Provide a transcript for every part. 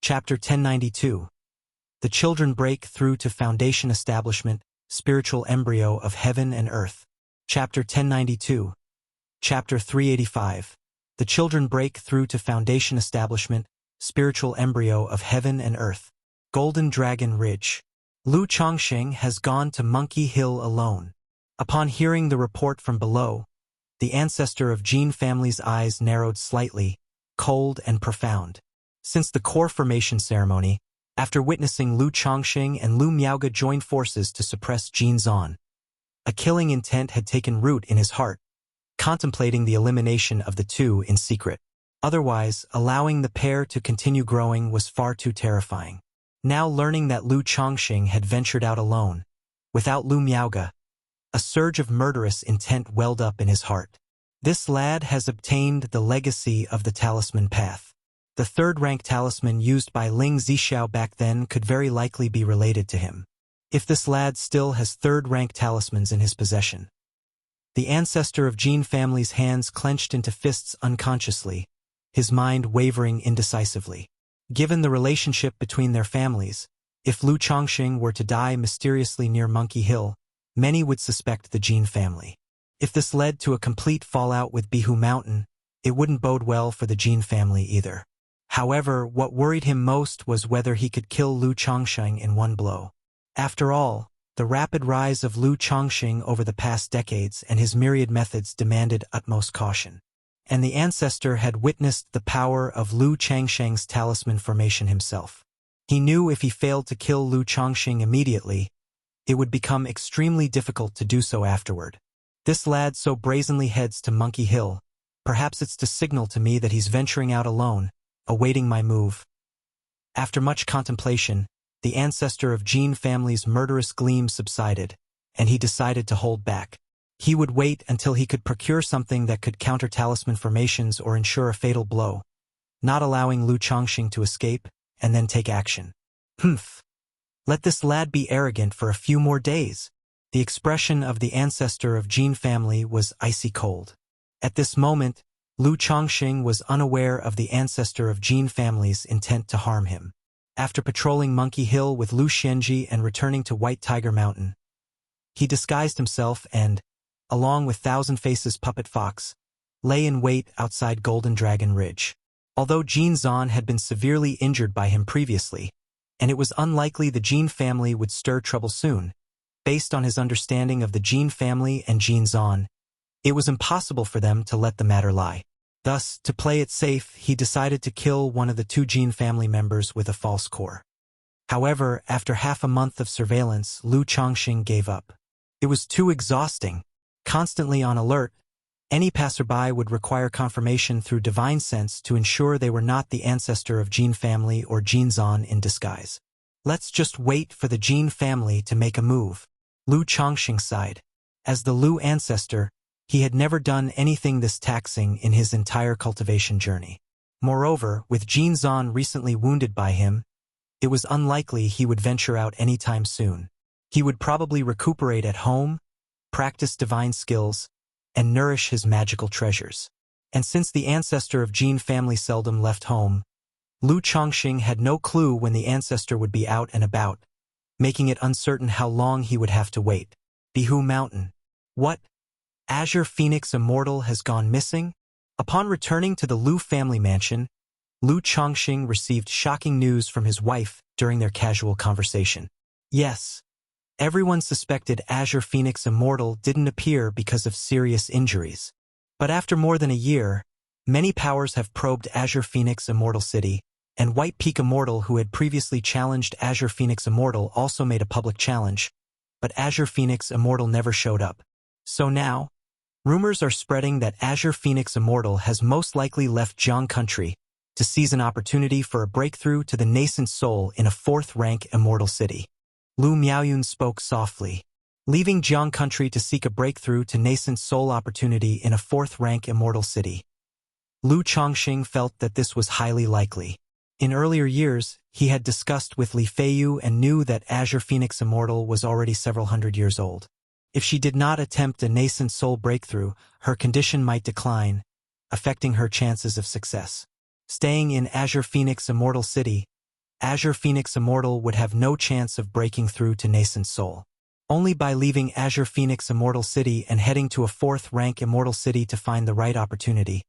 Chapter 1092. The children break through to foundation establishment, spiritual embryo of heaven and earth. Chapter 1092. Chapter 385. The children break through to foundation establishment, spiritual embryo of heaven and earth. Golden Dragon Ridge. Lu Chongqing has gone to Monkey Hill alone. Upon hearing the report from below, the ancestor of Jin family's eyes narrowed slightly, cold and profound. Since the core formation ceremony, after witnessing Lu Chongqing and Lu Miaoge join forces to suppress Jin Zan, a killing intent had taken root in his heart, contemplating the elimination of the two in secret. Otherwise, allowing the pair to continue growing was far too terrifying. Now learning that Lu Chongqing had ventured out alone, without Lu Miaoge, a surge of murderous intent welled up in his heart. This lad has obtained the legacy of the talisman path. The third-rank talisman used by Ling Zixiao back then could very likely be related to him. If this lad still has third-rank talismans in his possession. The ancestor of Jin family's hands clenched into fists unconsciously, his mind wavering indecisively. Given the relationship between their families, if Lu Chongqing were to die mysteriously near Monkey Hill, many would suspect the Jin family. If this led to a complete fallout with Bihu Mountain, it wouldn't bode well for the Jin family either. However, what worried him most was whether he could kill Lu Chongqing in one blow. After all, the rapid rise of Lu Chongqing over the past decades and his myriad methods demanded utmost caution. And the ancestor had witnessed the power of Lu Changsheng's talisman formation himself. He knew if he failed to kill Lu Chongqing immediately, it would become extremely difficult to do so afterward. This lad so brazenly heads to Monkey Hill. Perhaps it's to signal to me that he's venturing out alone, awaiting my move. After much contemplation, the ancestor of Jin family's murderous gleam subsided, and he decided to hold back. He would wait until he could procure something that could counter talisman formations or ensure a fatal blow, not allowing Lu Chongqing to escape, and then take action. Humph. Let this lad be arrogant for a few more days. The expression of the ancestor of Jin family was icy cold. At this moment, Lu Chongqing was unaware of the ancestor of Jin family's intent to harm him. After patrolling Monkey Hill with Lu Xianji and returning to White Tiger Mountain, he disguised himself and, along with Thousand Faces Puppet Fox, lay in wait outside Golden Dragon Ridge. Although Jin Zan had been severely injured by him previously, and it was unlikely the Jin family would stir trouble soon, based on his understanding of the Jin family and Jin Zan, it was impossible for them to let the matter lie. Thus, to play it safe, he decided to kill one of the two Jin family members with a false core. However, after half a month of surveillance, Lu Chongqing gave up. It was too exhausting. Constantly on alert, any passerby would require confirmation through divine sense to ensure they were not the ancestor of Jin family or Jin Zan in disguise. Let's just wait for the Jin family to make a move. Lu Chongqing sighed. As the Lu ancestor, he had never done anything this taxing in his entire cultivation journey. Moreover, with Jin Zan recently wounded by him, it was unlikely he would venture out anytime soon. He would probably recuperate at home, practice divine skills, and nourish his magical treasures. And since the ancestor of Jin family seldom left home, Lu Chongqing had no clue when the ancestor would be out and about, making it uncertain how long he would have to wait. Bihu Mountain. What? Azure Phoenix Immortal has gone missing? Upon returning to the Lu family mansion, Lu Chongqing received shocking news from his wife during their casual conversation. Yes. Everyone suspected Azure Phoenix Immortal didn't appear because of serious injuries. But after more than a year, many powers have probed Azure Phoenix Immortal City, and White Peak Immortal, who had previously challenged Azure Phoenix Immortal, also made a public challenge, but Azure Phoenix Immortal never showed up. So now, rumors are spreading that Azure Phoenix Immortal has most likely left Jiang Country to seize an opportunity for a breakthrough to the nascent soul in a fourth-rank immortal city. Lu Miaoyun spoke softly. Leaving Jiang Country to seek a breakthrough to nascent soul opportunity in a fourth-rank immortal city. Lu Chongqing felt that this was highly likely. In earlier years, he had discussed with Li Feiyu and knew that Azure Phoenix Immortal was already several hundred years old. If she did not attempt a nascent soul breakthrough, her condition might decline, affecting her chances of success. Staying in Azure Phoenix Immortal City, Azure Phoenix Immortal would have no chance of breaking through to Nascent Soul. Only by leaving Azure Phoenix Immortal City and heading to a 4th-rank Immortal City to find the right opportunity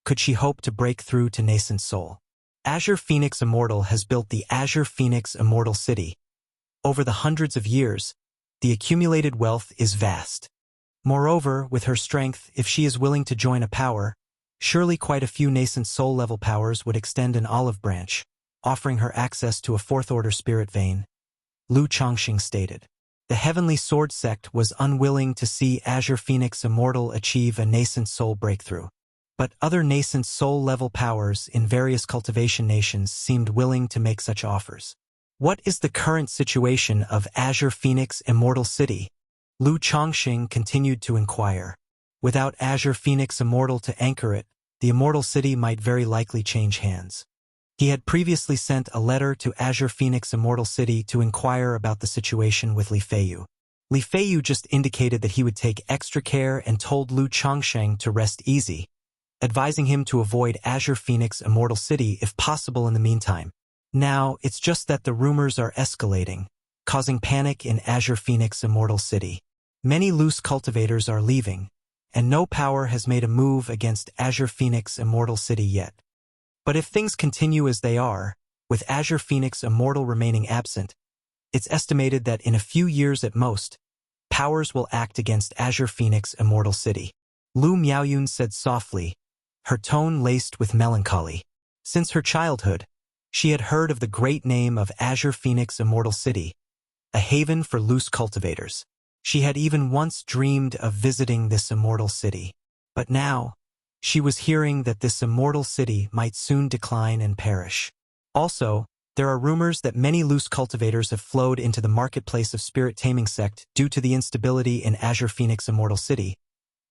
could she hope to break through to Nascent Soul. Azure Phoenix Immortal has built the Azure Phoenix Immortal City. Over the hundreds of years, the accumulated wealth is vast. Moreover, with her strength, if she is willing to join a power, surely quite a few nascent soul-level powers would extend an olive branch, offering her access to a 4th-order spirit vein, Lu Chongqing stated. The Heavenly Sword Sect was unwilling to see Azure Phoenix Immortal achieve a nascent soul breakthrough. But other nascent soul-level powers in various cultivation nations seemed willing to make such offers. What is the current situation of Azure Phoenix Immortal City? Lu Chongqing continued to inquire. Without Azure Phoenix Immortal to anchor it, the Immortal City might very likely change hands. He had previously sent a letter to Azure Phoenix Immortal City to inquire about the situation with Li Feiyu. Li Feiyu just indicated that he would take extra care and told Lu Chongqing to rest easy, advising him to avoid Azure Phoenix Immortal City if possible in the meantime. Now, it's just that the rumors are escalating, causing panic in Azure Phoenix Immortal City. Many loose cultivators are leaving, and no power has made a move against Azure Phoenix Immortal City yet. But if things continue as they are, with Azure Phoenix Immortal remaining absent, it's estimated that in a few years at most, powers will act against Azure Phoenix Immortal City. Lu Miaoyun said softly, her tone laced with melancholy. Since her childhood, she had heard of the great name of Azure Phoenix Immortal City, a haven for loose cultivators. She had even once dreamed of visiting this immortal city. But now, she was hearing that this immortal city might soon decline and perish. Also, there are rumors that many loose cultivators have flowed into the marketplace of spirit taming sect due to the instability in Azure Phoenix Immortal City.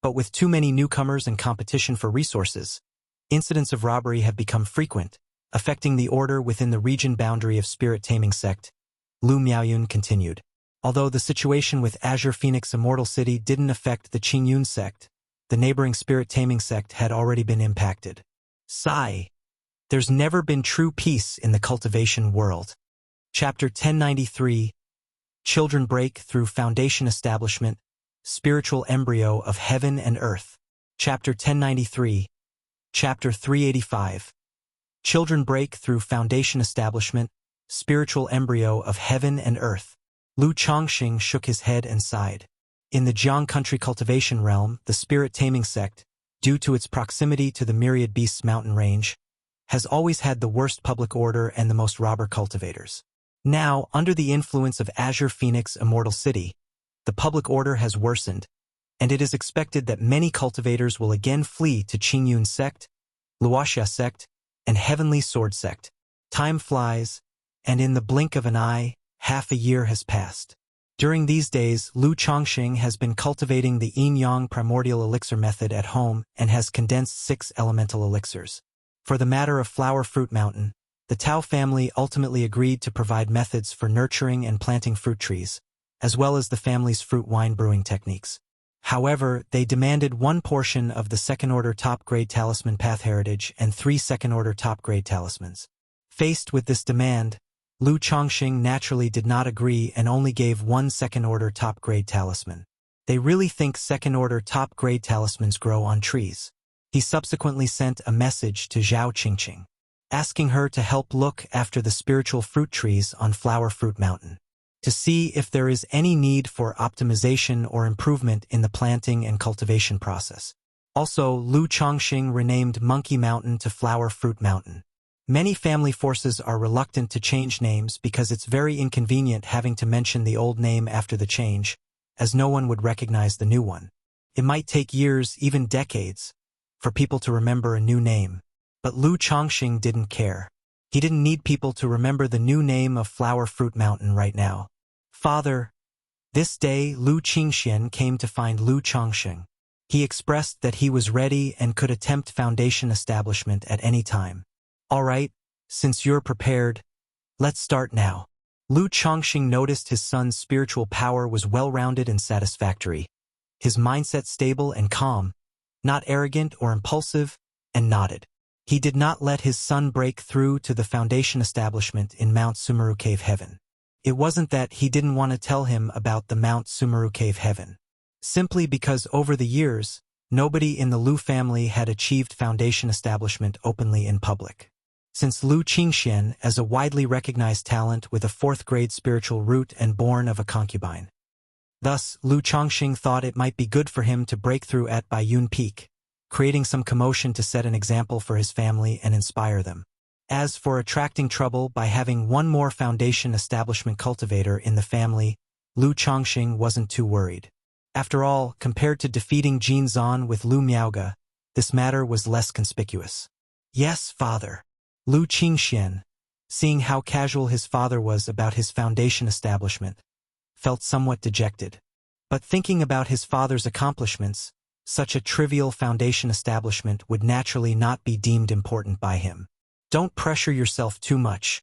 But with too many newcomers and competition for resources, incidents of robbery have become frequent, affecting the order within the region boundary of spirit taming sect. Lu Miaoyun continued. Although the situation with Azure Phoenix Immortal City didn't affect the Qingyun sect, the neighboring spirit taming sect had already been impacted. Sigh. There's never been true peace in the cultivation world. Chapter 1093. Children Break Through Foundation Establishment, Spiritual Embryo of Heaven and Earth. Chapter 1093. Chapter 385. Children Break Through Foundation Establishment, Spiritual Embryo of Heaven and Earth. Lu Chongqing shook his head and sighed. In the Jiang country cultivation realm, the spirit taming sect, due to its proximity to the Myriad Beasts mountain range, has always had the worst public order and the most robber cultivators. Now, under the influence of Azure Phoenix Immortal City, the public order has worsened, and it is expected that many cultivators will again flee to Qingyun sect, Wuxia sect, and Heavenly Sword sect. Time flies, and in the blink of an eye, half a year has passed. During these days, Lu Chongqing has been cultivating the yin-yang primordial elixir method at home and has condensed 6 elemental elixirs. For the matter of Flower Fruit Mountain, the Tao family ultimately agreed to provide methods for nurturing and planting fruit trees, as well as the family's fruit wine brewing techniques. However, they demanded 1 portion of the 2nd-order top-grade talisman path heritage and 3 2nd-order top-grade talismans. Faced with this demand, Lu Chongqing naturally did not agree and only gave 1 2nd-order top-grade talisman. They really think 2nd-order top-grade talismans grow on trees. He subsequently sent a message to Zhao Qingqing, asking her to help look after the spiritual fruit trees on Flower Fruit Mountain, to see if there is any need for optimization or improvement in the planting and cultivation process. Also, Lu Chongqing renamed Monkey Mountain to Flower Fruit Mountain. Many family forces are reluctant to change names because it's very inconvenient having to mention the old name after the change, as no one would recognize the new one. It might take years, even decades, for people to remember a new name. But Lu Chongqing didn't care. He didn't need people to remember the new name of Flower Fruit Mountain right now. Father. This day, Lu Qingxian came to find Lu Chongqing. He expressed that he was ready and could attempt foundation establishment at any time. All right, since you're prepared, let's start now. Lu Chongqing noticed his son's spiritual power was well-rounded and satisfactory. His mindset stable and calm, not arrogant or impulsive, and nodded. He did not let his son break through to the foundation establishment in Mount Sumeru Cave Heaven. It wasn't that he didn't want to tell him about the Mount Sumeru Cave Heaven. Simply because over the years, nobody in the Lu family had achieved foundation establishment openly in public. Since Lu Qingxian as a widely recognized talent with a 4th-grade spiritual root and born of a concubine. Thus, Lu Chongxing thought it might be good for him to break through at Baiyun Peak, creating some commotion to set an example for his family and inspire them. As for attracting trouble by having one more foundation establishment cultivator in the family, Lu Chongxing wasn't too worried. After all, compared to defeating Jin Zan with Lu Miaoge, this matter was less conspicuous. Yes, father. Lu Qingxian, seeing how casual his father was about his foundation establishment, felt somewhat dejected. But thinking about his father's accomplishments, such a trivial foundation establishment would naturally not be deemed important by him. Don't pressure yourself too much.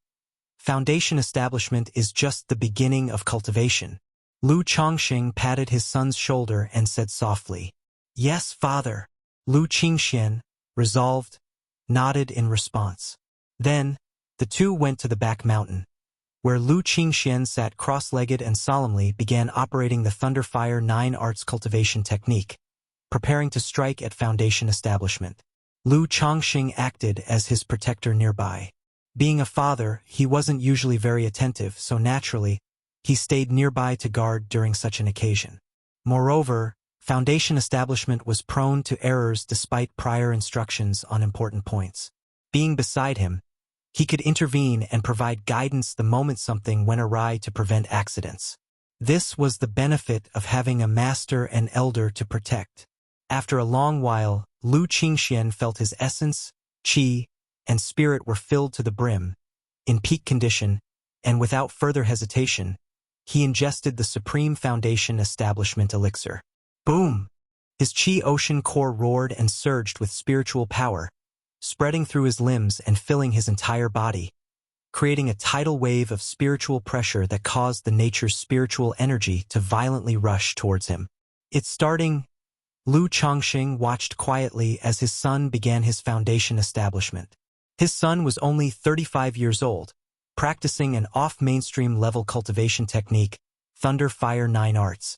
Foundation establishment is just the beginning of cultivation. Lu Chongxing patted his son's shoulder and said softly, "Yes, father." Lu Qingxian, resolved, nodded in response. Then, the two went to the back mountain, where Lu Qingxian sat cross-legged and solemnly began operating the Thunderfire 9 arts cultivation technique, preparing to strike at foundation establishment. Lu Chongxing acted as his protector nearby. Being a father, he wasn't usually very attentive, so naturally, he stayed nearby to guard during such an occasion. Moreover, foundation establishment was prone to errors despite prior instructions on important points. Being beside him, he could intervene and provide guidance the moment something went awry to prevent accidents. This was the benefit of having a master and elder to protect. After a long while, Lu Qingxian felt his essence, qi, and spirit were filled to the brim. In peak condition, and without further hesitation, he ingested the Supreme Foundation Establishment Elixir. Boom! His qi ocean core roared and surged with spiritual power, spreading through his limbs and filling his entire body, creating a tidal wave of spiritual pressure that caused the nature's spiritual energy to violently rush towards him. It's starting. Lu Chongxing watched quietly as his son began his foundation establishment. His son was only 35 years old, practicing an off-mainstream level cultivation technique, Thunder Fire 9 Arts.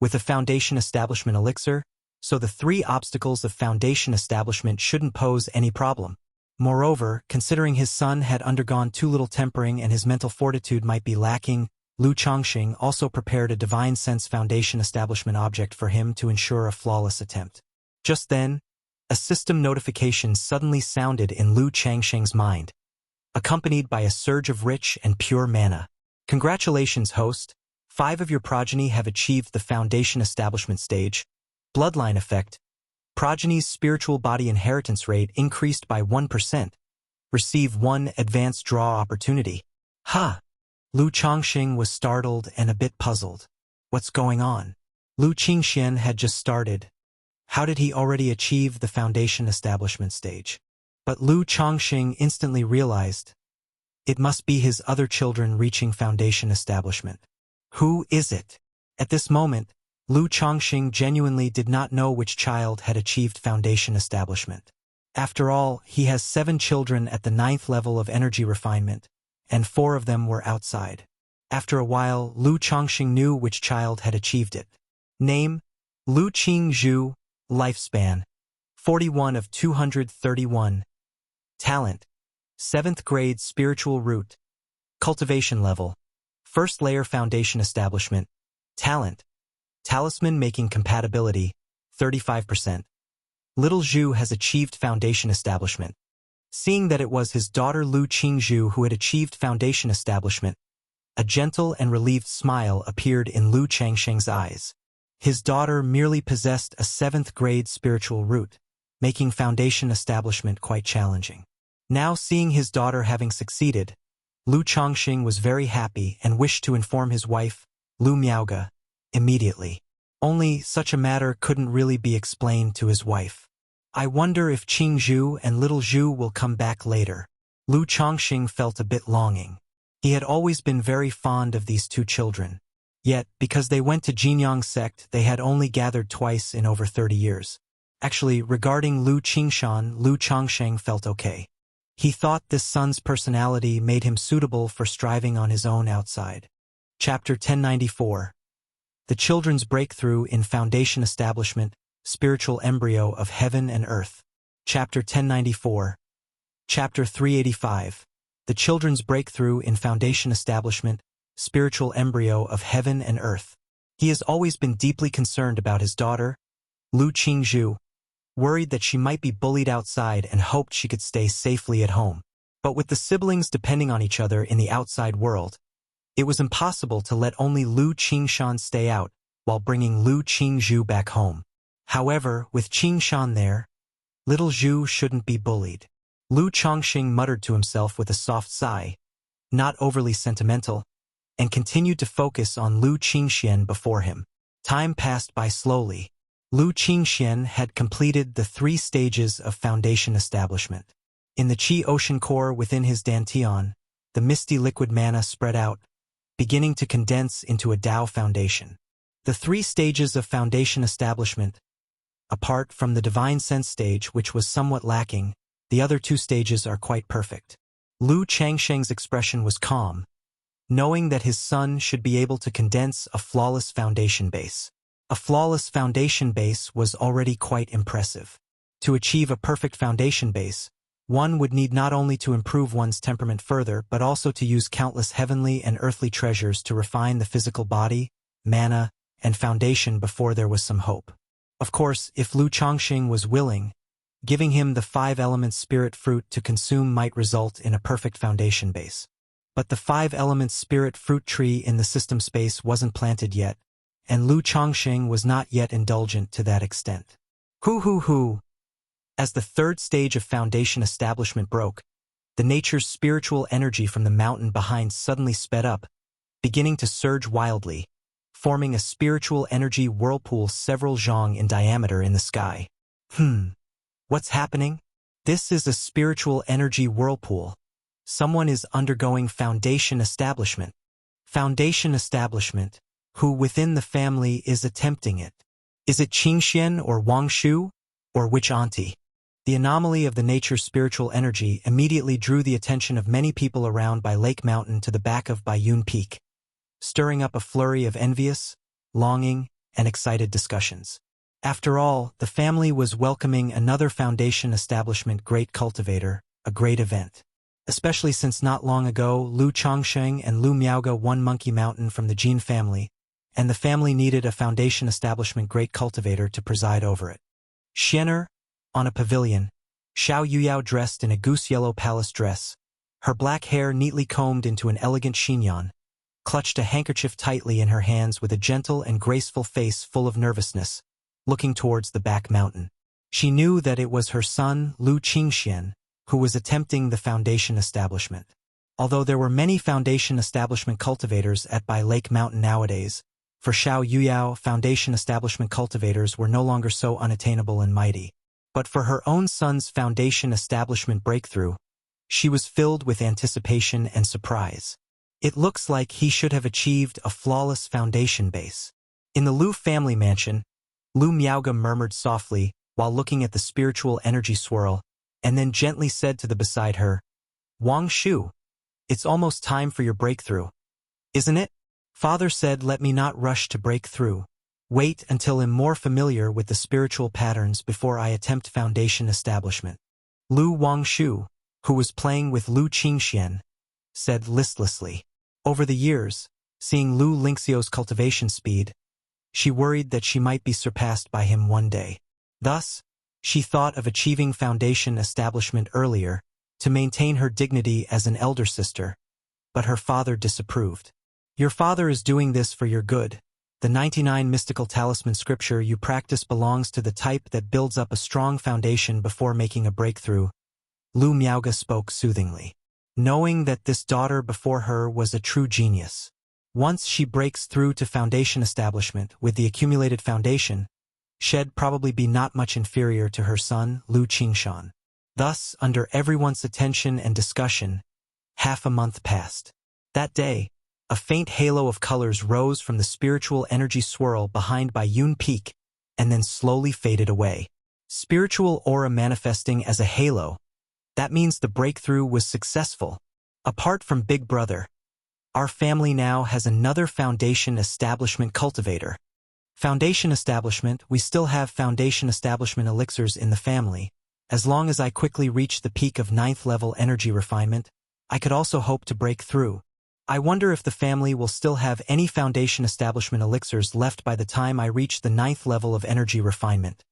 With a foundation establishment elixir, so the 3 obstacles of foundation establishment shouldn't pose any problem. Moreover, considering his son had undergone too little tempering and his mental fortitude might be lacking, Lu Chongxing also prepared a divine sense foundation establishment object for him to ensure a flawless attempt. Just then, a system notification suddenly sounded in Lu Changsheng's mind, accompanied by a surge of rich and pure mana. Congratulations, host. 5 of your progeny have achieved the foundation establishment stage. Bloodline effect. Progeny's spiritual body inheritance rate increased by 1%. Receive 1 advanced draw opportunity. Ha! Lu Chongxing was startled and a bit puzzled. What's going on? Lu Qingxian had just started. How did he already achieve the foundation establishment stage? But Lu Chongxing instantly realized it must be his other children reaching foundation establishment. Who is it? At this moment, Lu Chongxing genuinely did not know which child had achieved foundation establishment. After all, he has 7 children at the 9th level of energy refinement, and 4 of them were outside. After a while, Lu Chongxing knew which child had achieved it. Name: Lu Qingzhu. Lifespan: 41 of 231. Talent: 7th grade spiritual root. Cultivation level: 1st layer foundation establishment. Talent: talisman making compatibility, 35%. Little Zhu has achieved foundation establishment. Seeing that it was his daughter Lu Qingzhu who had achieved foundation establishment, a gentle and relieved smile appeared in Lu Changsheng's eyes. His daughter merely possessed a 7th grade spiritual root, making foundation establishment quite challenging. Now seeing his daughter having succeeded, Lu Chongxing was very happy and wished to inform his wife, Lu Miaoge, immediately. Only such a matter couldn't really be explained to his wife. I wonder if Qingzhu and little Zhu will come back later. Lu Chongxing felt a bit longing. He had always been very fond of these 2 children. Yet, because they went to Jinyang sect, they had only gathered twice in over 30 years. Actually, regarding Lu Qingshan, Lu Changsheng felt okay. He thought this son's personality made him suitable for striving on his own outside. Chapter 1094. The Children's Breakthrough in Foundation Establishment, Spiritual Embryo of Heaven and Earth. Chapter 1094. Chapter 385. The Children's Breakthrough in Foundation Establishment, Spiritual Embryo of Heaven and Earth. He has always been deeply concerned about his daughter, Lu Qingzhu, worried that she might be bullied outside and hoped she could stay safely at home. But with the siblings depending on each other in the outside world, it was impossible to let only Lu Qingshan stay out while bringing Lu Qingzhu back home. However, with Qingshan there, little Zhu shouldn't be bullied. Lu Chongqing muttered to himself with a soft sigh, not overly sentimental, and continued to focus on Lu Qingxian before him. Time passed by slowly. Lu Qingxian had completed the 3 stages of foundation establishment. In the Qi ocean core within his dantian, the misty liquid mana spread out, beginning to condense into a Tao foundation. The 3 stages of foundation establishment, apart from the divine sense stage which was somewhat lacking, the other 2 stages are quite perfect. Lu Changsheng's expression was calm, knowing that his son should be able to condense a flawless foundation base. A flawless foundation base was already quite impressive. To achieve a perfect foundation base, one would need not only to improve one's temperament further but also to use countless heavenly and earthly treasures to refine the physical body, mana, and foundation before there was some hope. Of course, if Lu Chongqing was willing, giving him the 5-element spirit fruit to consume might result in a perfect foundation base. But the 5-element spirit fruit tree in the system space wasn't planted yet, and Lu Chongqing was not yet indulgent to that extent. Hoo. As the 3rd stage of foundation establishment broke, the nature's spiritual energy from the mountain behind suddenly sped up, beginning to surge wildly, forming a spiritual energy whirlpool several zhang in diameter in the sky. What's happening? This is a spiritual energy whirlpool. Someone is undergoing foundation establishment. Foundation establishment. Who within the family is attempting it? Is it Qingxian or Wangshu? Or which auntie? The anomaly of the nature's spiritual energy immediately drew the attention of many people around by Lake Mountain to the back of Baiyun Peak, stirring up a flurry of envious, longing, and excited discussions. After all, the family was welcoming another foundation establishment great cultivator, a great event. Especially since not long ago Lu Chongsheng and Lu Miaoge won Monkey Mountain from the Jin family, and the family needed a foundation establishment great cultivator to preside over it. Xiener, on a pavilion, Xiao Yuyao dressed in a goose-yellow palace dress, her black hair neatly combed into an elegant chignon, clutched a handkerchief tightly in her hands with a gentle and graceful face full of nervousness, looking towards the back mountain. She knew that it was her son, Lu Qingxian, who was attempting the foundation establishment. Although there were many foundation establishment cultivators at Bai Lake Mountain nowadays, for Xiao Yuyao, foundation establishment cultivators were no longer so unattainable and mighty. But for her own son's foundation establishment breakthrough, she was filled with anticipation and surprise. It looks like he should have achieved a flawless foundation base. In the Lu family mansion, Lu Miaoge murmured softly while looking at the spiritual energy swirl, and then gently said to the beside her, "Wang Shu, it's almost time for your breakthrough, isn't it?" Father said, "Let me not rush to break through. Wait until I'm more familiar with the spiritual patterns before I attempt foundation establishment." Lu Wangshu, who was playing with Lu Qingxian, said listlessly. Over the years, seeing Lu Lingxiu's cultivation speed, she worried that she might be surpassed by him one day. Thus, she thought of achieving foundation establishment earlier to maintain her dignity as an elder sister, but her father disapproved. "Your father is doing this for your good. The 99 mystical talisman scripture you practice belongs to the type that builds up a strong foundation before making a breakthrough," Lu Miaoge spoke soothingly, knowing that this daughter before her was a true genius. Once she breaks through to foundation establishment with the accumulated foundation, she'd probably be not much inferior to her son, Lu Qingshan. Thus, under everyone's attention and discussion, half a month passed. That day, a faint halo of colors rose from the spiritual energy swirl behind Baiyun Peak and then slowly faded away. Spiritual aura manifesting as a halo. That means the breakthrough was successful. Apart from Big Brother, our family now has another foundation establishment cultivator. Foundation establishment, we still have foundation establishment elixirs in the family. As long as I quickly reach the peak of 9th level energy refinement, I could also hope to break through. I wonder if the family will still have any foundation establishment elixirs left by the time I reach the 9th level of energy refinement.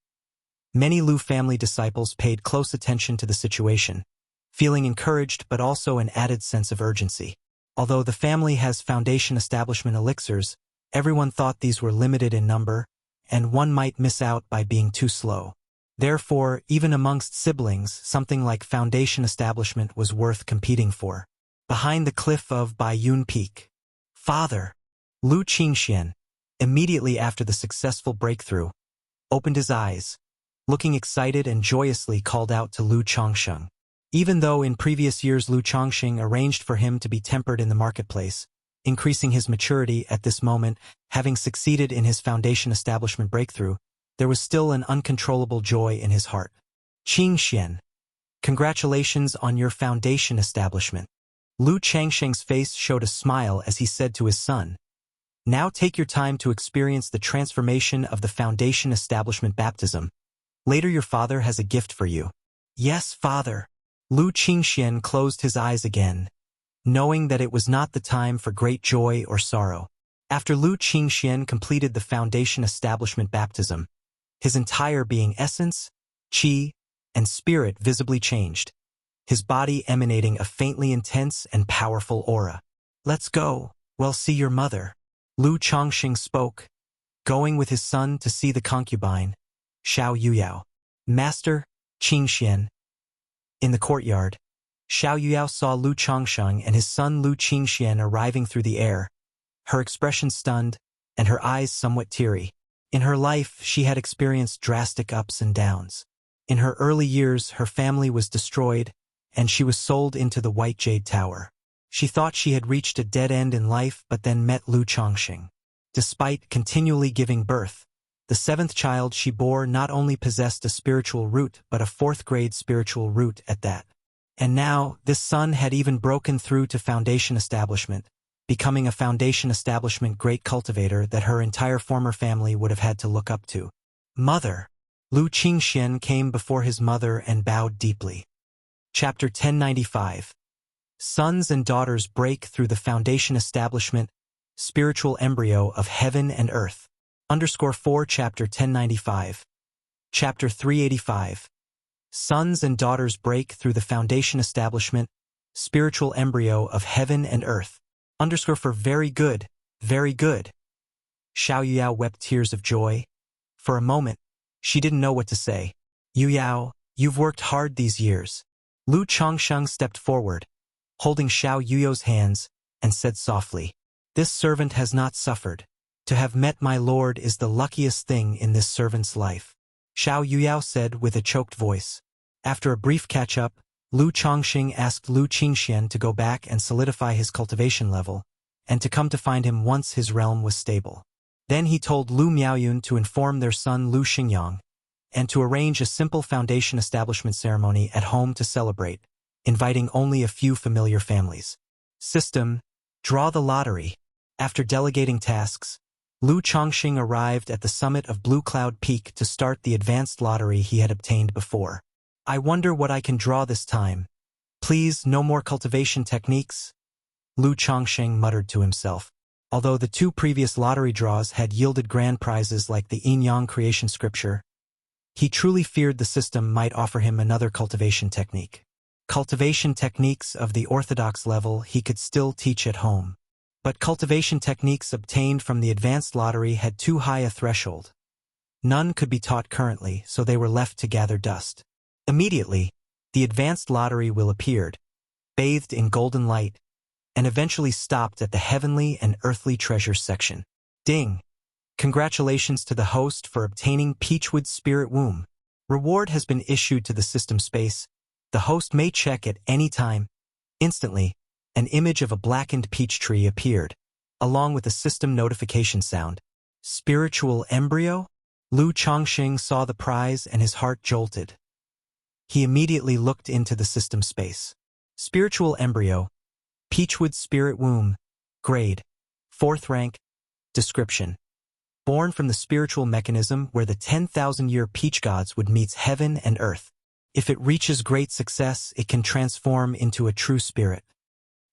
Many Lu family disciples paid close attention to the situation, feeling encouraged but also an added sense of urgency. Although the family has foundation establishment elixirs, everyone thought these were limited in number, and one might miss out by being too slow. Therefore, even amongst siblings, something like foundation establishment was worth competing for. Behind the cliff of Baiyun Peak. Father, Lu Qingxian, immediately after the successful breakthrough, opened his eyes, looking excited and joyously called out to Lu Chongsheng. Even though in previous years Lu Chongsheng arranged for him to be tempered in the marketplace, increasing his maturity at this moment, having succeeded in his foundation establishment breakthrough, there was still an uncontrollable joy in his heart. Qingxian, congratulations on your foundation establishment. Lu Changsheng's face showed a smile as he said to his son, now take your time to experience the transformation of the foundation establishment baptism. Later your father has a gift for you. Yes, father. Lu Qingxian closed his eyes again, knowing that it was not the time for great joy or sorrow. After Lu Qingxian completed the foundation establishment baptism, his entire being essence, qi, and spirit visibly changed, his body emanating a faintly intense and powerful aura. Let's go, well see your mother. Lu Chongsheng spoke, going with his son to see the concubine, Xiao Yuyao. Master, Qingxian. In the courtyard, Xiao Yuyao saw Lu Chongsheng and his son Lu Qingxian arriving through the air, her expression stunned, and her eyes somewhat teary. In her life, she had experienced drastic ups and downs. In her early years, her family was destroyed, and she was sold into the White Jade Tower. She thought she had reached a dead end in life but then met Lu Chongsheng. Despite continually giving birth, the 7th child she bore not only possessed a spiritual root but a 4th-grade spiritual root at that. And now, this son had even broken through to foundation establishment, becoming a foundation establishment great cultivator that her entire former family would have had to look up to. Mother! Lu Qingxian came before his mother and bowed deeply. Chapter 1095. Sons and daughters break through the foundation establishment, spiritual embryo of heaven and earth. _4 Chapter 1095. Chapter 385. Sons and daughters break through the foundation establishment, spiritual embryo of heaven and earth. _for very good, very good. Xiao Yuyao wept tears of joy. For a moment, she didn't know what to say. Yuyao, you've worked hard these years. Lu Chongsheng stepped forward, holding Xiao Yuyao's hands, and said softly, this servant has not suffered. To have met my lord is the luckiest thing in this servant's life. Xiao Yuyao said with a choked voice. After a brief catch-up, Lu Chongsheng asked Lu Qingxian to go back and solidify his cultivation level, and to come to find him once his realm was stable. Then he told Lu Miaoyun to inform their son Lu Xingyang, and to arrange a simple foundation establishment ceremony at home to celebrate, inviting only a few familiar families. System, draw the lottery. After delegating tasks, Lu Chongsheng arrived at the summit of Blue Cloud Peak to start the advanced lottery he had obtained before. I wonder what I can draw this time. Please, no more cultivation techniques? Lu Chongsheng muttered to himself. Although the 2 previous lottery draws had yielded grand prizes like the Yin-Yang creation scripture, he truly feared the system might offer him another cultivation technique. Cultivation techniques of the orthodox level he could still teach at home. But cultivation techniques obtained from the advanced lottery had too high a threshold. None could be taught currently, so they were left to gather dust. Immediately, the advanced lottery will appeared, bathed in golden light, and eventually stopped at the heavenly and earthly treasures section. Ding! Congratulations to the host for obtaining Peachwood's spirit womb. Reward has been issued to the system space. The host may check at any time. Instantly, an image of a blackened peach tree appeared, along with a system notification sound. Spiritual embryo? Lu Chongqing saw the prize and his heart jolted. He immediately looked into the system space. Spiritual embryo, Peachwood spirit womb, grade, 4th rank, description. Born from the spiritual mechanism where the 10,000-year peach gods would meet heaven and earth. If it reaches great success, it can transform into a true spirit.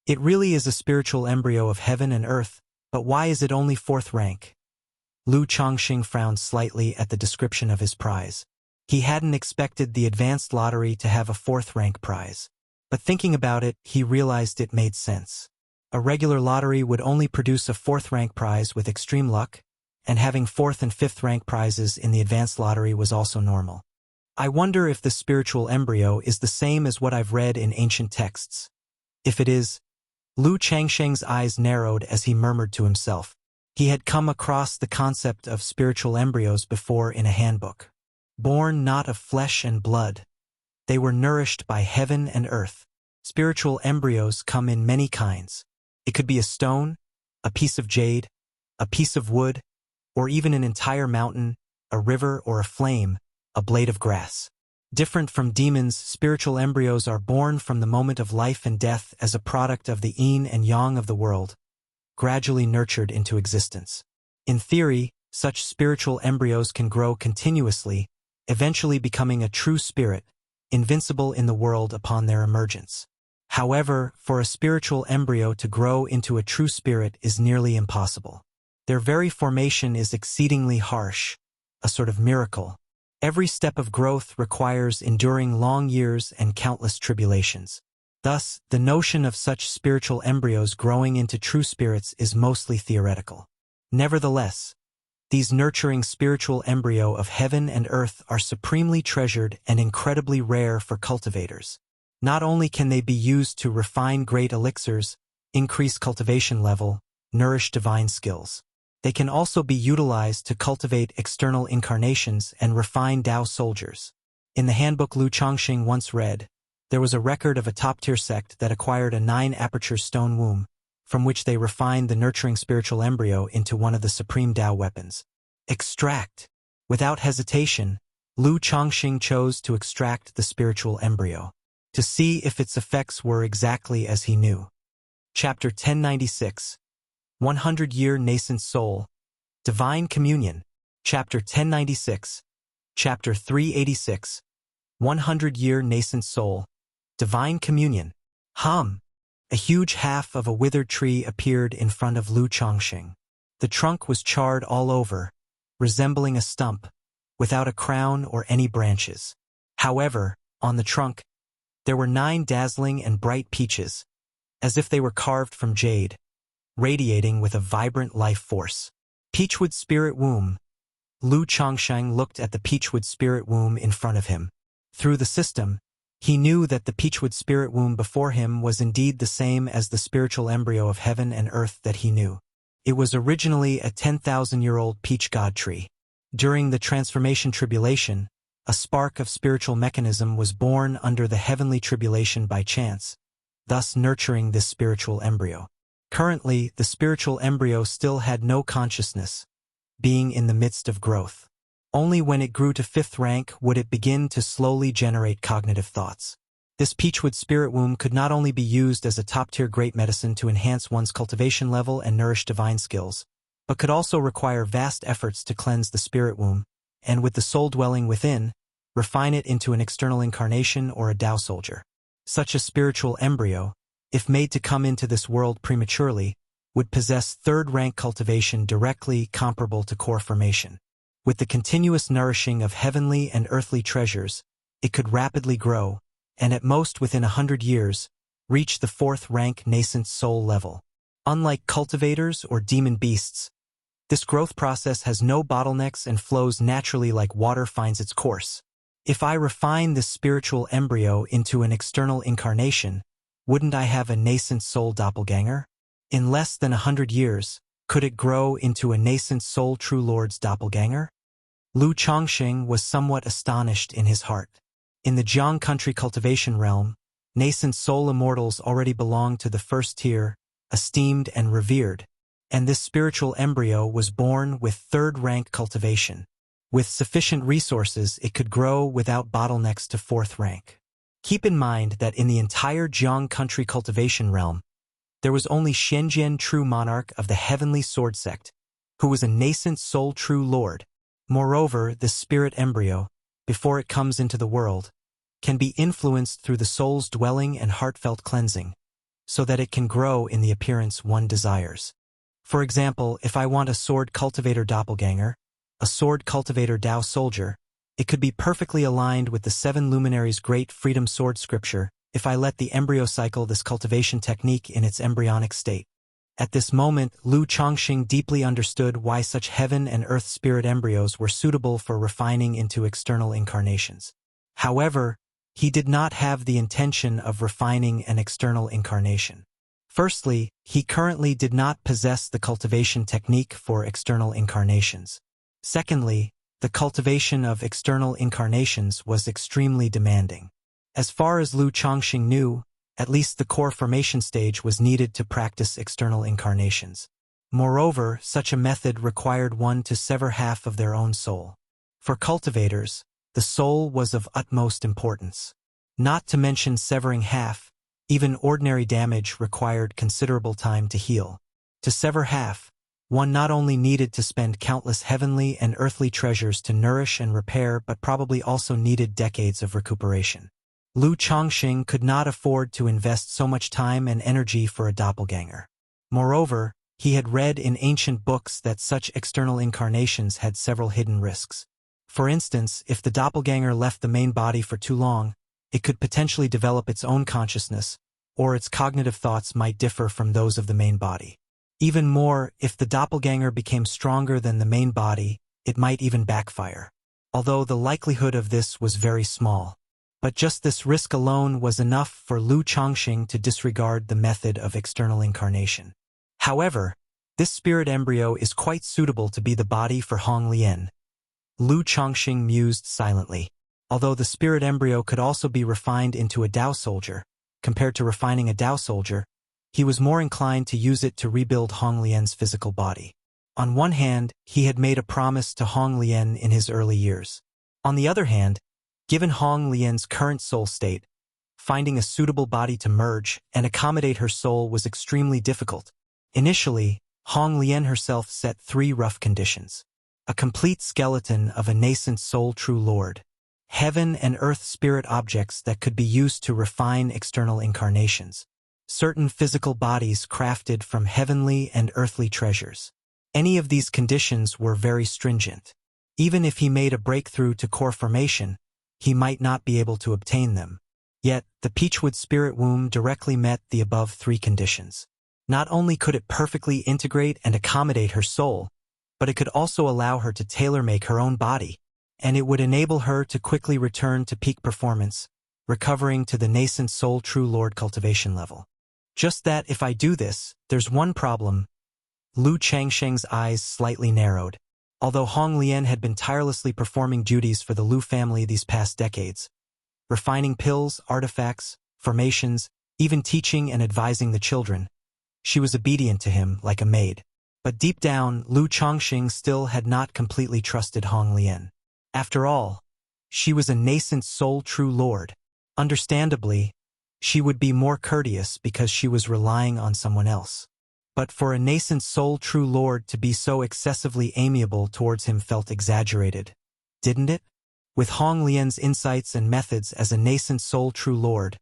It really is a spiritual embryo of heaven and earth, but why is it only 4th rank? Lu Chongqing frowned slightly at the description of his prize. He hadn't expected the advanced lottery to have a 4th rank prize. But thinking about it, he realized it made sense. A regular lottery would only produce a 4th rank prize with extreme luck, and having 4th and 5th rank prizes in the advanced lottery was also normal. I wonder if the spiritual embryo is the same as what I've read in ancient texts. If it is, Lu Changsheng's eyes narrowed as he murmured to himself. He had come across the concept of spiritual embryos before in a handbook. Born not of flesh and blood, they were nourished by heaven and earth. Spiritual embryos come in many kinds. It could be a stone, a piece of jade, a piece of wood, or even an entire mountain, a river or a flame, a blade of grass. Different from demons, spiritual embryos are born from the moment of life and death as a product of the yin and yang of the world, gradually nurtured into existence. In theory, such spiritual embryos can grow continuously, eventually becoming a true spirit, invincible in the world upon their emergence. However, for a spiritual embryo to grow into a true spirit is nearly impossible. Their very formation is exceedingly harsh, a sort of miracle. Every step of growth requires enduring long years and countless tribulations. Thus, the notion of such spiritual embryos growing into true spirits is mostly theoretical. Nevertheless, these nurturing spiritual embryo of heaven and earth are supremely treasured and incredibly rare for cultivators. Not only can they be used to refine great elixirs, increase cultivation level, nourish divine skills, they can also be utilized to cultivate external incarnations and refine Tao soldiers. In the handbook Lu Chongqing once read, there was a record of a top-tier sect that acquired a 9-aperture stone womb, from which they refined the nurturing spiritual embryo into one of the supreme Tao weapons. Extract. Without hesitation, Lu Chongqing chose to extract the spiritual embryo, to see if its effects were exactly as he knew. Chapter 1096. 100-Year Nascent Soul, Divine Communion. Chapter 1096. Chapter 386. 100-Year Nascent Soul, Divine Communion. A huge half of a withered tree appeared in front of Lu Chongqing. The trunk was charred all over, resembling a stump, without a crown or any branches. However, on the trunk, there were 9 dazzling and bright peaches, as if they were carved from jade, radiating with a vibrant life force. Peachwood Spirit Womb. Lu Chongqing looked at the Peachwood Spirit Womb in front of him. Through the system, he knew that the Peachwood Spirit Womb before him was indeed the same as the spiritual embryo of heaven and earth that he knew. It was originally a 10,000-year-old peach god tree. During the transformation tribulation, a spark of spiritual mechanism was born under the heavenly tribulation by chance, thus nurturing this spiritual embryo. Currently, the spiritual embryo still had no consciousness, being in the midst of growth. Only when it grew to 5th rank would it begin to slowly generate cognitive thoughts. This Peachwood Spirit Womb could not only be used as a top-tier great medicine to enhance one's cultivation level and nourish divine skills, but could also require vast efforts to cleanse the spirit womb, and with the soul dwelling within, refine it into an external incarnation or a Tao soldier. Such a spiritual embryo, if made to come into this world prematurely, would possess 3rd-rank cultivation directly comparable to core formation. With the continuous nourishing of heavenly and earthly treasures, it could rapidly grow, and at most within 100 years, reach the 4th-rank nascent soul level. Unlike cultivators or demon beasts, this growth process has no bottlenecks and flows naturally like water finds its course. If I refine this spiritual embryo into an external incarnation, wouldn't I have a nascent soul doppelganger? In less than 100 years, could it grow into a nascent soul true lord's doppelganger? Lu Chongqing was somewhat astonished in his heart. In the Jiang country cultivation realm, nascent soul immortals already belonged to the 1st tier, esteemed and revered, and this spiritual embryo was born with 3rd-rank cultivation. With sufficient resources, it could grow without bottlenecks to 4th rank. Keep in mind that in the entire Jiang country cultivation realm, there was only Shenjian, true monarch of the Heavenly Sword Sect, who was a nascent soul true lord. Moreover, this spirit embryo, before it comes into the world, can be influenced through the soul's dwelling and heartfelt cleansing, so that it can grow in the appearance one desires. For example, if I want a sword cultivator doppelganger, a sword cultivator Tao soldier, it could be perfectly aligned with the 7 luminaries' great freedom sword scripture if I let the embryo cycle this cultivation technique in its embryonic state. At this moment, Lu Chongqing deeply understood why such heaven and earth spirit embryos were suitable for refining into external incarnations. However, he did not have the intention of refining an external incarnation. Firstly, he currently did not possess the cultivation technique for external incarnations. Secondly, the cultivation of external incarnations was extremely demanding. As far as Lu Chongqing knew, at least the core formation stage was needed to practice external incarnations. Moreover, such a method required one to sever half of their own soul. For cultivators, the soul was of utmost importance. Not to mention severing half, even ordinary damage required considerable time to heal. To sever half, one not only needed to spend countless heavenly and earthly treasures to nourish and repair, but probably also needed decades of recuperation. Lu Chongqing could not afford to invest so much time and energy for a doppelganger. Moreover, he had read in ancient books that such external incarnations had several hidden risks. For instance, if the doppelganger left the main body for too long, it could potentially develop its own consciousness, or its cognitive thoughts might differ from those of the main body. Even more, if the doppelganger became stronger than the main body, it might even backfire. Although the likelihood of this was very small. But just this risk alone was enough for Lu Chongqing to disregard the method of external incarnation. However, this spirit embryo is quite suitable to be the body for Hong Lian. Lu Chongqing mused silently. Although the spirit embryo could also be refined into a Tao soldier, compared to refining a Tao soldier, he was more inclined to use it to rebuild Hong Lian's physical body. On one hand, he had made a promise to Hong Lian in his early years. On the other hand, given Hong Lian's current soul state, finding a suitable body to merge and accommodate her soul was extremely difficult. Initially, Hong Lian herself set 3 rough conditions. A complete skeleton of a nascent soul true lord, heaven and earth spirit objects that could be used to refine external incarnations, certain physical bodies crafted from heavenly and earthly treasures. Any of these conditions were very stringent. Even if he made a breakthrough to core formation, he might not be able to obtain them. Yet, the Peachwood spirit womb directly met the above 3 conditions. Not only could it perfectly integrate and accommodate her soul, but it could also allow her to tailor-make her own body, and it would enable her to quickly return to peak performance, recovering to the nascent soul true lord cultivation level. Just that if I do this, there's one problem. Lu Chongqing's eyes slightly narrowed. Although Hong Lian had been tirelessly performing duties for the Lu family these past decades, refining pills, artifacts, formations, even teaching and advising the children, she was obedient to him like a maid. But deep down, Lu Chongqing still had not completely trusted Hong Lian. After all, she was a nascent soul true lord. Understandably, she would be more courteous because she was relying on someone else. But for a nascent soul true lord to be so excessively amiable towards him felt exaggerated, didn't it? With Hong Lian's insights and methods as a nascent soul true lord,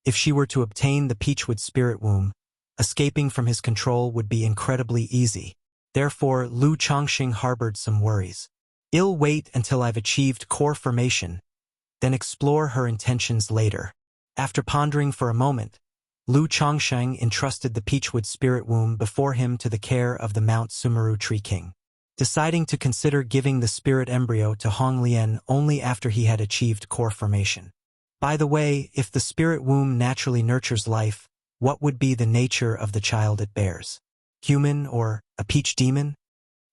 if she were to obtain the Peachwood spirit womb, escaping from his control would be incredibly easy. Therefore, Lu Chongqing harbored some worries. I'll wait until I've achieved core formation, then explore her intentions later. After pondering for a moment, Lu Chongqing entrusted the Peachwood spirit womb before him to the care of the Mount Sumeru Tree King, deciding to consider giving the spirit embryo to Hong Lian only after he had achieved core formation. By the way, if the spirit womb naturally nurtures life, what would be the nature of the child it bears? Human or a peach demon?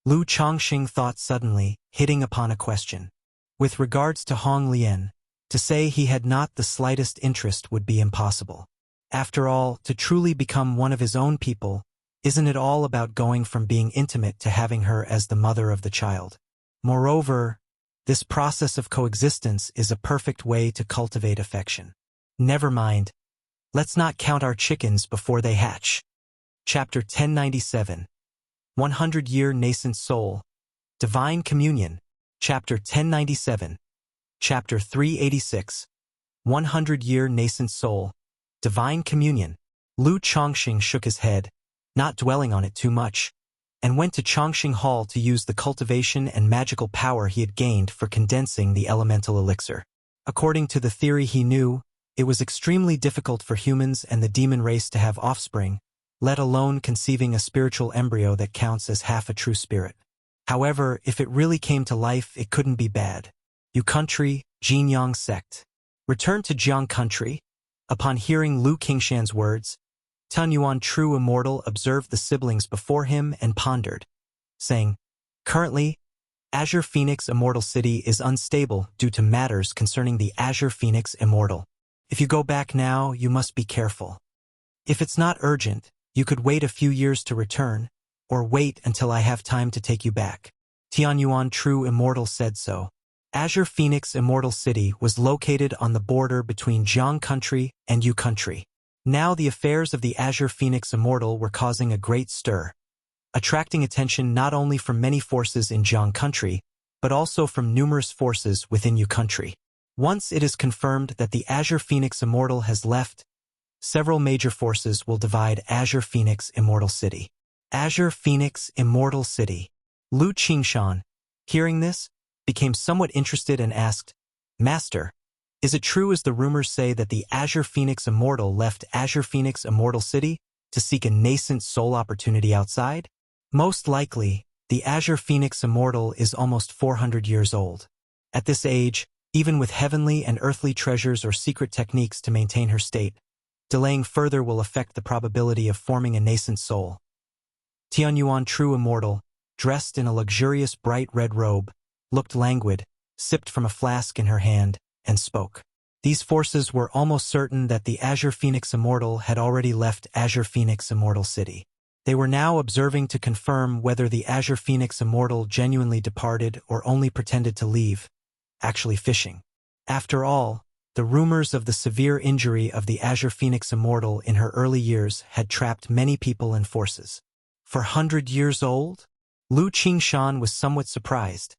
Lu Chongqing thought suddenly, hitting upon a question. With regards to Hong Lian, to say he had not the slightest interest would be impossible. After all, to truly become one of his own people, isn't it all about going from being intimate to having her as the mother of the child? Moreover, This process of coexistence is a perfect way to cultivate affection. Never mind. Let's not count our chickens before they hatch. Chapter 1097. 100-Year Nascent Soul. Divine Communion. Chapter 1097. Chapter 386. 100-Year Nascent Soul. Divine Communion. Lu Chongqing shook his head, not dwelling on it too much, and went to Chongqing Hall to use the cultivation and magical power he had gained for condensing the elemental elixir. According to the theory he knew, it was extremely difficult for humans and the demon race to have offspring, let alone conceiving a spiritual embryo that counts as half a true spirit. However, if it really came to life, it couldn't be bad. Yu country, Jinyang sect. Returned to Jiang country. Upon hearing Lu Qingshan's words, Tan Yuan True Immortal observed the siblings before him and pondered, saying, "Currently, Azure Phoenix Immortal City is unstable due to matters concerning the Azure Phoenix Immortal. If you go back now, you must be careful. If it's not urgent, you could wait a few years to return, or wait until I have time to take you back." Tianyuan True Immortal said so. Azure Phoenix Immortal City was located on the border between Jiang Country and Yu Country. Now the affairs of the Azure Phoenix Immortal were causing a great stir, attracting attention not only from many forces in Jiang Country, but also from numerous forces within Yu Country. Once it is confirmed that the Azure Phoenix Immortal has left, several major forces will divide Azure Phoenix Immortal City. Azure Phoenix Immortal City. Lu Qingshan, hearing this, became somewhat interested and asked, "Master, is it true as the rumors say that the Azure Phoenix Immortal left Azure Phoenix Immortal City to seek a nascent soul opportunity outside?" Most likely, the Azure Phoenix Immortal is almost 400 years old. At this age, even with heavenly and earthly treasures or secret techniques to maintain her state, delaying further will affect the probability of forming a nascent soul. Tianyuan True Immortal, dressed in a luxurious bright red robe, looked languid, sipped from a flask in her hand, and spoke. These forces were almost certain that the Azure Phoenix Immortal had already left Azure Phoenix Immortal City. They were now observing to confirm whether the Azure Phoenix Immortal genuinely departed or only pretended to leave, actually fishing. After all, the rumors of the severe injury of the Azure Phoenix Immortal in her early years had trapped many people and forces. 400 years old? Lu Qingshan was somewhat surprised,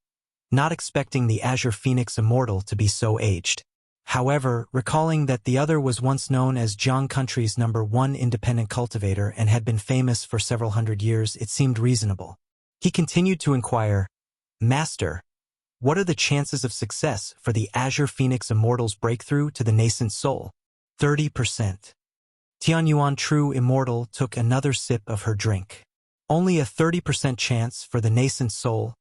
not expecting the Azure Phoenix Immortal to be so aged. However, recalling that the other was once known as Jiang Country's #1 independent cultivator and had been famous for several hundred years, it seemed reasonable. He continued to inquire, "Master, what are the chances of success for the Azure Phoenix Immortal's breakthrough to the nascent soul?" 30%. Tianyuan True Immortal took another sip of her drink. Only a 30% chance for the nascent soul?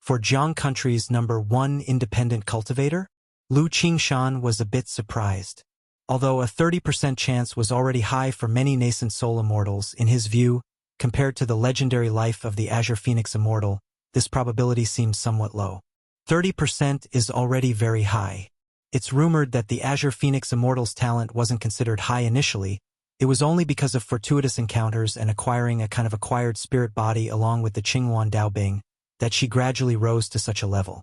For Jiang Country's #1 independent cultivator? Lu Qingshan was a bit surprised. Although a 30% chance was already high for many nascent soul immortals, in his view, compared to the legendary life of the Azure Phoenix Immortal, this probability seemed somewhat low. 30% is already very high. It's rumored that the Azure Phoenix Immortal's talent wasn't considered high initially. It was only because of fortuitous encounters and acquiring a kind of acquired spirit body along with the Qinghuan Daobing that she gradually rose to such a level.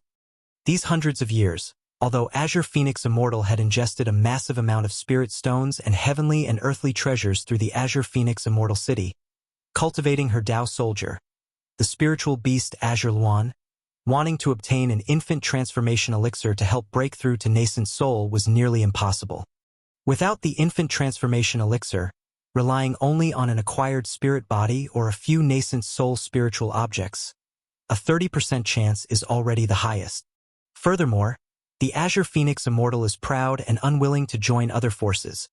These hundreds of years, although Azure Phoenix Immortal had ingested a massive amount of spirit stones and heavenly and earthly treasures through the Azure Phoenix Immortal City, cultivating her Tao soldier, the spiritual beast Azure Luan, wanting to obtain an infant transformation elixir to help break through to nascent soul was nearly impossible. Without the infant transformation elixir, relying only on an acquired spirit body or a few nascent soul spiritual objects, a 30% chance is already the highest. Furthermore, the Azure Phoenix Immortal is proud and unwilling to join other forces,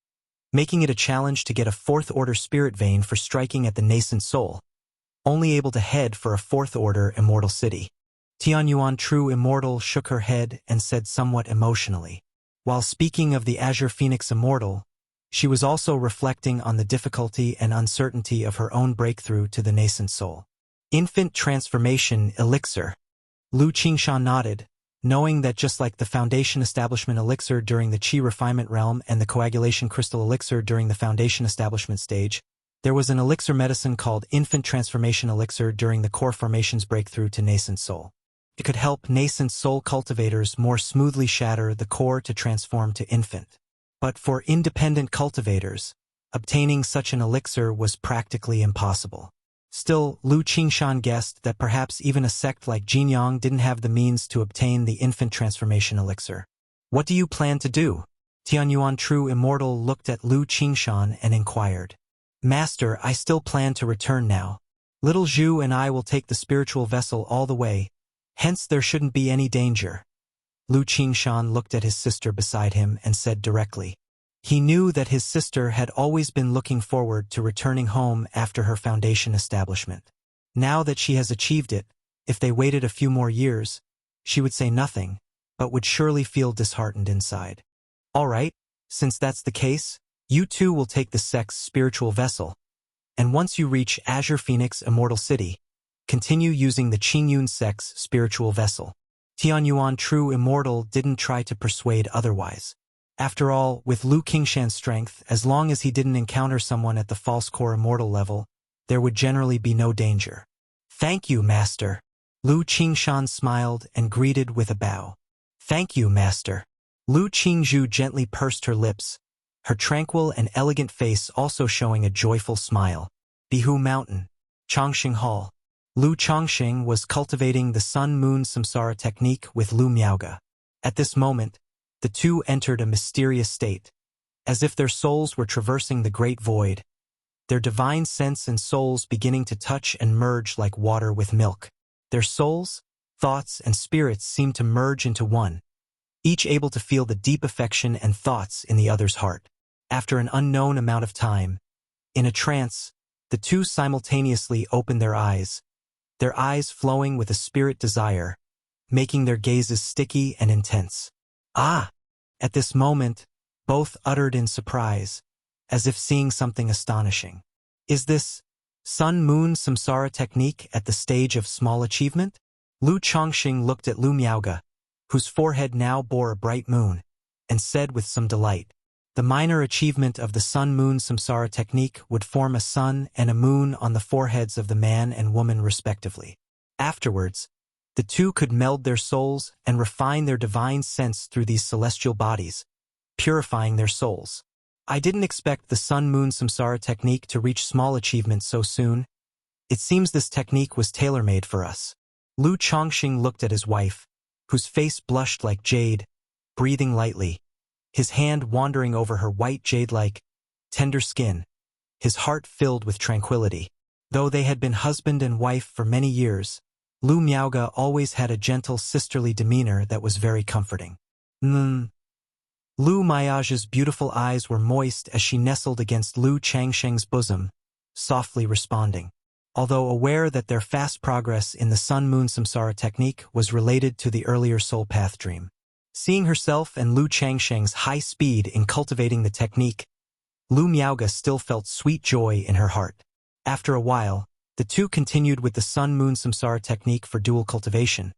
making it a challenge to get a fourth-order spirit vein for striking at the nascent soul, only able to head for a fourth-order immortal city. Tianyuan True Immortal shook her head and said somewhat emotionally. While speaking of the Azure Phoenix Immortal, she was also reflecting on the difficulty and uncertainty of her own breakthrough to the nascent soul. Infant Transformation Elixir. Lu Qingshan nodded, knowing that just like the Foundation Establishment Elixir during the Qi Refinement Realm and the Coagulation Crystal Elixir during the Foundation Establishment stage, there was an elixir medicine called Infant Transformation Elixir during the Core Formation's breakthrough to nascent soul. It could help nascent soul cultivators more smoothly shatter the core to transform to infant. But for independent cultivators, obtaining such an elixir was practically impossible. Still, Lu Qingshan guessed that perhaps even a sect like Jinyang didn't have the means to obtain the infant transformation elixir. What do you plan to do? Tianyuan True Immortal looked at Lu Qingshan and inquired. Master, I still plan to return now. Little Zhu and I will take the spiritual vessel all the way, hence there shouldn't be any danger. Lu Qingshan looked at his sister beside him and said directly. He knew that his sister had always been looking forward to returning home after her foundation establishment. Now that she has achieved it, if they waited a few more years, she would say nothing, but would surely feel disheartened inside. All right, since that's the case, you too will take the sect's spiritual vessel, and once you reach Azure Phoenix Immortal City, continue using the Qingyun sect's spiritual vessel. Tianyuan True Immortal didn't try to persuade otherwise. After all, with Lu Qingshan's strength, as long as he didn't encounter someone at the false core immortal level, there would generally be no danger. Thank you, Master. Lu Qingshan smiled and greeted with a bow. Thank you, Master. Lu Qingzhu gently pursed her lips, her tranquil and elegant face also showing a joyful smile. Bihu Mountain, Chongqing Hall. Lu Chongqing was cultivating the Sun-Moon Samsara technique with Lu Miaoge. At this moment, the two entered a mysterious state, as if their souls were traversing the great void, their divine sense and souls beginning to touch and merge like water with milk. Their souls, thoughts, and spirits seemed to merge into one, each able to feel the deep affection and thoughts in the other's heart. After an unknown amount of time, in a trance, the two simultaneously opened their eyes flowing with a spirit desire, making their gazes sticky and intense. Ah! At this moment, both uttered in surprise, as if seeing something astonishing. Is this Sun-Moon Samsara technique at the stage of small achievement? Lu Chongqing looked at Lu Miaoge, whose forehead now bore a bright moon, and said with some delight, the minor achievement of the Sun-Moon Samsara technique would form a sun and a moon on the foreheads of the man and woman respectively. Afterwards, the two could meld their souls and refine their divine sense through these celestial bodies, purifying their souls. I didn't expect the Sun-Moon Samsara technique to reach small achievements so soon. It seems this technique was tailor-made for us. Lu Chongqing looked at his wife, whose face blushed like jade, breathing lightly, his hand wandering over her white jade-like, tender skin, his heart filled with tranquility. Though they had been husband and wife for many years, Lu Miaoge always had a gentle sisterly demeanor that was very comforting. Lu Miaoge's beautiful eyes were moist as she nestled against Lu Changsheng's bosom, softly responding. Although aware that their fast progress in the Sun-Moon Samsara technique was related to the earlier soul path dream. Seeing herself and Lu Changsheng's high speed in cultivating the technique, Lu Miaoge still felt sweet joy in her heart. After a while, the two continued with the Sun-Moon Samsara technique for dual cultivation,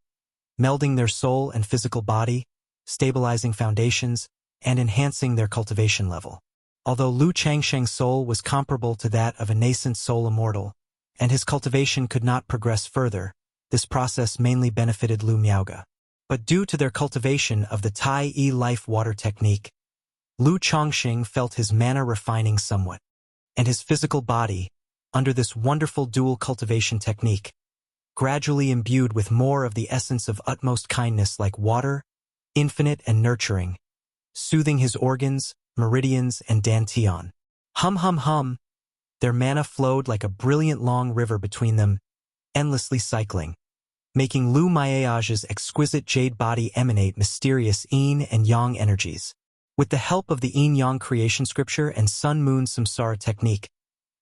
melding their soul and physical body, stabilizing foundations, and enhancing their cultivation level. Although Lu Changsheng's soul was comparable to that of a nascent soul immortal, and his cultivation could not progress further, this process mainly benefited Lu Miaoge. But due to their cultivation of the Tai Yi Life Water technique, Lu Chongqing felt his mana refining somewhat, and his physical body, under this wonderful dual cultivation technique, gradually imbued with more of the essence of utmost kindness like water, infinite and nurturing, soothing his organs, meridians, and dantian. Hum hum hum, their mana flowed like a brilliant long river between them, endlessly cycling, making Lu Miaoge's exquisite jade body emanate mysterious yin and yang energies. With the help of the yin-yang creation scripture and Sun-Moon Samsara technique,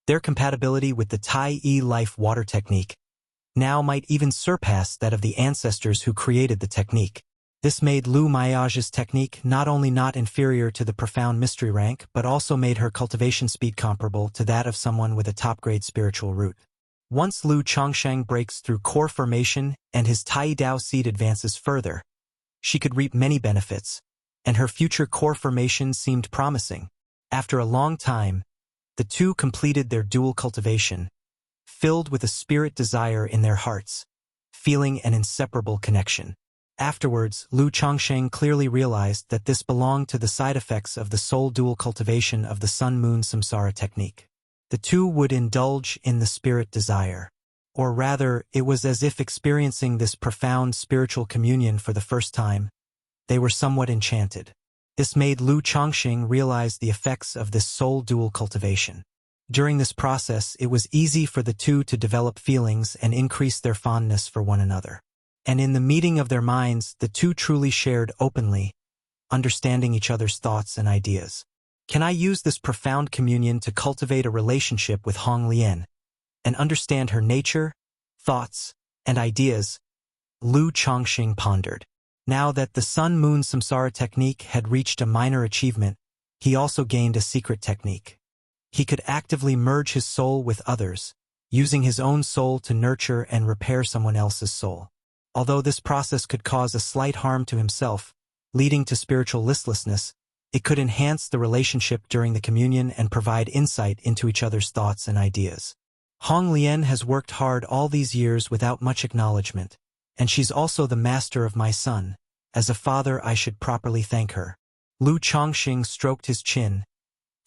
their compatibility with the Tai Yi Life Water technique now might even surpass that of the ancestors who created the technique. This made Lu Miaoge's technique not only not inferior to the profound mystery rank, but also made her cultivation speed comparable to that of someone with a top-grade spiritual root. Once Lu Chongsheng breaks through core formation and his Tai Dao seed advances further, she could reap many benefits, and her future core formation seemed promising. After a long time, the two completed their dual cultivation, filled with a spirit desire in their hearts, feeling an inseparable connection. Afterwards, Lu Chongsheng clearly realized that this belonged to the side effects of the soul dual cultivation of the sun-moon samsara technique. The two would indulge in the spirit desire. Or rather, it was as if experiencing this profound spiritual communion for the first time. They were somewhat enchanted. This made Lu Chongsheng realize the effects of this soul dual cultivation. During this process, it was easy for the two to develop feelings and increase their fondness for one another. And in the meeting of their minds, the two truly shared openly, understanding each other's thoughts and ideas. Can I use this profound communion to cultivate a relationship with Hong Lian and understand her nature, thoughts, and ideas? Lu Chongsheng pondered. Now that the sun-moon samsara technique had reached a minor achievement, he also gained a secret technique. He could actively merge his soul with others, using his own soul to nurture and repair someone else's soul. Although this process could cause a slight harm to himself, leading to spiritual listlessness, it could enhance the relationship during the communion and provide insight into each other's thoughts and ideas. Hong Lian has worked hard all these years without much acknowledgement, and she's also the master of my son. As a father, I should properly thank her. Lu Chongsheng stroked his chin,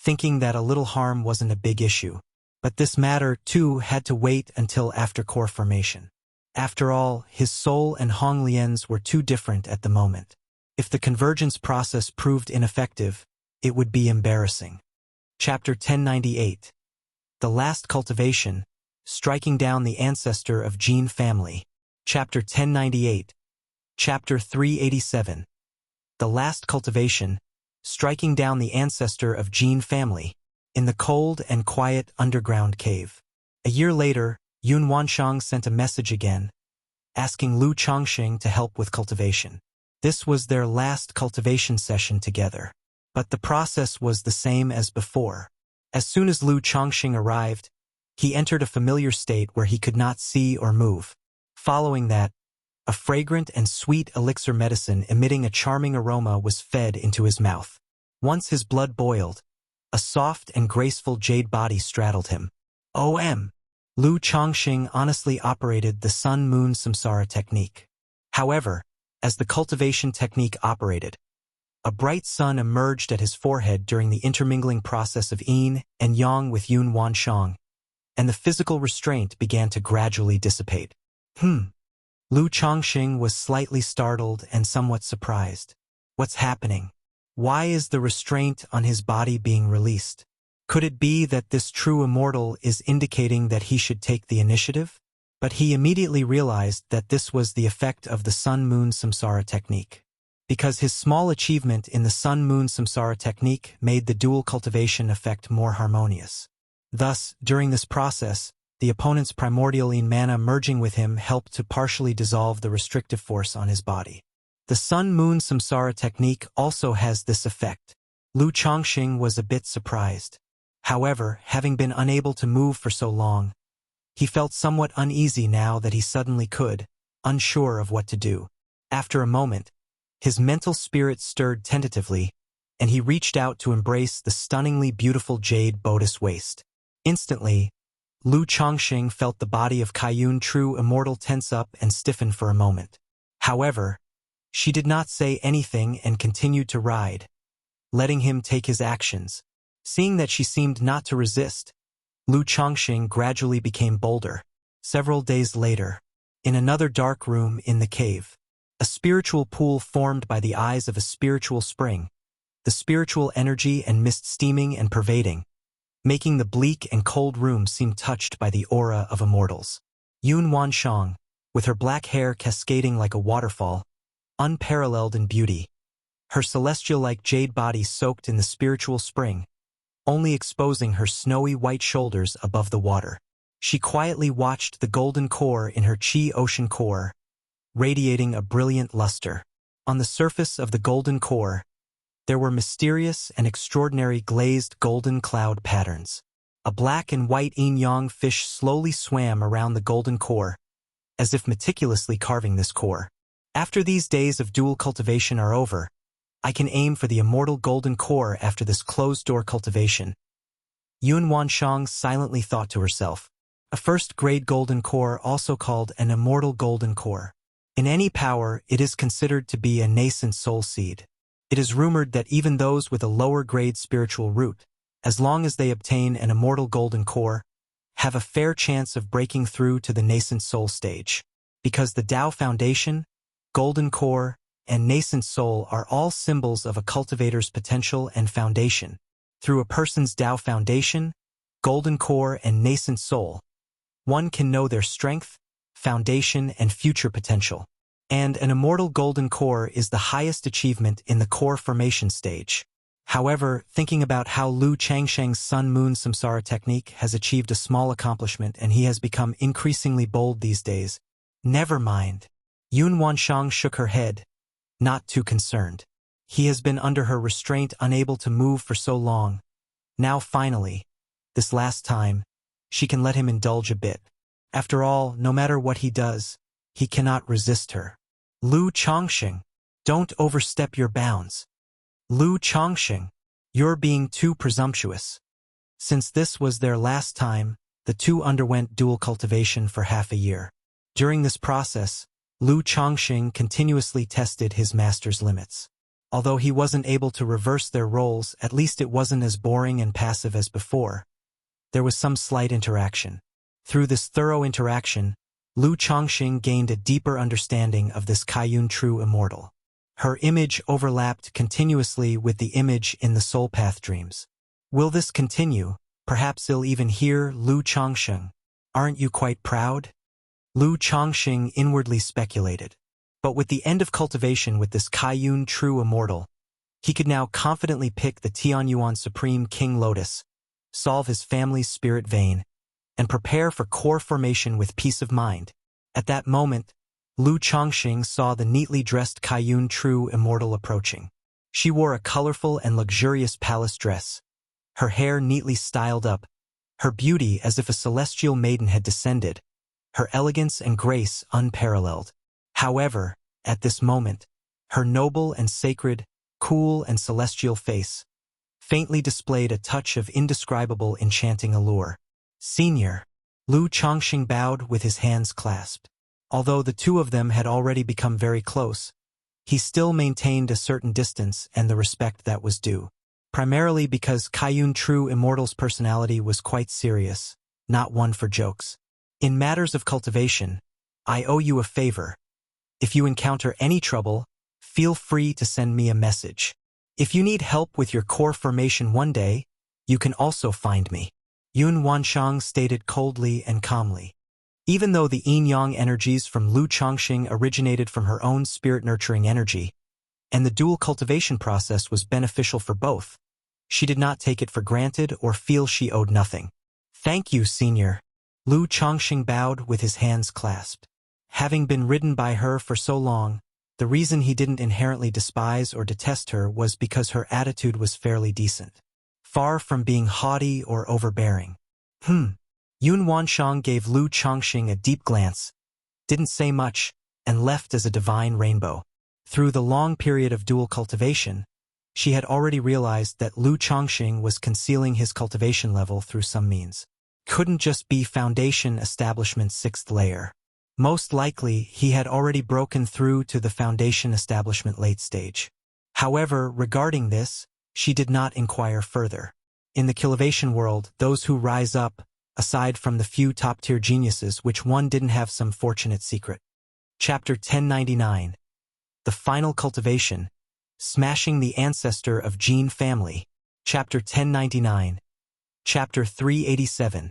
thinking that a little harm wasn't a big issue. But this matter, too, had to wait until after core formation. After all, his soul and Hong Lian's were too different at the moment. If the convergence process proved ineffective, it would be embarrassing. Chapter 1098. The Last Cultivation, Striking Down the Ancestor of Jin Family. Chapter 1098. Chapter 387. The Last Cultivation, Striking Down the Ancestor of Jin Family. In the cold and quiet underground cave. A year later, Yun Wanshang sent a message again, asking Lu Chongsheng to help with cultivation. This was their last cultivation session together. But the process was the same as before. As soon as Lu Chongsheng arrived, he entered a familiar state where he could not see or move. Following that, a fragrant and sweet elixir medicine emitting a charming aroma was fed into his mouth. Once his blood boiled, a soft and graceful jade body straddled him. O.M. Lu Chongsheng honestly operated the sun-moon samsara technique. However, as the cultivation technique operated, a bright sun emerged at his forehead during the intermingling process of yin and yang with Yun Wanshang, and the physical restraint began to gradually dissipate. Lu Chongsheng was slightly startled and somewhat surprised. What's happening? Why is the restraint on his body being released? Could it be that this true immortal is indicating that he should take the initiative? But he immediately realized that this was the effect of the sun-moon samsara technique. Because his small achievement in the sun-moon samsara technique made the dual cultivation effect more harmonious. Thus, during this process, the opponent's primordial yin mana merging with him helped to partially dissolve the restrictive force on his body. The sun-moon samsara technique also has this effect. Lu Chongsheng was a bit surprised. However, having been unable to move for so long, he felt somewhat uneasy now that he suddenly could, unsure of what to do. After a moment, his mental spirit stirred tentatively, and he reached out to embrace the stunningly beautiful jade bodice waist. Instantly, Lu Chongsheng felt the body of Kaiyun true immortal tense up and stiffen for a moment. However, she did not say anything and continued to ride, letting him take his actions. Seeing that she seemed not to resist, Lu Chongsheng gradually became bolder. Several days later, in another dark room in the cave, a spiritual pool formed by the eyes of a spiritual spring, the spiritual energy and mist steaming and pervading, making the bleak and cold room seem touched by the aura of immortals. Yun Wanshang, with her black hair cascading like a waterfall, unparalleled in beauty, her celestial-like jade body soaked in the spiritual spring, only exposing her snowy white shoulders above the water. She quietly watched the golden core in her chi ocean core, radiating a brilliant luster. On the surface of the golden core, there were mysterious and extraordinary glazed golden cloud patterns. A black and white yin-yang fish slowly swam around the golden core, as if meticulously carving this core. After these days of dual cultivation are over, I can aim for the immortal golden core after this closed-door cultivation. Yun Wanshang silently thought to herself. A first-grade golden core, also called an immortal golden core. In any power, it is considered to be a nascent soul seed. It is rumored that even those with a lower-grade spiritual root, as long as they obtain an immortal golden core, have a fair chance of breaking through to the nascent soul stage. Because the Tao Foundation, golden core, and nascent soul are all symbols of a cultivator's potential and foundation. Through a person's Tao Foundation, golden core, and nascent soul, one can know their strength, foundation, and future potential. And an immortal golden core is the highest achievement in the core formation stage. However, thinking about how Lu Changsheng's Sun-Moon Samsara technique has achieved a small accomplishment and he has become increasingly bold these days. Never mind. Yun Wanshang shook her head, not too concerned. He has been under her restraint, unable to move for so long. Now finally, this last time, she can let him indulge a bit. After all, no matter what he does, he cannot resist her. Lu Changsheng, don't overstep your bounds. Lu Changsheng, you're being too presumptuous. Since this was their last time, the two underwent dual cultivation for half a year. During this process, Lu Changsheng continuously tested his master's limits. Although he wasn't able to reverse their roles, at least it wasn't as boring and passive as before. There was some slight interaction. Through this thorough interaction, Lu Changsheng gained a deeper understanding of this Kaiyun true immortal. Her image overlapped continuously with the image in the soul path dreams. Will this continue? Perhaps he'll even hear Lu Changsheng. Aren't you quite proud? Lu Changsheng inwardly speculated. But with the end of cultivation with this Kaiyun true immortal, he could now confidently pick the Tianyuan Supreme King Lotus, solve his family's spirit vein, and prepare for core formation with peace of mind. At that moment, Lu Changsheng saw the neatly dressed Kaiyun true immortal approaching. She wore a colorful and luxurious palace dress, her hair neatly styled up, her beauty as if a celestial maiden had descended, her elegance and grace unparalleled. However, at this moment, her noble and sacred, cool and celestial face faintly displayed a touch of indescribable enchanting allure. Senior, Lu Changsheng bowed with his hands clasped. Although the two of them had already become very close, he still maintained a certain distance and the respect that was due. Primarily because Kaiyun True Immortal's personality was quite serious, not one for jokes. In matters of cultivation, I owe you a favor. If you encounter any trouble, feel free to send me a message. If you need help with your core formation one day, you can also find me. Yun Wanshang stated coldly and calmly. Even though the yin-yang energies from Lu Changsheng originated from her own spirit-nurturing energy, and the dual cultivation process was beneficial for both, she did not take it for granted or feel she owed nothing. Thank you, Senior. Lu Changsheng bowed with his hands clasped. Having been ridden by her for so long, the reason he didn't inherently despise or detest her was because her attitude was fairly decent, far from being haughty or overbearing. Yun Wanshang gave Lu Changsheng a deep glance, didn't say much, and left as a divine rainbow. Through the long period of dual cultivation, she had already realized that Lu Changsheng was concealing his cultivation level through some means. Couldn't just be Foundation Establishment's 6th layer. Most likely, he had already broken through to the Foundation Establishment late stage. However, regarding this, she did not inquire further. In the cultivation world, those who rise up, aside from the few top-tier geniuses which one didn't have some fortunate secret. Chapter 1099. The Final Cultivation. Smashing the Ancestor of Gene Family. Chapter 1099. Chapter 387.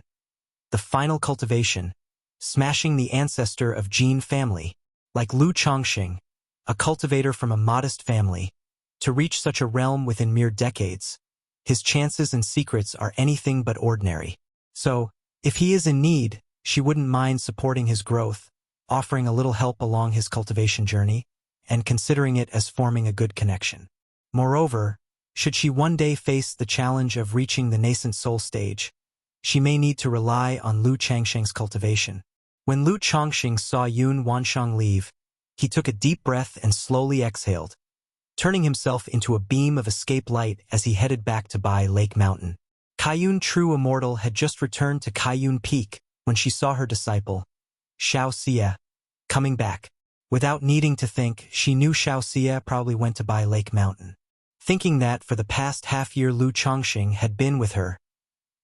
The Final Cultivation. Smashing the Ancestor of Gene Family. Like Lu Changsheng, a cultivator from a modest family, to reach such a realm within mere decades, his chances and secrets are anything but ordinary. So, if he is in need, she wouldn't mind supporting his growth, offering a little help along his cultivation journey, and considering it as forming a good connection. Moreover, should she one day face the challenge of reaching the nascent soul stage, she may need to rely on Lu Changsheng's cultivation. When Lu Changsheng saw Yun Wanshang leave, he took a deep breath and slowly exhaled, turning himself into a beam of escape light as he headed back to Bai Lake Mountain. Kaiyun True Immortal had just returned to Kaiyun Peak, when she saw her disciple, Xiao Xie, coming back. Without needing to think, she knew Xiao Xie probably went to buy Lake Mountain. Thinking that for the past half-year Lu Chongqing had been with her,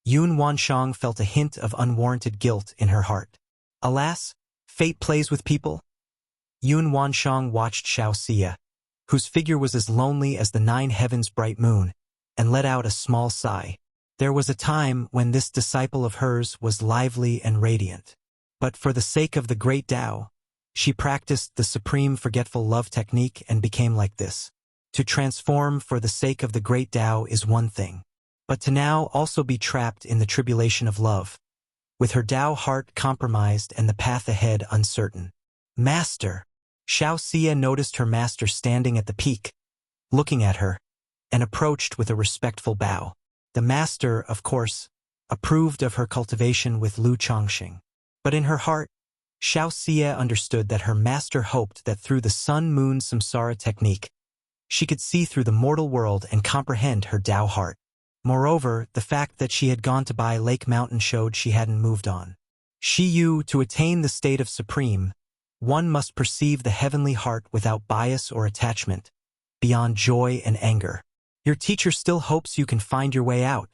Yun Wanshang felt a hint of unwarranted guilt in her heart. Alas, fate plays with people. Yun Wanshang watched Xiao Xie, whose figure was as lonely as the 9 heavens' bright moon, and let out a small sigh. There was a time when this disciple of hers was lively and radiant. But for the sake of the great Tao, she practiced the supreme forgetful love technique and became like this. To transform for the sake of the great Tao is one thing, but to now also be trapped in the tribulation of love, with her Tao heart compromised and the path ahead uncertain. Master! Xiao Xie noticed her master standing at the peak, looking at her, and approached with a respectful bow. The master, of course, approved of her cultivation with Lu Chongqing. But in her heart, Xiao Xie understood that her master hoped that through the sun-moon samsara technique, she could see through the mortal world and comprehend her Tao heart. Moreover, the fact that she had gone to buy Lake Mountain showed she hadn't moved on. To attain the state of supreme, one must perceive the heavenly heart without bias or attachment, beyond joy and anger. Your teacher still hopes you can find your way out,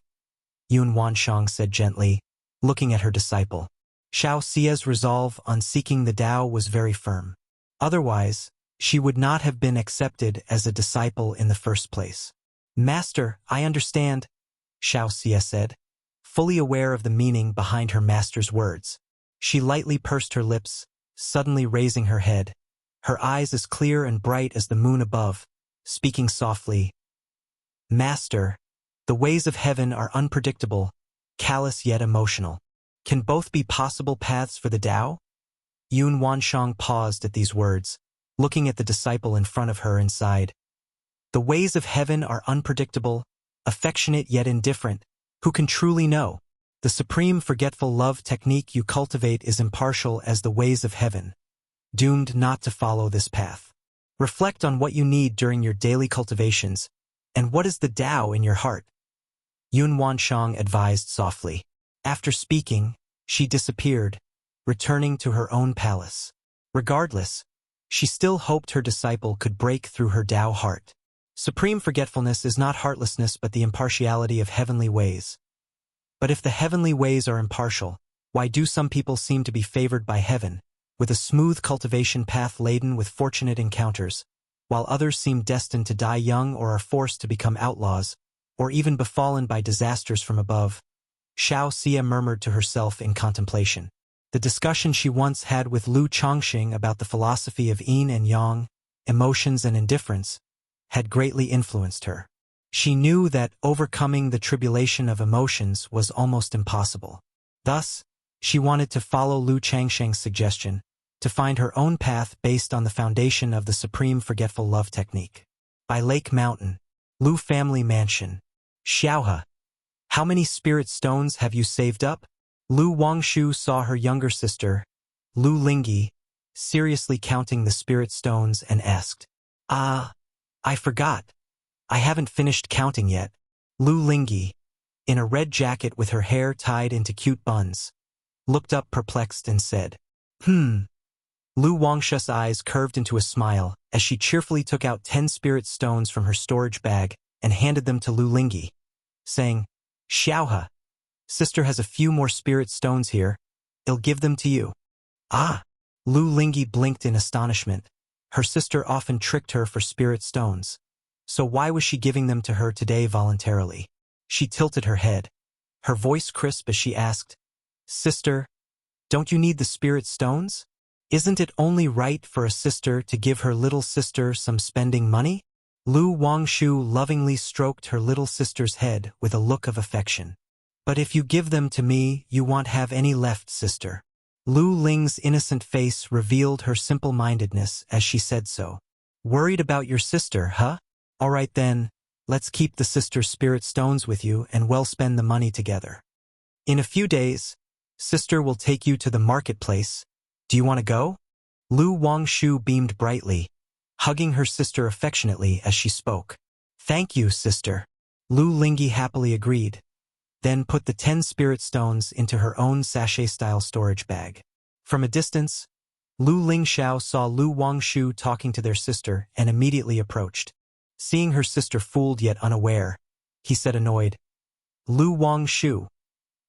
Yun Wanshang said gently, looking at her disciple. Xiao Xie's resolve on seeking the Tao was very firm. Otherwise, she would not have been accepted as a disciple in the first place. Master, I understand, Xiao Xie said, fully aware of the meaning behind her master's words. She lightly pursed her lips, suddenly raising her head, her eyes as clear and bright as the moon above, speaking softly. Master, the ways of heaven are unpredictable, callous yet emotional. Can both be possible paths for the Tao? Yun Wanshang paused at these words, looking at the disciple in front of her and sighed. The ways of heaven are unpredictable, affectionate yet indifferent. Who can truly know? The supreme forgetful love technique you cultivate is impartial as the ways of heaven, doomed not to follow this path. Reflect on what you need during your daily cultivations, and what is the Tao in your heart? Yun Wanshang advised softly. After speaking, she disappeared, returning to her own palace. Regardless, she still hoped her disciple could break through her Tao heart. Supreme forgetfulness is not heartlessness but the impartiality of heavenly ways. But if the heavenly ways are impartial, why do some people seem to be favored by heaven, with a smooth cultivation path laden with fortunate encounters, while others seem destined to die young or are forced to become outlaws, or even befallen by disasters from above? Xiao Xie murmured to herself in contemplation. The discussion she once had with Lu Chongqing about the philosophy of yin and yang, emotions and indifference, had greatly influenced her. She knew that overcoming the tribulation of emotions was almost impossible. Thus, she wanted to follow Lu Chongqing's suggestion, to find her own path based on the foundation of the supreme forgetful love technique. By Lake Mountain, Lu family mansion. Xiaohe, how many spirit stones have you saved up? Lu Wangshu saw her younger sister, Lu Lingyi, seriously counting the spirit stones and asked, I forgot. I haven't finished counting yet. Lu Lingyi, in a red jacket with her hair tied into cute buns, looked up perplexed and said, Lu Wangshu's eyes curved into a smile as she cheerfully took out 10 spirit stones from her storage bag and handed them to Lu Lingyi, saying, Xiaohe, sister has a few more spirit stones here. I'll give them to you. Lu Lingyi blinked in astonishment. Her sister often tricked her for spirit stones. So why was she giving them to her today voluntarily? She tilted her head, her voice crisp as she asked, Sister, don't you need the spirit stones? Isn't it only right for a sister to give her little sister some spending money? Lu Wangshu lovingly stroked her little sister's head with a look of affection. But if you give them to me, you won't have any left, sister. Lu Ling's innocent face revealed her simple-mindedness as she said so. Worried about your sister, huh? All right then, let's keep the sister's spirit stones with you and well spend the money together. In a few days, sister will take you to the marketplace. Do you want to go? Lu Wangshu beamed brightly, hugging her sister affectionately as she spoke. Thank you, sister. Lu Lingyi happily agreed, then put the 10 spirit stones into her own sachet-style storage bag. From a distance, Lu Lingxiao saw Lu Wangshu talking to their sister and immediately approached. Seeing her sister fooled yet unaware, he said annoyed, "Lu Wangshu,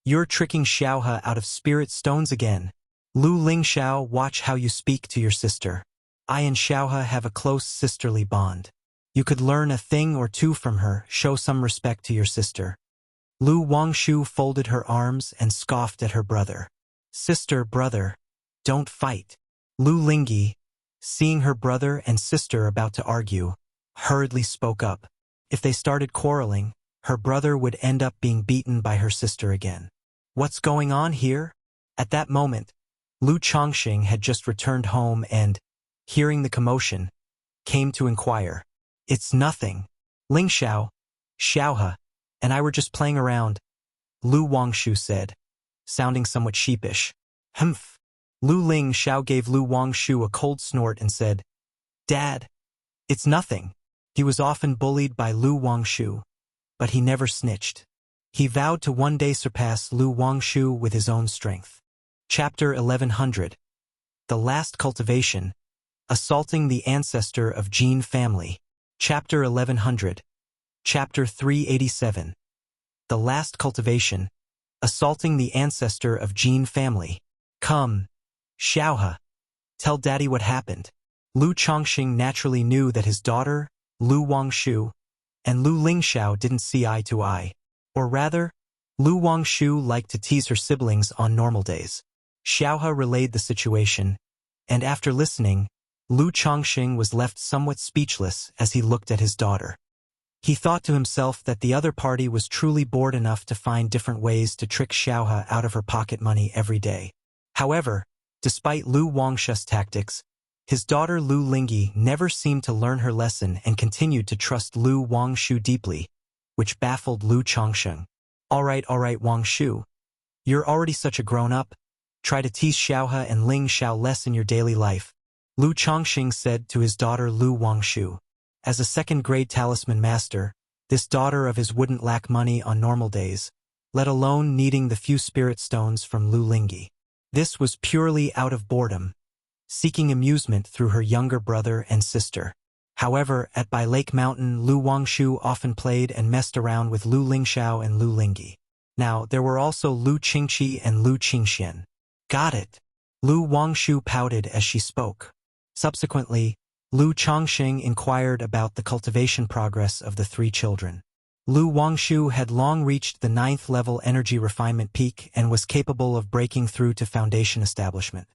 you're tricking Xiaohe out of spirit stones again. Lu Lingxiao, watch how you speak to your sister. I and Xiaohe have a close sisterly bond. You could learn a thing or two from her, show some respect to your sister." Lu Wangshu folded her arms and scoffed at her brother. "Sister, brother, don't fight." Lu Lingyi, seeing her brother and sister about to argue, hurriedly spoke up. If they started quarreling, her brother would end up being beaten by her sister again. "What's going on here?" At that moment, Lu Chongqing had just returned home and, hearing the commotion, came to inquire. "It's nothing. Lingxiao, Xiaohe, and I were just playing around," Lu Wangshu said, sounding somewhat sheepish. "Humph." Lu Lingxiao gave Lu Wangshu a cold snort and said, "Dad, it's nothing." He was often bullied by Lu Wangshu, but he never snitched. He vowed to one day surpass Lu Wangshu with his own strength. Chapter 1100. The Last Cultivation. Assaulting the Ancestor of Jin Family. Chapter 1100. Chapter 387. The Last Cultivation. Assaulting the Ancestor of Jin Family. "Come, Xiaohe, tell Daddy what happened." Lu Chongqing naturally knew that his daughter, Lu Wangshu, and Lu Lingxiao didn't see eye to eye. Or rather, Lu Wangshu liked to tease her siblings on normal days. Xiaohe relayed the situation, and after listening, Lu Chongqing was left somewhat speechless as he looked at his daughter. He thought to himself that the other party was truly bored enough to find different ways to trick Xiaohe out of her pocket money every day. However, despite Lu Wangshu's tactics, his daughter Lu Lingyi never seemed to learn her lesson and continued to trust Lu Wangshu deeply, which baffled Lu Chongqing. All right, Wangshu. You're already such a grown-up. Try to tease Xiaohe and Ling Xiao less in your daily life," Lu Chongqing said to his daughter Lu Wangshu. As a second-grade talisman master, this daughter of his wouldn't lack money on normal days, let alone needing the few spirit stones from Lu Lingyi. This was purely out of boredom, seeking amusement through her younger brother and sister. However, at Bai Lake Mountain, Lu Wangshu often played and messed around with Lu Lingxiao and Lu Lingyi. Now, there were also Lu Qingqi and Lu Qingxian. "Got it." Lu Wangshu pouted as she spoke. Subsequently, Lu Chongqing inquired about the cultivation progress of the three children. Lu Wangshu had long reached the 9th level energy refinement peak and was capable of breaking through to foundation establishment.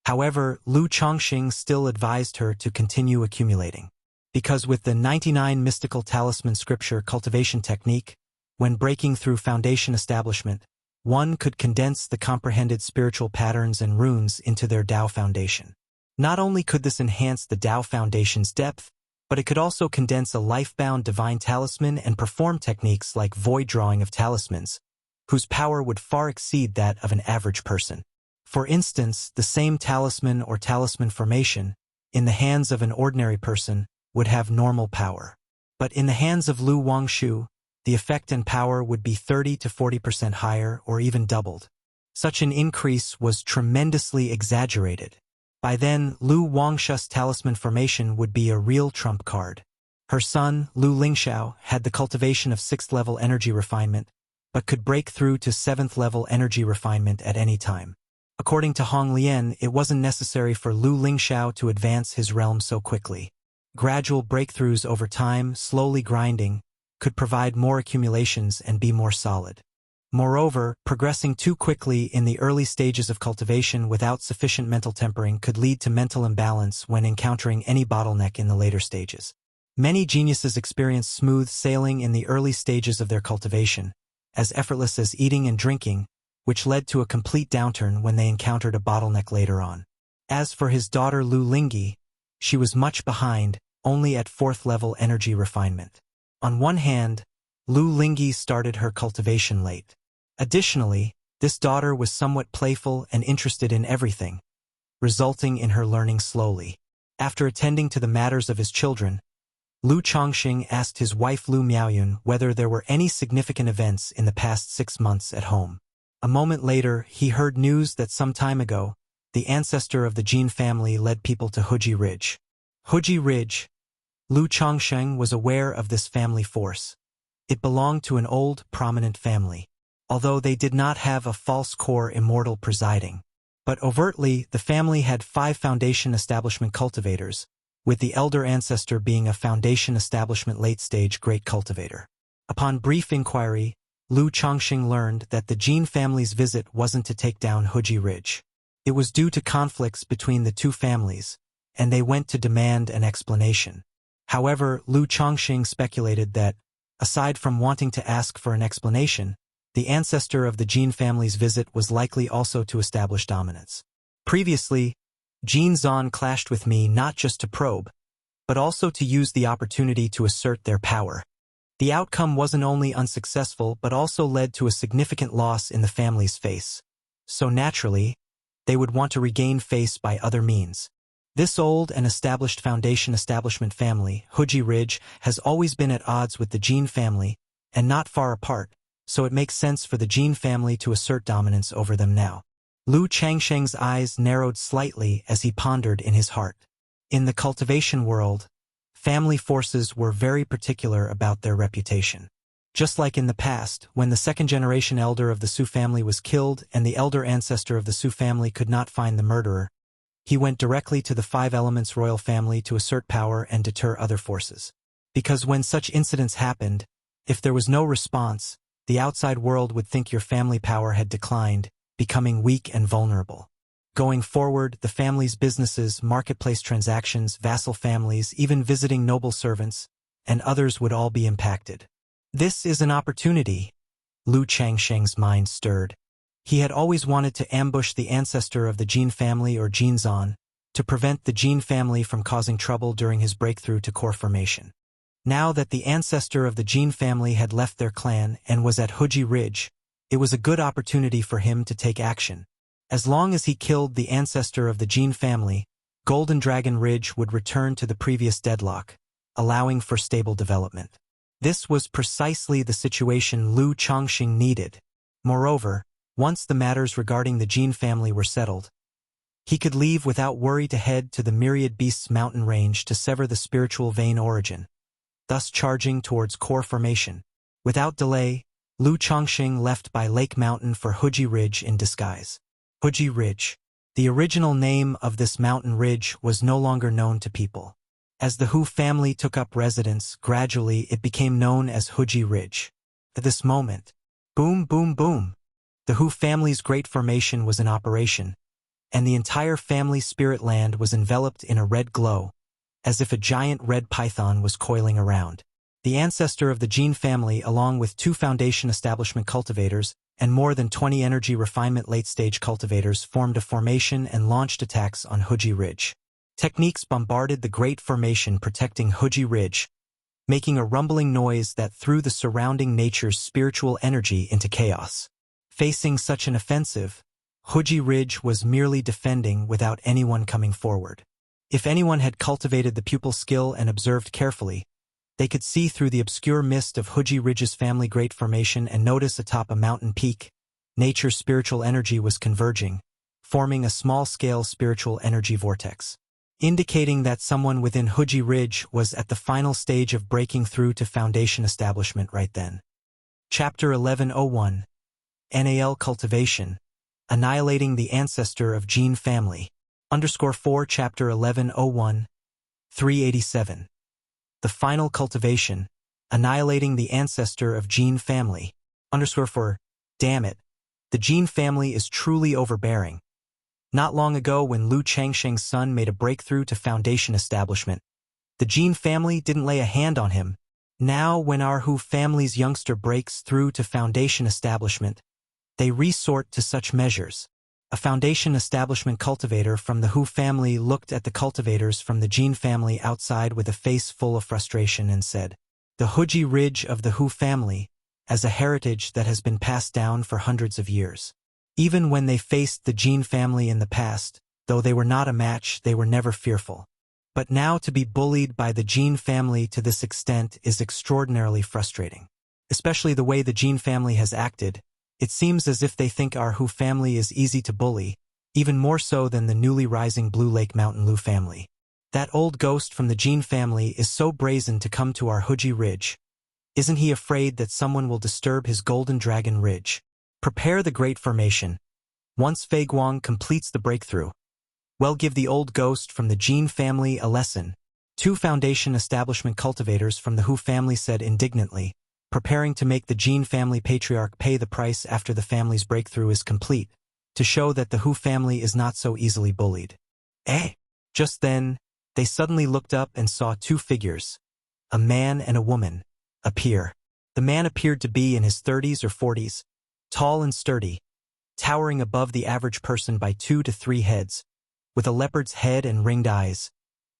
However, Lu Chongqing still advised her to continue accumulating. Because with the 99 mystical talisman scripture cultivation technique, when breaking through foundation establishment, one could condense the comprehended spiritual patterns and runes into their Tao foundation. Not only could this enhance the Tao foundation's depth, but it could also condense a life-bound divine talisman and perform techniques like void drawing of talismans, whose power would far exceed that of an average person. For instance, the same talisman or talisman formation, in the hands of an ordinary person, would have normal power. But in the hands of Lu Wangshu, the effect and power would be 30 to 40% higher or even doubled. Such an increase was tremendously exaggerated. By then, Lu Wangshu's talisman formation would be a real trump card. Her son, Lu Lingxiao, had the cultivation of 6th level energy refinement, but could break through to 7th level energy refinement at any time. According to Hong Lian, it wasn't necessary for Lu Lingxiao to advance his realm so quickly. Gradual breakthroughs over time, slowly grinding, could provide more accumulations and be more solid. Moreover, progressing too quickly in the early stages of cultivation without sufficient mental tempering could lead to mental imbalance when encountering any bottleneck in the later stages. Many geniuses experience smooth sailing in the early stages of their cultivation, as effortless as eating and drinking, which led to a complete downturn when they encountered a bottleneck later on. As for his daughter Lu Lingyi, she was much behind, only at 4th level energy refinement. On one hand, Lu Lingyi started her cultivation late. Additionally, this daughter was somewhat playful and interested in everything, resulting in her learning slowly. After attending to the matters of his children, Lu Chongqing asked his wife Lu Miaoyun whether there were any significant events in the past 6 months at home. A moment later, he heard news that some time ago, the ancestor of the Jin family led people to Huji Ridge. Huji Ridge. Lu Chongqing was aware of this family force. It belonged to an old, prominent family, although they did not have a false core immortal presiding. But overtly, the family had 5 foundation establishment cultivators, with the elder ancestor being a foundation establishment late-stage great cultivator. Upon brief inquiry, Lu Chongqing learned that the Jin family's visit wasn't to take down Huji Ridge. It was due to conflicts between the two families, and they went to demand an explanation. However, Lu Chongqing speculated that, aside from wanting to ask for an explanation, the ancestor of the Jin family's visit was likely also to establish dominance. Previously, Jin Zan clashed with me not just to probe, but also to use the opportunity to assert their power. The outcome wasn't only unsuccessful but also led to a significant loss in the family's face. So naturally, they would want to regain face by other means. This old and established foundation establishment family, Huji Ridge, has always been at odds with the Jin family, and not far apart, so it makes sense for the Jin family to assert dominance over them now. Lu Changsheng's eyes narrowed slightly as he pondered in his heart. In the cultivation world, family forces were very particular about their reputation. Just like in the past, when the second-generation elder of the Su family was killed and the elder ancestor of the Su family could not find the murderer, he went directly to the 5 Elements royal family to assert power and deter other forces. Because when such incidents happened, if there was no response, the outside world would think your family power had declined, becoming weak and vulnerable. Going forward, the family's businesses, marketplace transactions, vassal families, even visiting noble servants, and others would all be impacted. This is an opportunity. Lu Changsheng's mind stirred. He had always wanted to ambush the ancestor of the Jin family or Jin Zan, to prevent the Jin family from causing trouble during his breakthrough to core formation. Now that the ancestor of the Jin family had left their clan and was at Huji Ridge, it was a good opportunity for him to take action. As long as he killed the ancestor of the Jin family, Golden Dragon Ridge would return to the previous deadlock, allowing for stable development. This was precisely the situation Lu Chongqing needed. Moreover, once the matters regarding the Jin family were settled, he could leave without worry to head to the Myriad Beasts mountain range to sever the spiritual vein origin, thus charging towards core formation. Without delay, Lu Chongqing left by Lake Mountain for Huji Ridge in disguise. Huji Ridge. The original name of this mountain ridge was no longer known to people. As the Hu family took up residence, gradually it became known as Huji Ridge. At this moment, boom, boom, boom, the Hu family's great formation was in operation, and the entire family spirit land was enveloped in a red glow, as if a giant red python was coiling around. The ancestor of the Jin family, along with 2 foundation establishment cultivators and more than 20 energy refinement late-stage cultivators, formed a formation and launched attacks on Huji Ridge. Techniques bombarded the great formation protecting Huji Ridge, making a rumbling noise that threw the surrounding nature's spiritual energy into chaos. Facing such an offensive, Huji Ridge was merely defending without anyone coming forward. If anyone had cultivated the pupil skill and observed carefully, they could see through the obscure mist of Huji Ridge's family great formation and notice atop a mountain peak, nature's spiritual energy was converging, forming a small-scale spiritual energy vortex, indicating that someone within Huji Ridge was at the final stage of breaking through to foundation establishment right then. Chapter 1101. NAL Cultivation. Annihilating the Ancestor of Jin Family. _4 Chapter 1101. 387. The Final Cultivation. Annihilating the Ancestor of Jin Family. _4. Damn it. The Jin family is truly overbearing. Not long ago, when Lu Changsheng's son made a breakthrough to foundation establishment, the Jin family didn't lay a hand on him. Now, when our Hu family's youngster breaks through to foundation establishment, they resort to such measures. A foundation establishment cultivator from the Hu family looked at the cultivators from the Jin family outside with a face full of frustration and said, "The Huji Ridge of the Hu family, as a heritage that has been passed down for hundreds of years. Even when they faced the Jin family in the past, though they were not a match, they were never fearful. But now to be bullied by the Jean family to this extent is extraordinarily frustrating. Especially the way the Jean family has acted. It seems as if they think our Hu family is easy to bully, even more so than the newly rising Blue Lake Mountain Lu family. That old ghost from the Jean family is so brazen to come to our Huji Ridge. Isn't he afraid that someone will disturb his Golden Dragon Ridge? Prepare the Great Formation. Once Fei Guang completes the breakthrough, well, give the old ghost from the Jean family a lesson. 2 Foundation establishment cultivators from the Hu family said indignantly, preparing to make the Jean family patriarch pay the price after the family's breakthrough is complete, to show that the Hu family is not so easily bullied. Just then, they suddenly looked up and saw 2 figures, a man and a woman, appear. The man appeared to be in his 30s or 40s, tall and sturdy, towering above the average person by 2 to 3 heads, with a leopard's head and ringed eyes,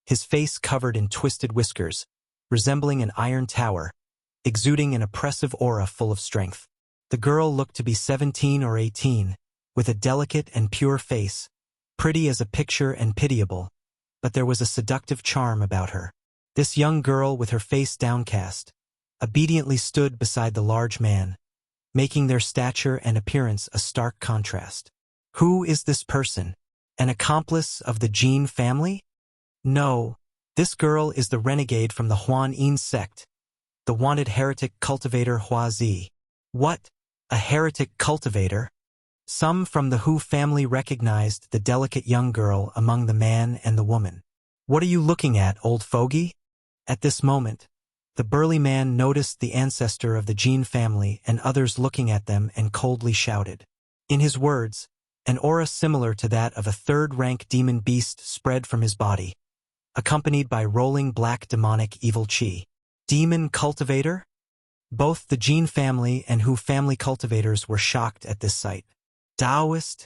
his face covered in twisted whiskers, resembling an iron tower, exuding an oppressive aura full of strength. The girl looked to be 17 or 18, with a delicate and pure face, pretty as a picture and pitiable, but there was a seductive charm about her. This young girl, with her face downcast, obediently stood beside the large man, making their stature and appearance a stark contrast. Who is this person? An accomplice of the Jean family? No, this girl is the renegade from the Huan Yin sect, the wanted heretic cultivator Hua Zi. What? A heretic cultivator? Some from the Hu family recognized the delicate young girl among the man and the woman. What are you looking at, old fogey? At this moment, the burly man noticed the ancestor of the Jean family and others looking at them and coldly shouted. In his words, an aura similar to that of a third-rank demon beast spread from his body, accompanied by rolling black demonic evil chi. Demon cultivator? Both the Jean family and Hu family cultivators were shocked at this sight. Taoist?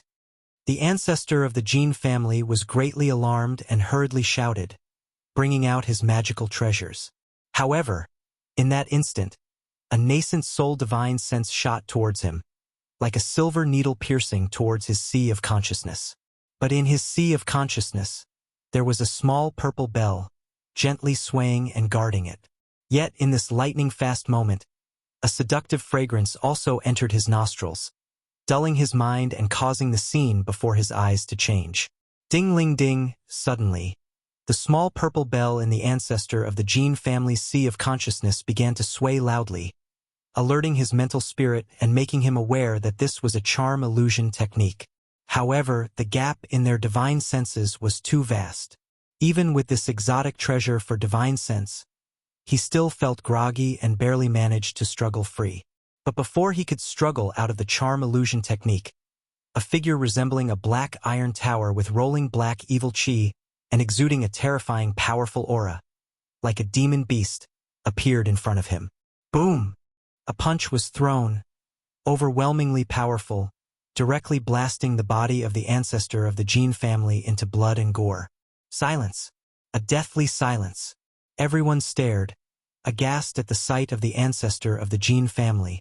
The ancestor of the Jean family was greatly alarmed and hurriedly shouted, bringing out his magical treasures. However, in that instant, a nascent soul divine sense shot towards him, like a silver needle piercing towards his sea of consciousness. But in his sea of consciousness, there was a small purple bell, gently swaying and guarding it. Yet in this lightning-fast moment, a seductive fragrance also entered his nostrils, dulling his mind and causing the scene before his eyes to change. Ding-ling-ding, suddenly, the small purple bell in the ancestor of the Jean family's sea of consciousness began to sway loudly, alerting his mental spirit and making him aware that this was a charm illusion technique. However, the gap in their divine senses was too vast. Even with this exotic treasure for divine sense, he still felt groggy and barely managed to struggle free. But before he could struggle out of the charm illusion technique, a figure resembling a black iron tower with rolling black evil chi and exuding a terrifying powerful aura, like a demon beast, appeared in front of him. Boom! A punch was thrown, overwhelmingly powerful, directly blasting the body of the ancestor of the Jean family into blood and gore. Silence. A deathly silence. Everyone stared, aghast at the sight of the ancestor of the Jean family,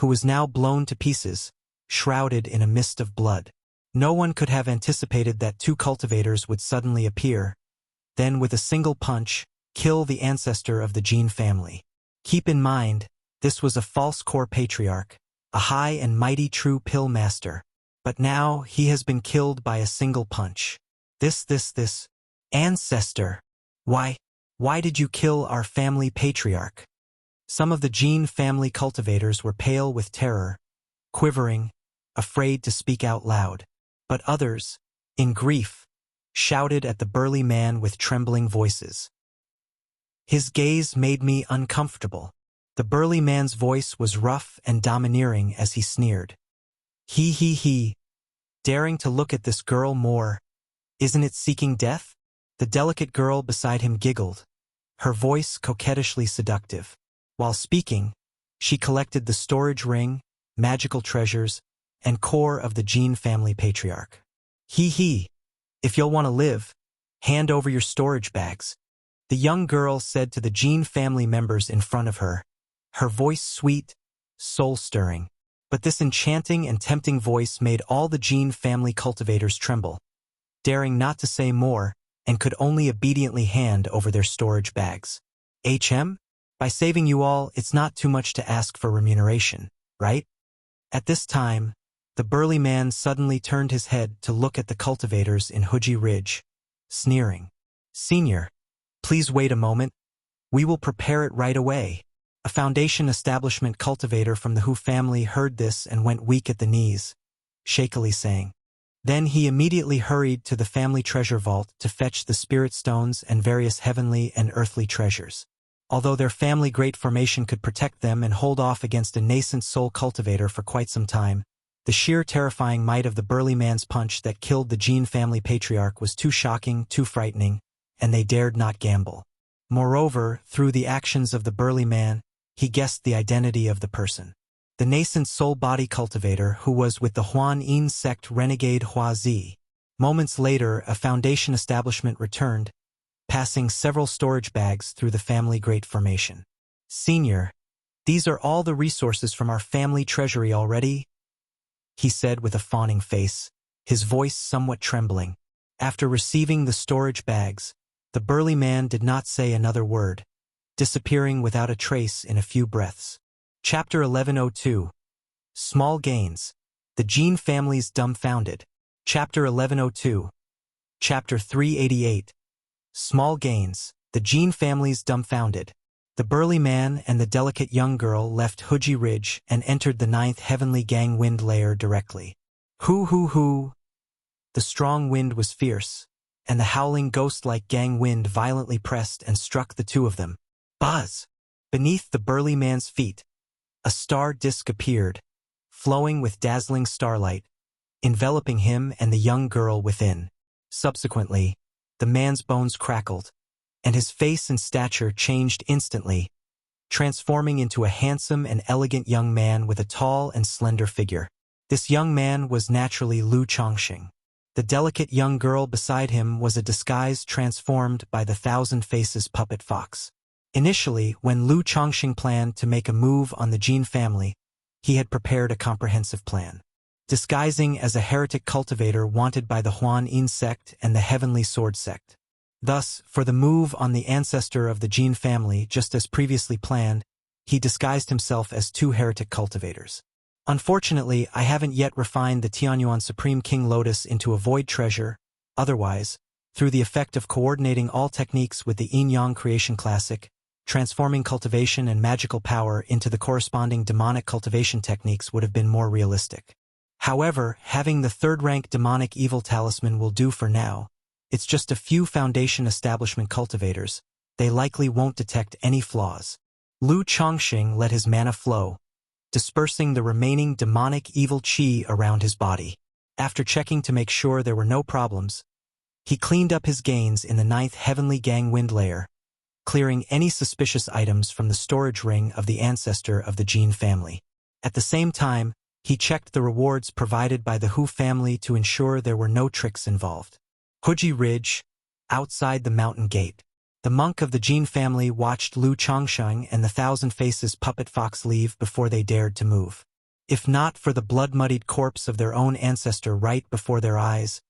who was now blown to pieces, shrouded in a mist of blood. No one could have anticipated that 2 cultivators would suddenly appear, then with a single punch, kill the ancestor of the Jean family. Keep in mind, this was a false core patriarch, a high and mighty true pill master. But now he has been killed by a single punch. This ancestor. Why did you kill our family patriarch? Some of the Jean family cultivators were pale with terror, quivering, afraid to speak out loud. But others, in grief, shouted at the burly man with trembling voices. His gaze made me uncomfortable. The burly man's voice was rough and domineering as he sneered. He, daring to look at this girl more. Isn't it seeking death? The delicate girl beside him giggled, her voice coquettishly seductive. While speaking, she collected the storage ring, magical treasures, and core of the Jean family patriarch. If you'll want to live, hand over your storage bags. The young girl said to the Jean family members in front of her, her voice sweet, soul-stirring. But this enchanting and tempting voice made all the Jean family cultivators tremble. Daring not to say more, and could only obediently hand over their storage bags. HM? By saving you all, it's not too much to ask for remuneration, right? At this time, the burly man suddenly turned his head to look at the cultivators in Huji Ridge, sneering. Senior, please wait a moment. We will prepare it right away. A Foundation establishment cultivator from the Hu family heard this and went weak at the knees, shakily saying. Then he immediately hurried to the family treasure vault to fetch the spirit stones and various heavenly and earthly treasures. Although their family great formation could protect them and hold off against a nascent soul cultivator for quite some time, the sheer terrifying might of the burly man's punch that killed the Jean family patriarch was too shocking, too frightening, and they dared not gamble. Moreover, through the actions of the burly man, he guessed the identity of the person. The nascent soul-body cultivator who was with the Huan Yin sect renegade Hua Zi. Moments later, a Foundation establishment returned, passing several storage bags through the family great formation. Senior, these are all the resources from our family treasury already? He said with a fawning face, his voice somewhat trembling. After receiving the storage bags, the burly man did not say another word, disappearing without a trace in a few breaths. Chapter 1102. Small Gains. The Jean Family's Dumbfounded. Chapter 1102. Chapter 388. Small Gains. The Jean Family's Dumbfounded. The burly man and the delicate young girl left Huji Ridge and entered the 9th Heavenly Gang Wind Layer directly. Hoo. The strong wind was fierce, and the howling ghost-like gang wind violently pressed and struck the two of them. Buzz! Beneath the burly man's feet, a star disk appeared, flowing with dazzling starlight, enveloping him and the young girl within. Subsequently, the man's bones crackled, and his face and stature changed instantly, transforming into a handsome and elegant young man with a tall and slender figure. This young man was naturally Lu Chongqing. The delicate young girl beside him was a disguise transformed by the Thousand Faces puppet fox. Initially, when Lu Chongqing planned to make a move on the Jean family, he had prepared a comprehensive plan. Disguising as a heretic cultivator wanted by the Huan Yin sect and the Heavenly Sword sect. Thus, for the move on the ancestor of the Jean family, just as previously planned, he disguised himself as 2 heretic cultivators. Unfortunately, I haven't yet refined the Tianyuan Supreme King Lotus into a void treasure. Otherwise, through the effect of coordinating all techniques with the Yin-Yang Creation Classic, transforming cultivation and magical power into the corresponding demonic cultivation techniques would have been more realistic. However, having the 3rd-rank demonic evil talisman will do for now. It's just a few Foundation establishment cultivators. They likely won't detect any flaws. Lu Chongqing let his mana flow, dispersing the remaining demonic evil qi around his body. After checking to make sure there were no problems, he cleaned up his gains in the 9th Heavenly Gang Wind Layer, clearing any suspicious items from the storage ring of the ancestor of the Jean family. At the same time, he checked the rewards provided by the Hu family to ensure there were no tricks involved. Huji Ridge, outside the mountain gate. The monk of the Jean family watched Lu Chongqing and the Thousand Faces puppet fox leave before they dared to move. If not for the blood-muddied corpse of their own ancestor right before their eyes,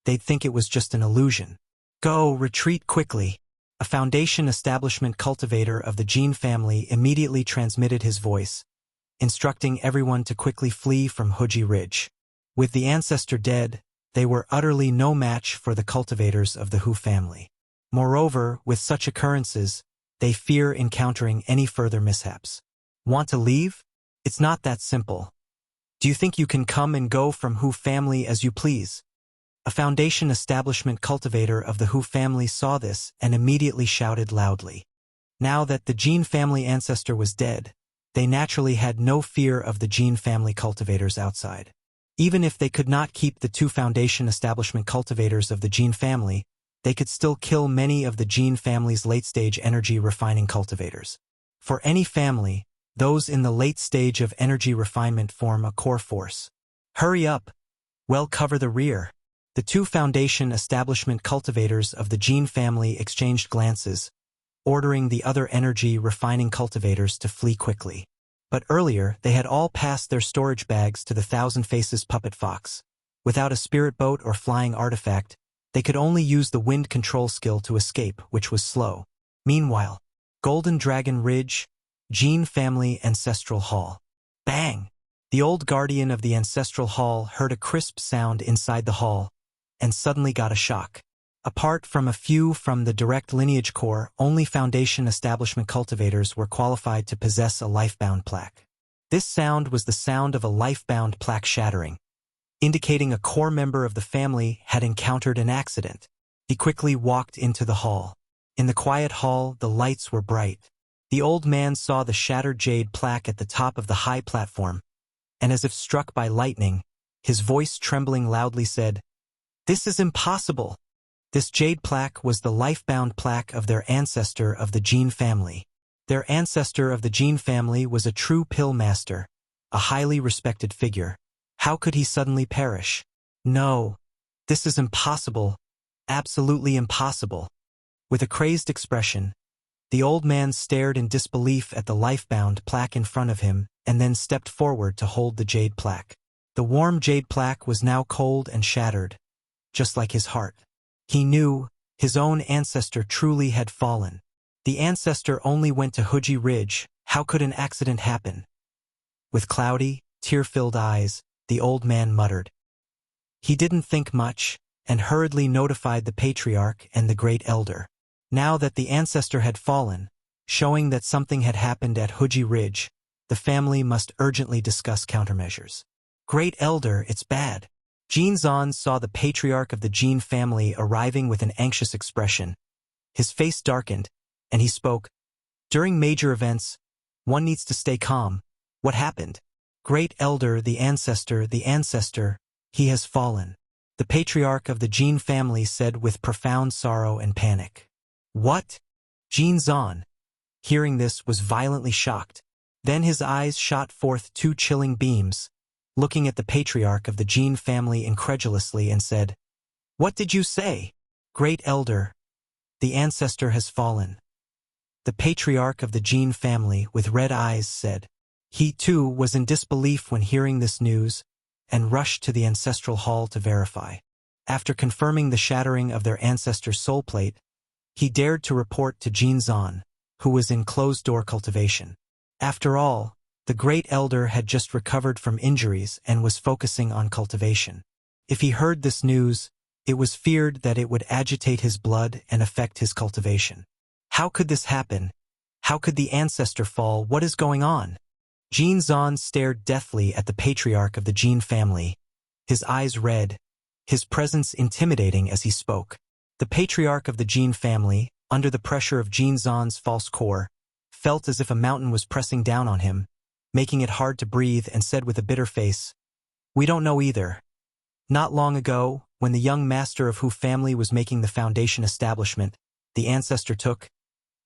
they'd think it was just an illusion. Go, retreat quickly. A Foundation establishment cultivator of the Jean family immediately transmitted his voice, instructing everyone to quickly flee from Huji Ridge. With the ancestor dead, they were utterly no match for the cultivators of the Hu family. Moreover, with such occurrences, they fear encountering any further mishaps. Want to leave? It's not that simple. Do you think you can come and go from Hu family as you please? A Foundation establishment cultivator of the Hu family saw this and immediately shouted loudly. Now that the Jean family ancestor was dead, they naturally had no fear of the Jean family cultivators outside. Even if they could not keep the 2 Foundation establishment cultivators of the Jean family, they could still kill many of the Jean family's late-stage energy refining cultivators. For any family, those in the late stage of energy refinement form a core force. Hurry up! Well, cover the rear. The 2 Foundation establishment cultivators of the Jean family exchanged glances, ordering the other energy refining cultivators to flee quickly. But earlier, they had all passed their storage bags to the Thousand Faces puppet fox. Without a spirit boat or flying artifact, They could only use the wind control skill to escape, which was slow. Meanwhile, Golden Dragon Ridge, Gene Family Ancestral Hall. Bang! The old guardian of the Ancestral Hall heard a crisp sound inside the hall, and suddenly got a shock. Apart from a few from the direct lineage core, only Foundation Establishment cultivators were qualified to possess a lifebound plaque. This sound was the sound of a lifebound plaque shattering, indicating a core member of the family had encountered an accident. He quickly walked into the hall. In the quiet hall, the lights were bright. The old man saw the shattered jade plaque at the top of the high platform, and as if struck by lightning, his voice trembling loudly said, "This is impossible!" This jade plaque was the lifebound plaque of their ancestor of the Gene family. Their ancestor of the Gene family was a true pill master, a highly respected figure. How could he suddenly perish? No, this is impossible, absolutely impossible. With a crazed expression, the old man stared in disbelief at the lifebound plaque in front of him and then stepped forward to hold the jade plaque. The warm jade plaque was now cold and shattered, just like his heart. He knew his own ancestor truly had fallen. The ancestor only went to Huji Ridge. How could an accident happen? With cloudy, tear-filled eyes, the old man muttered. He didn't think much, and hurriedly notified the patriarch and the great elder. Now that the ancestor had fallen, showing that something had happened at Huji Ridge, the family must urgently discuss countermeasures. Great elder, it's bad. Gene Zan saw the patriarch of the Gene family arriving with an anxious expression. His face darkened, and he spoke. During major events, one needs to stay calm. What happened? Great elder, the ancestor, he has fallen. The patriarch of the Gene family said with profound sorrow and panic. What? Gene Zan, hearing this, was violently shocked. Then his eyes shot forth two chilling beams, looking at the patriarch of the Gene family incredulously, and said, "What did you say?" Great elder, the ancestor has fallen. The patriarch of the Gene family, with red eyes, said. He too was in disbelief when hearing this news, and rushed to the ancestral hall to verify. After confirming the shattering of their ancestor's soul plate, he dared to report to Gene Zan, who was in closed-door cultivation. After all, the great elder had just recovered from injuries and was focusing on cultivation. If he heard this news, it was feared that it would agitate his blood and affect his cultivation. How could this happen? How could the ancestor fall? What is going on? Gene Zan stared deathly at the patriarch of the Gene family, his eyes red, his presence intimidating as he spoke. The patriarch of the Gene family, under the pressure of Gene Zan's false core, felt as if a mountain was pressing down on him, making it hard to breathe, and said with a bitter face, "We don't know either. Not long ago, when the young master of Hu family was making the foundation establishment, the ancestor took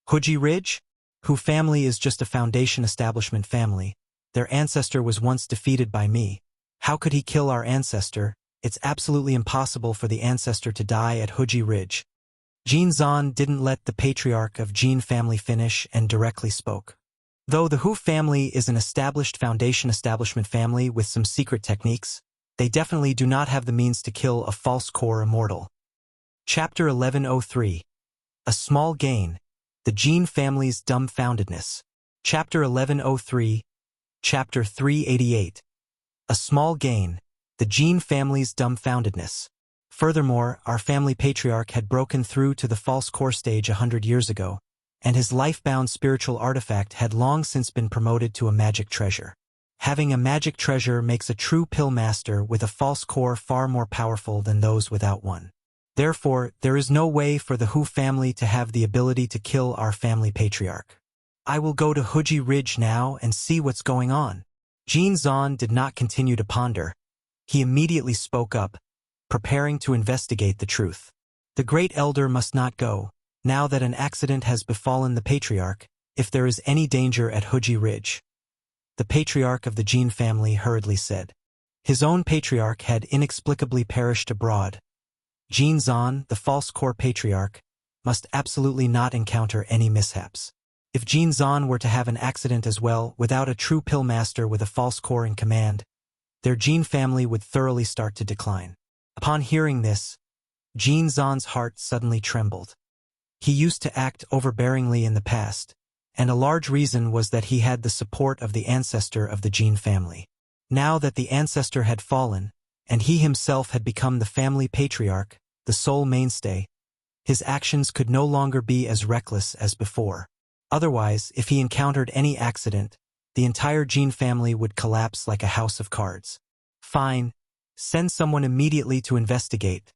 Huji Ridge? Hu family is just a foundation establishment family. Their ancestor was once defeated by me. How could he kill our ancestor? It's absolutely impossible for the ancestor to die at Huji Ridge." Gene Zan didn't let the patriarch of Gene family finish and directly spoke. Though the Hu family is an established foundation establishment family with some secret techniques, they definitely do not have the means to kill a false core immortal. Chapter 1103. A Small Gain. The Gene Family's Dumbfoundedness. Chapter 1103. Chapter 388. A Small Gain. The Gene Family's Dumbfoundedness. Furthermore, our family patriarch had broken through to the false core stage 100 years ago, and his life-bound spiritual artifact had long since been promoted to a magic treasure. Having a magic treasure makes a true pill master with a false core far more powerful than those without one. Therefore, there is no way for the Hu family to have the ability to kill our family patriarch. I will go to Huji Ridge now and see what's going on. Gene Zan did not continue to ponder. He immediately spoke up, preparing to investigate the truth. The great elder must not go, now that an accident has befallen the patriarch, if there is any danger at Huji Ridge. The patriarch of the Gene family hurriedly said. His own patriarch had inexplicably perished abroad. Gene Zan, the false core patriarch, must absolutely not encounter any mishaps. If Gene Zan were to have an accident as well, without a true pill master with a false core in command, their Gene family would thoroughly start to decline. Upon hearing this, Jin Zan's heart suddenly trembled. He used to act overbearingly in the past, and a large reason was that he had the support of the ancestor of the Jin family. Now that the ancestor had fallen, and he himself had become the family patriarch, the sole mainstay, his actions could no longer be as reckless as before. Otherwise, if he encountered any accident, the entire Jin family would collapse like a house of cards. Fine, send someone immediately to investigate.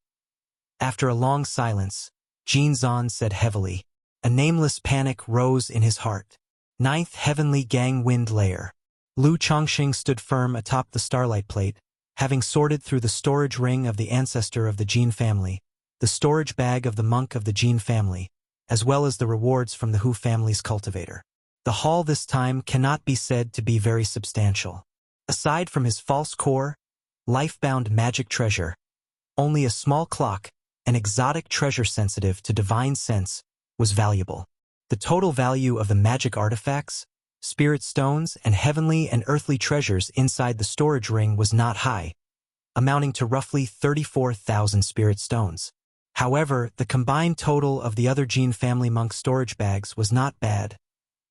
After a long silence, Jin Zan said heavily. A nameless panic rose in his heart. Ninth Heavenly Gang Wind Layer. Lu Chongqing stood firm atop the starlight plate, having sorted through the storage ring of the ancestor of the Jin family, the storage bag of the monk of the Jin family, as well as the rewards from the Hu family's cultivator. The haul this time cannot be said to be very substantial. Aside from his false core, life-bound magic treasure, only a small clock, an exotic treasure sensitive to divine sense, was valuable. The total value of the magic artifacts, spirit stones, and heavenly and earthly treasures inside the storage ring was not high, amounting to roughly 34,000 spirit stones. However, the combined total of the other Jin family monk storage bags was not bad,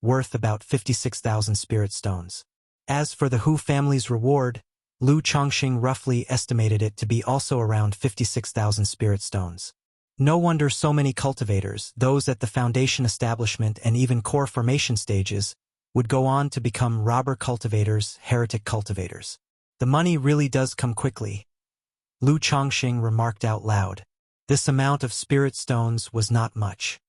worth about 56,000 spirit stones. As for the Hu family's reward, Lu Chongqing roughly estimated it to be also around 56,000 spirit stones. No wonder so many cultivators, those at the foundation establishment and even core formation stages, would go on to become robber cultivators, heretic cultivators. The money really does come quickly. Lu Chongqing remarked out loud. This amount of spirit stones was not much.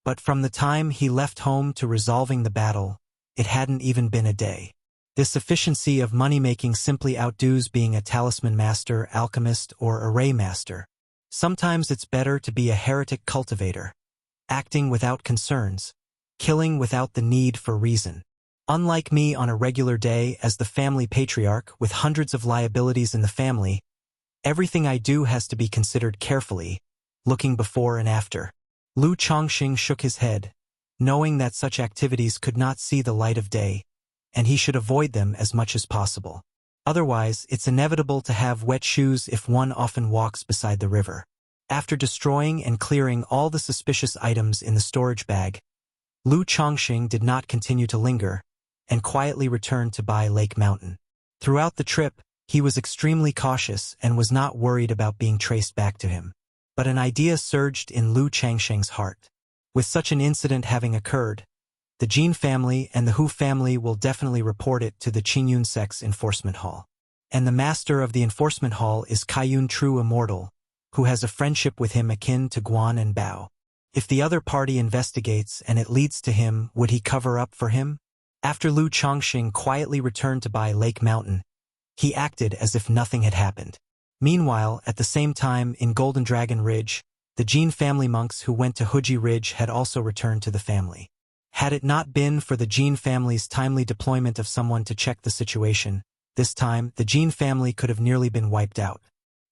But from the time he left home to resolving the battle, it hadn't even been a day. This efficiency of money-making simply outdoes being a talisman master, alchemist, or array master. Sometimes it's better to be a heretic cultivator, acting without concerns, killing without the need for reason. Unlike me on a regular day as the family patriarch with hundreds of liabilities in the family, everything I do has to be considered carefully, looking before and after. Lu Chongqing shook his head, knowing that such activities could not see the light of day, and he should avoid them as much as possible. Otherwise, it's inevitable to have wet shoes if one often walks beside the river. After destroying and clearing all the suspicious items in the storage bag, Lu Chongqing did not continue to linger, and quietly returned to Bai Lake Mountain. Throughout the trip, he was extremely cautious and was not worried about being traced back to him. But an idea surged in Lu Chongqing's heart. With such an incident having occurred, the Jin family and the Hu family will definitely report it to the Qingyun Sect's enforcement hall. And the master of the enforcement hall is Kaiyun True Immortal, who has a friendship with him akin to Guan and Bao. If the other party investigates and it leads to him, would he cover up for him? After Lu Chongqing quietly returned to Bai Lake Mountain, he acted as if nothing had happened. Meanwhile, at the same time in Golden Dragon Ridge, the Jin family monks who went to Huji Ridge had also returned to the family. Had it not been for the Jin family's timely deployment of someone to check the situation, this time the Jin family could have nearly been wiped out.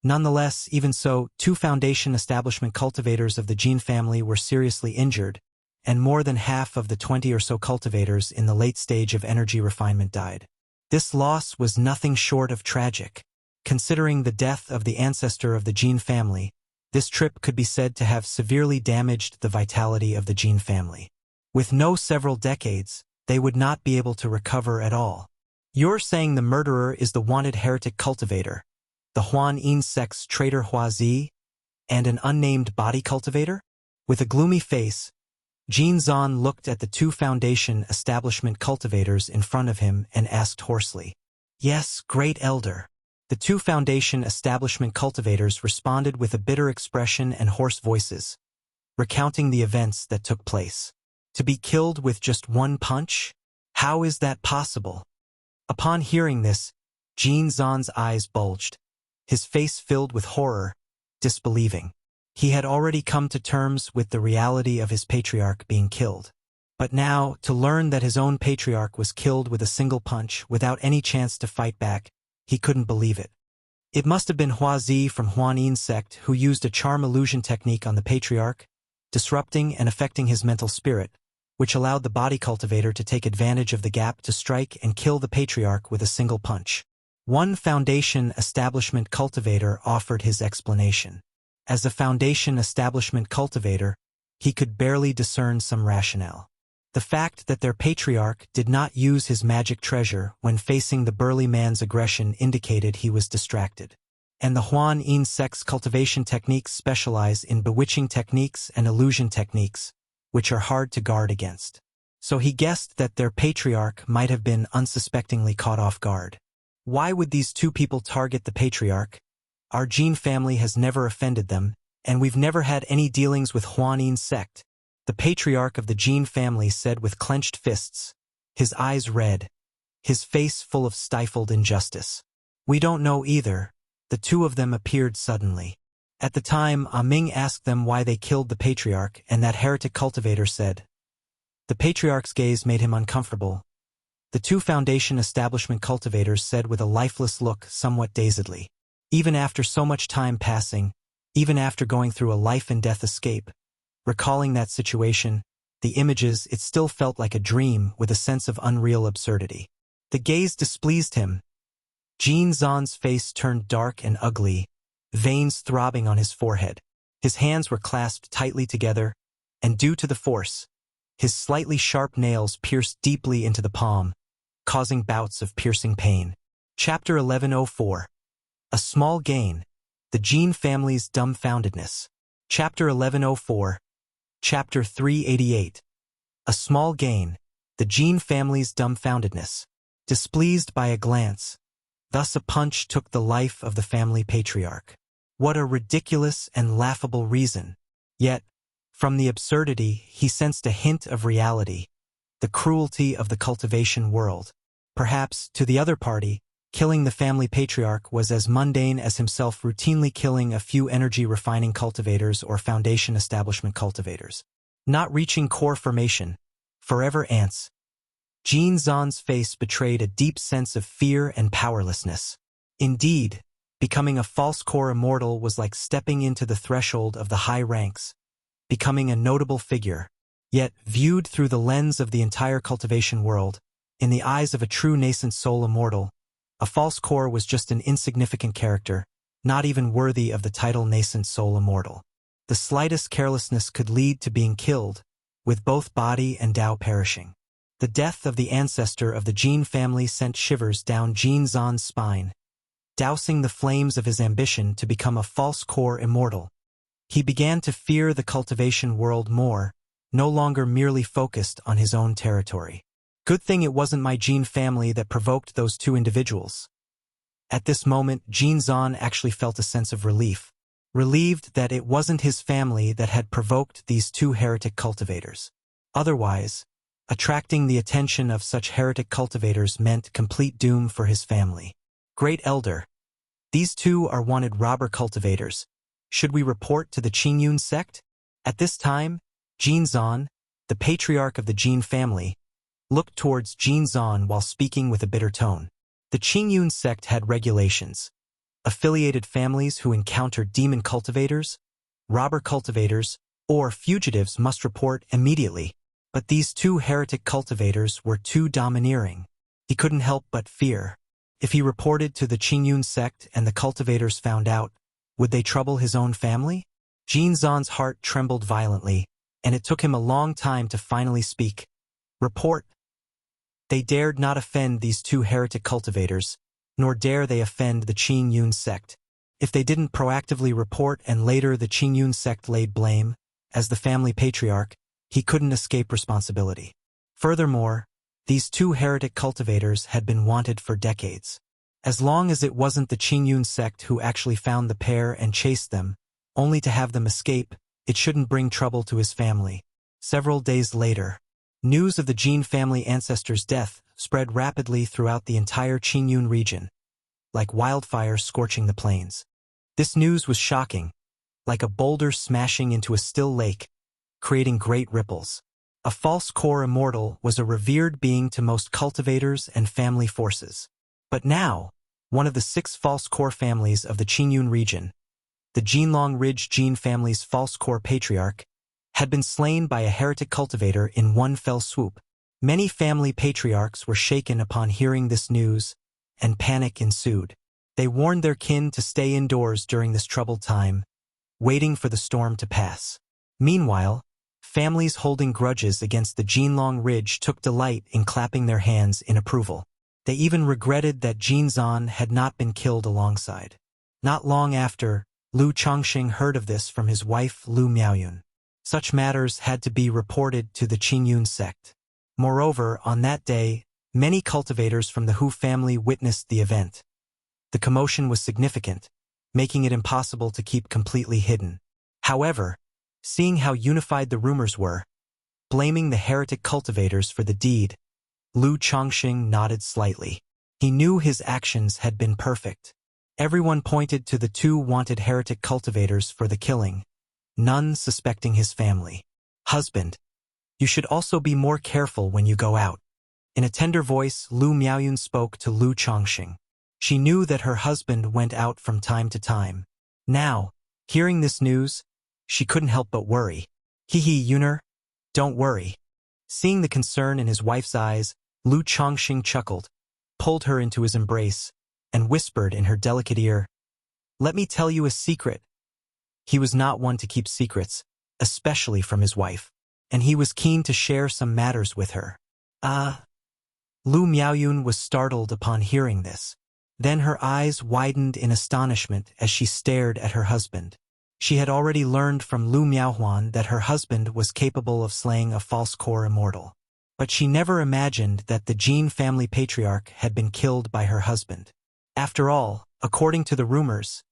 Nonetheless, even so, 2 foundation establishment cultivators of the Jin family were seriously injured, and more than half of the 20 or so cultivators in the late stage of energy refinement died. This loss was nothing short of tragic. Considering the death of the ancestor of the Jin family, this trip could be said to have severely damaged the vitality of the Jin family. With no several decades, they would not be able to recover at all. You're saying the murderer is the wanted heretic cultivator, the Huan Yin sect's traitor Hua Zi, and an unnamed body cultivator? With a gloomy face, Jin Zan looked at the 2 foundation establishment cultivators in front of him and asked hoarsely. Yes, great elder. The 2 foundation establishment cultivators responded with a bitter expression and hoarse voices, recounting the events that took place. To be killed with just 1 punch? How is that possible? Upon hearing this, Jin Zan's eyes bulged, his face filled with horror, disbelieving. He had already come to terms with the reality of his patriarch being killed. But now, to learn that his own patriarch was killed with a single punch without any chance to fight back, he couldn't believe it. It must have been Hua Zi from Huan Yin sect who used a charm illusion technique on the patriarch, disrupting and affecting his mental spirit, which allowed the body cultivator to take advantage of the gap to strike and kill the patriarch with a single punch. One foundation establishment cultivator offered his explanation. As a Foundation establishment cultivator, he could barely discern some rationale. The fact that their patriarch did not use his magic treasure when facing the burly man's aggression indicated he was distracted. And the Huan Yin sect's cultivation techniques specialize in bewitching techniques and illusion techniques, which are hard to guard against. So he guessed that their patriarch might have been unsuspectingly caught off guard. Why would these two people target the patriarch? Our Jin family has never offended them, and we've never had any dealings with Huan Yin sect, the patriarch of the Jin family said with clenched fists, his eyes red, his face full of stifled injustice. We don't know either. The two of them appeared suddenly. At the time, Ming asked them why they killed the patriarch, and that heretic cultivator said. The patriarch's gaze made him uncomfortable. The two Foundation establishment cultivators said with a lifeless look, somewhat dazedly. Even after so much time passing, even after going through a life-and-death escape, recalling that situation, the images, it still felt like a dream with a sense of unreal absurdity. The gaze displeased him. Jin Zan's face turned dark and ugly, veins throbbing on his forehead. His hands were clasped tightly together, and due to the force, his slightly sharp nails pierced deeply into the palm, causing bouts of piercing pain. Chapter 1104. A Small Gain. The Jin Family's Dumbfoundedness. Chapter 1104. Chapter 388. A Small Gain. The Jin Family's Dumbfoundedness. Displeased by a glance, thus a punch took the life of the family patriarch. What a ridiculous and laughable reason. Yet, from the absurdity, he sensed a hint of reality, the cruelty of the cultivation world. Perhaps, to the other party, killing the family patriarch was as mundane as himself routinely killing a few energy-refining cultivators or Foundation establishment cultivators. Not reaching core formation. Forever ants. Jin Zan's face betrayed a deep sense of fear and powerlessness. Indeed, becoming a false core immortal was like stepping into the threshold of the high ranks, becoming a notable figure. Yet, viewed through the lens of the entire cultivation world, in the eyes of a true nascent soul immortal, a false core was just an insignificant character, not even worthy of the title nascent soul immortal. The slightest carelessness could lead to being killed, with both body and Tao perishing. The death of the ancestor of the Jin family sent shivers down Jin Zan's spine, dousing the flames of his ambition to become a false core immortal. He began to fear the cultivation world more, no longer merely focused on his own territory. Good thing it wasn't my Jin family that provoked those two individuals. At this moment, Jin Zan actually felt a sense of relief, relieved that it wasn't his family that had provoked these two heretic cultivators. Otherwise, attracting the attention of such heretic cultivators meant complete doom for his family. Great Elder, these two are wanted robber cultivators. Should we report to the Qingyun sect? At this time, Jin Zan, the patriarch of the Jin family, looked towards Jin Zan while speaking with a bitter tone. The Qingyun sect had regulations. Affiliated families who encountered demon cultivators, robber cultivators, or fugitives must report immediately. But these two heretic cultivators were too domineering. He couldn't help but fear. If he reported to the Qingyun sect and the cultivators found out, would they trouble his own family? Jin Zan's heart trembled violently, and it took him a long time to finally speak. Report. They dared not offend these two heretic cultivators, nor dare they offend the Qingyun sect. If they didn't proactively report and later the Qingyun sect laid blame, as the family patriarch, he couldn't escape responsibility. Furthermore, these two heretic cultivators had been wanted for decades. As long as it wasn't the Qingyun sect who actually found the pair and chased them, only to have them escape, it shouldn't bring trouble to his family. Several days later, news of the Jin family ancestor's death spread rapidly throughout the entire Qingyun region, like wildfire scorching the plains. This news was shocking, like a boulder smashing into a still lake, creating great ripples. A false core immortal was a revered being to most cultivators and family forces. But now, one of the 6 false core families of the Qingyun region, the Jinlong Ridge Jin family's false core patriarch, had been slain by a heretic cultivator in one fell swoop. Many family patriarchs were shaken upon hearing this news, and panic ensued. They warned their kin to stay indoors during this troubled time, waiting for the storm to pass. Meanwhile, families holding grudges against the Jinlong Ridge took delight in clapping their hands in approval. They even regretted that Jinzan had not been killed alongside. Not long after, Lu Chongxing heard of this from his wife Lu Miaoyun. Such matters had to be reported to the Qingyun sect. Moreover, on that day, many cultivators from the Hu family witnessed the event. The commotion was significant, making it impossible to keep completely hidden. However, seeing how unified the rumors were, blaming the heretic cultivators for the deed, Lu Chongxing nodded slightly. He knew his actions had been perfect. Everyone pointed to the two wanted heretic cultivators for the killing, none suspecting his family. Husband, you should also be more careful when you go out. In a tender voice, Lu Miaoyun spoke to Lu Chongxing. She knew that her husband went out from time to time. Now, hearing this news, she couldn't help but worry. Hee Yuner, don't worry. Seeing the concern in his wife's eyes, Lu Chongxing chuckled, pulled her into his embrace, and whispered in her delicate ear, "Let me tell you a secret." He was not one to keep secrets, especially from his wife, and he was keen to share some matters with her. Lu Miaoyun was startled upon hearing this. Then her eyes widened in astonishment as she stared at her husband. She had already learned from Lu Miaohuan that her husband was capable of slaying a false core immortal. But she never imagined that the Jin family patriarch had been killed by her husband. After all, according to the rumors,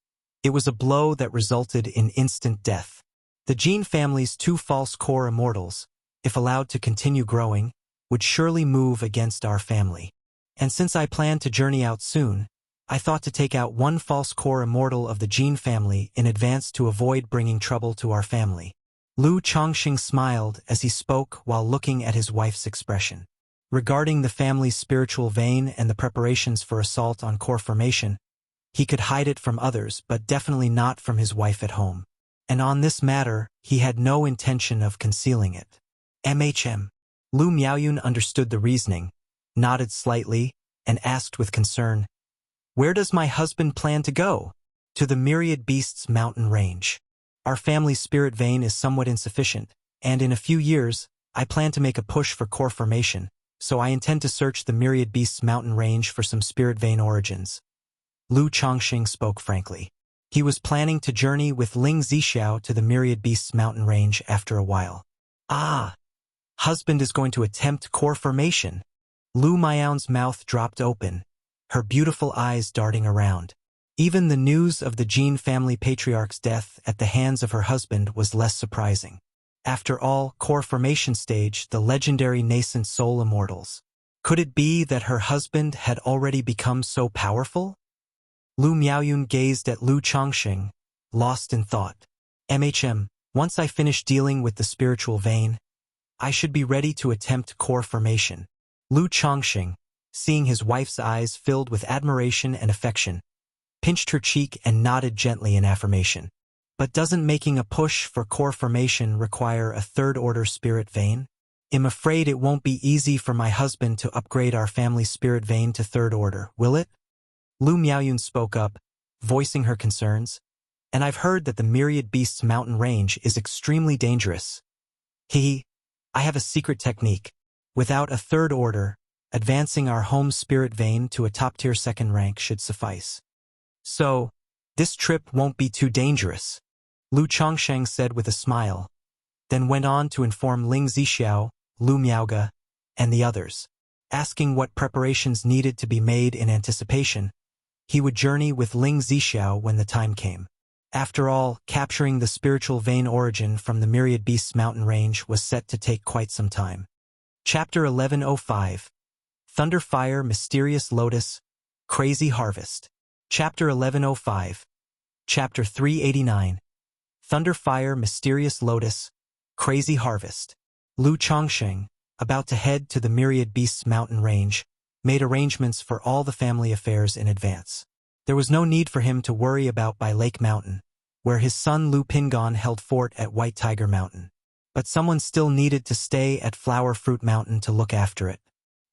it was a blow that resulted in instant death. The Jin family's two false core immortals, if allowed to continue growing, would surely move against our family. And since I plan to journey out soon, I thought to take out one false core immortal of the Jin family in advance to avoid bringing trouble to our family. Lu Chongxing smiled as he spoke while looking at his wife's expression. Regarding the family's spiritual vein and the preparations for assault on core formation, he could hide it from others but definitely not from his wife at home. And on this matter, he had no intention of concealing it. Lu Miaoyun understood the reasoning, nodded slightly, and asked with concern, "Where does my husband plan to go?" "To the Myriad Beasts mountain range. Our family's spirit vein is somewhat insufficient, and in a few years, I plan to make a push for core formation, so I intend to search the Myriad Beasts mountain range for some spirit vein origins." Lu Chongxing spoke frankly. He was planning to journey with Ling Zixiao to the Myriad Beasts mountain range after a while. Husband is going to attempt core formation. Lu Miaoyun's mouth dropped open, her beautiful eyes darting around. Even the news of the Jin family patriarch's death at the hands of her husband was less surprising. After all, core formation stage, the legendary nascent soul immortals. Could it be that her husband had already become so powerful? Lu Miaoyun gazed at Lu Chongxing, lost in thought. Once I finish dealing with the spiritual vein, I should be ready to attempt core formation. Lu Chongxing, seeing his wife's eyes filled with admiration and affection, pinched her cheek and nodded gently in affirmation. But doesn't making a push for core formation require a third-order spirit vein? I'm afraid it won't be easy for my husband to upgrade our family spirit vein to third order, will it? Lu Miaoyun spoke up, voicing her concerns. And I've heard that the Myriad Beasts mountain range is extremely dangerous. I have a secret technique. Without a third order, advancing our home spirit vein to a top-tier second rank should suffice. So, this trip won't be too dangerous, Lu Chongxing said with a smile, then went on to inform Ling Zixiao, Lu Miaoge, and the others, asking what preparations needed to be made in anticipation. He would journey with Ling Zixiao when the time came. After all, capturing the spiritual vein origin from the Myriad Beasts mountain range was set to take quite some time. Chapter 1105. Thunderfire Mysterious Lotus, Crazy Harvest. Chapter 1105. Chapter 389. Thunderfire Mysterious Lotus, Crazy Harvest. Lu Chongxing, about to head to the Myriad Beasts mountain range, made arrangements for all the family affairs in advance. There was no need for him to worry about by Lake Mountain, where his son Lu Pingon held fort at White Tiger Mountain. But someone still needed to stay at Flower Fruit Mountain to look after it.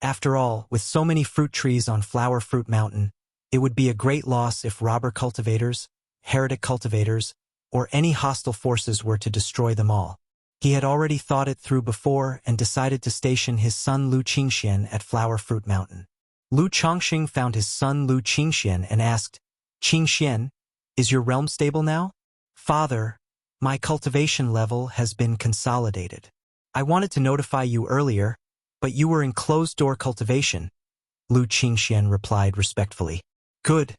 After all, with so many fruit trees on Flower Fruit Mountain, it would be a great loss if robber cultivators, heretic cultivators, or any hostile forces were to destroy them all. He had already thought it through before and decided to station his son Lu Qingxian at Flower Fruit Mountain. Lu Chongxing found his son Lu Qingxian and asked, "Qingxian, is your realm stable now?" "Father, my cultivation level has been consolidated. I wanted to notify you earlier, but you were in closed-door cultivation," Lu Qingxian replied respectfully. "Good.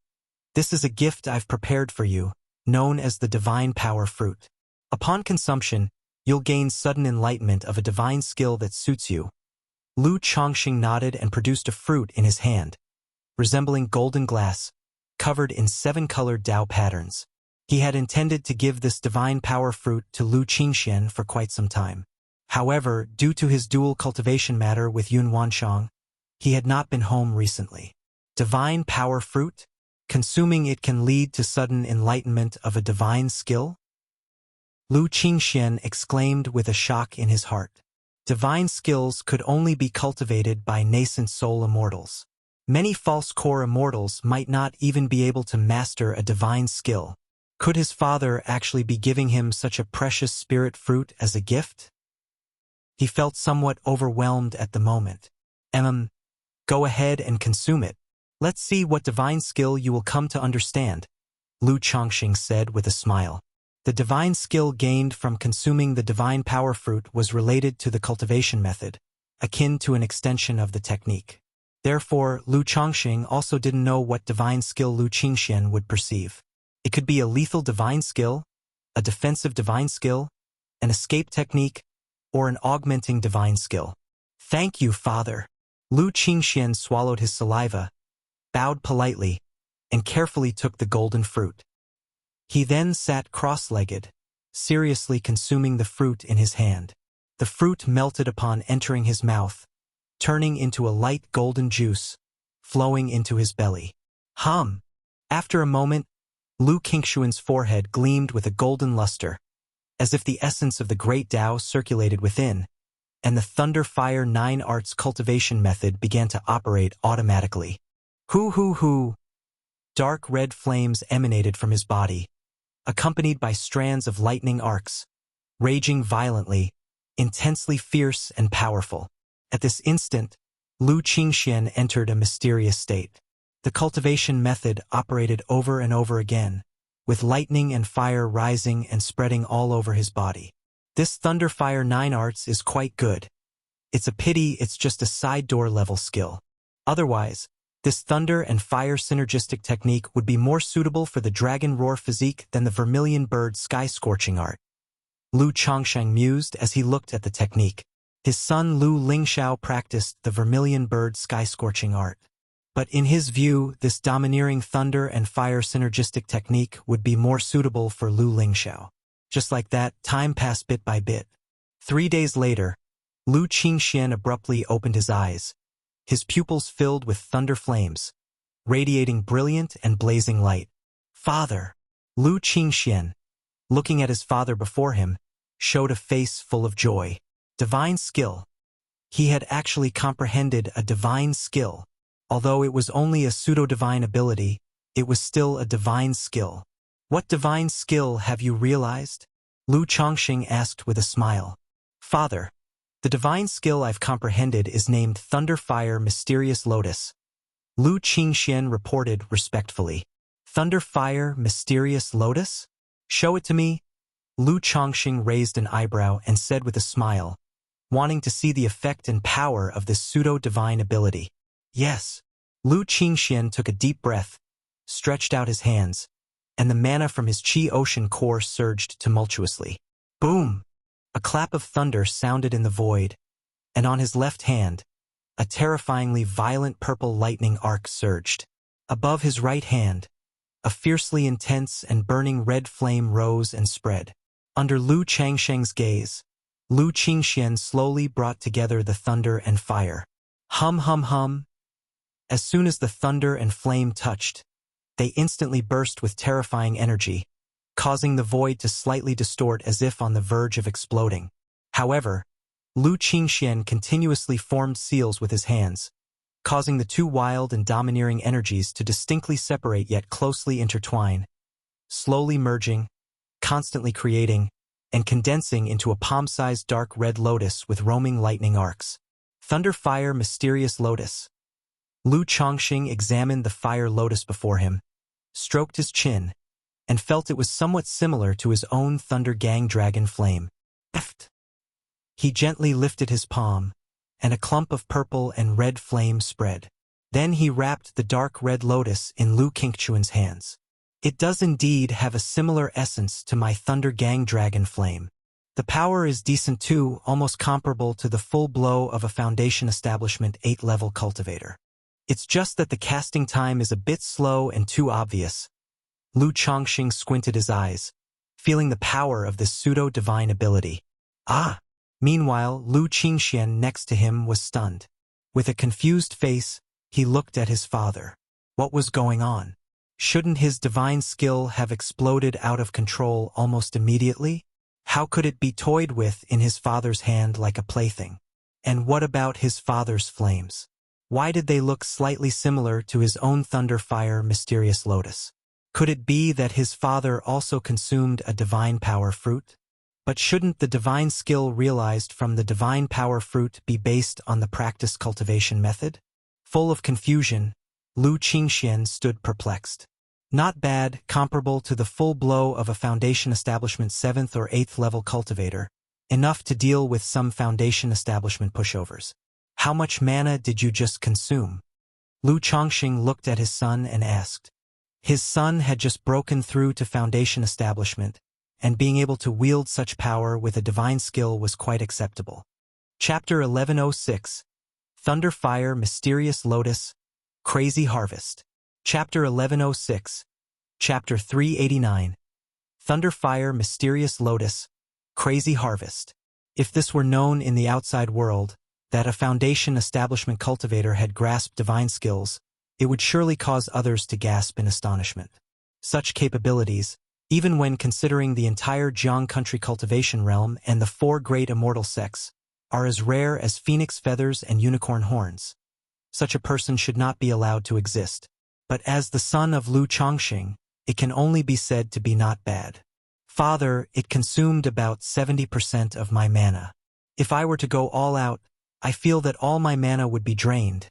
This is a gift I've prepared for you, known as the Divine Power Fruit. Upon consumption, you'll gain sudden enlightenment of a divine skill that suits you." Lu Chongxing nodded and produced a fruit in his hand, resembling golden glass, covered in 7 colored Tao patterns. He had intended to give this divine power fruit to Lu Qingxian for quite some time. However, due to his dual cultivation matter with Yun Wanshang, he had not been home recently. Divine power fruit? Consuming it can lead to sudden enlightenment of a divine skill? Lu Qingxian exclaimed with a shock in his heart. Divine skills could only be cultivated by nascent soul immortals. Many false core immortals might not even be able to master a divine skill. Could his father actually be giving him such a precious spirit fruit as a gift? He felt somewhat overwhelmed at the moment. Go ahead and consume it. Let's see what divine skill you will come to understand," Lu Chongxing said with a smile. The divine skill gained from consuming the divine power fruit was related to the cultivation method, akin to an extension of the technique. Therefore, Lu Chongxing also didn't know what divine skill Lu Qingxian would perceive. It could be a lethal divine skill, a defensive divine skill, an escape technique, or an augmenting divine skill. "Thank you, father." Lu Qingxian swallowed his saliva, bowed politely, and carefully took the golden fruit. He then sat cross-legged, seriously consuming the fruit in his hand. The fruit melted upon entering his mouth, turning into a light golden juice, flowing into his belly. After a moment, Lu Qingxian's forehead gleamed with a golden luster, as if the essence of the great Tao circulated within, and the Thunder Fire 9 Arts cultivation method began to operate automatically. Hoo! Dark red flames emanated from his body, accompanied by strands of lightning arcs, raging violently, intensely fierce and powerful. At this instant, Lu Qingxian entered a mysterious state. The cultivation method operated over and over again, with lightning and fire rising and spreading all over his body. This Thunder Fire 9 Arts is quite good. It's a pity it's just a side door level skill. Otherwise, this thunder and fire synergistic technique would be more suitable for the dragon roar physique than the vermilion bird sky scorching art. Lu Chongxing mused as he looked at the technique. His son Lu Lingxiao practiced the vermilion bird sky scorching art. But in his view, this domineering thunder and fire synergistic technique would be more suitable for Lu Lingxiao. Just like that, time passed bit by bit. 3 days later, Lu Qingxian abruptly opened his eyes, his pupils filled with thunder flames, radiating brilliant and blazing light. "Father!" Lu Qingxian, looking at his father before him, showed a face full of joy. Divine skill. He had actually comprehended a divine skill. Although it was only a pseudo-divine ability, it was still a divine skill. "What divine skill have you realized?" Lu Chongxing asked with a smile. "Father, the divine skill I've comprehended is named Thunder Fire Mysterious Lotus," Lu Qingxian reported respectfully. "Thunder Fire Mysterious Lotus? Show it to me." Lu Chongxing raised an eyebrow and said with a smile, wanting to see the effect and power of this pseudo-divine ability. "Yes." Lu Qingxian took a deep breath, stretched out his hands, and the mana from his Qi Ocean core surged tumultuously. Boom! A clap of thunder sounded in the void, and on his left hand, a terrifyingly violent purple lightning arc surged. Above his right hand, a fiercely intense and burning red flame rose and spread. Under Lu Changsheng's gaze, Lu Qingxian slowly brought together the thunder and fire. Hum. As soon as the thunder and flame touched, they instantly burst with terrifying energy, causing the void to slightly distort as if on the verge of exploding. However, Lu Qingxian continuously formed seals with his hands, causing the two wild and domineering energies to distinctly separate yet closely intertwine, slowly merging, constantly creating and condensing into a palm-sized dark red lotus with roaming lightning arcs. Thunder Fire Mysterious Lotus. Lu Chongqing examined the fire lotus before him, stroked his chin, and felt it was somewhat similar to his own Thunder Gang Dragon Flame. He gently lifted his palm, and a clump of purple and red flame spread. Then he wrapped the dark red lotus in Lu Qingquan's hands. It does indeed have a similar essence to my Thunder Gang Dragon Flame. The power is decent too, almost comparable to the full blow of a Foundation Establishment 8-level cultivator. It's just that the casting time is a bit slow and too obvious. Lu Chongqing squinted his eyes, feeling the power of this pseudo-divine ability. Ah! Meanwhile, Lu Qingxian next to him was stunned. With a confused face, he looked at his father. What was going on? Shouldn't his divine skill have exploded out of control almost immediately? How could it be toyed with in his father's hand like a plaything? And what about his father's flames? Why did they look slightly similar to his own Thunder Fire Mysterious Lotus? Could it be that his father also consumed a divine power fruit? But shouldn't the divine skill realized from the divine power fruit be based on the practiced cultivation method? Full of confusion, Lu Qingxian stood perplexed. Not bad, comparable to the full blow of a Foundation Establishment 7th or 8th level cultivator, enough to deal with some Foundation Establishment pushovers. How much mana did you just consume? Lu Chongqing looked at his son and asked. His son had just broken through to Foundation Establishment, and being able to wield such power with a divine skill was quite acceptable. Chapter 1106. Thunder Fire Mysterious Lotus, Crazy Harvest. Chapter 1106. Chapter 389. Thunder Fire Mysterious Lotus, Crazy Harvest. If this were known in the outside world, that a Foundation Establishment cultivator had grasped divine skills, it would surely cause others to gasp in astonishment. Such capabilities, even when considering the entire Jiang country cultivation realm and the 4 great immortal sects, are as rare as phoenix feathers and unicorn horns. Such a person should not be allowed to exist. But as the son of Lu Chongqing, it can only be said to be not bad. Father, it consumed about 70% of my mana. If I were to go all out, I feel that all my mana would be drained,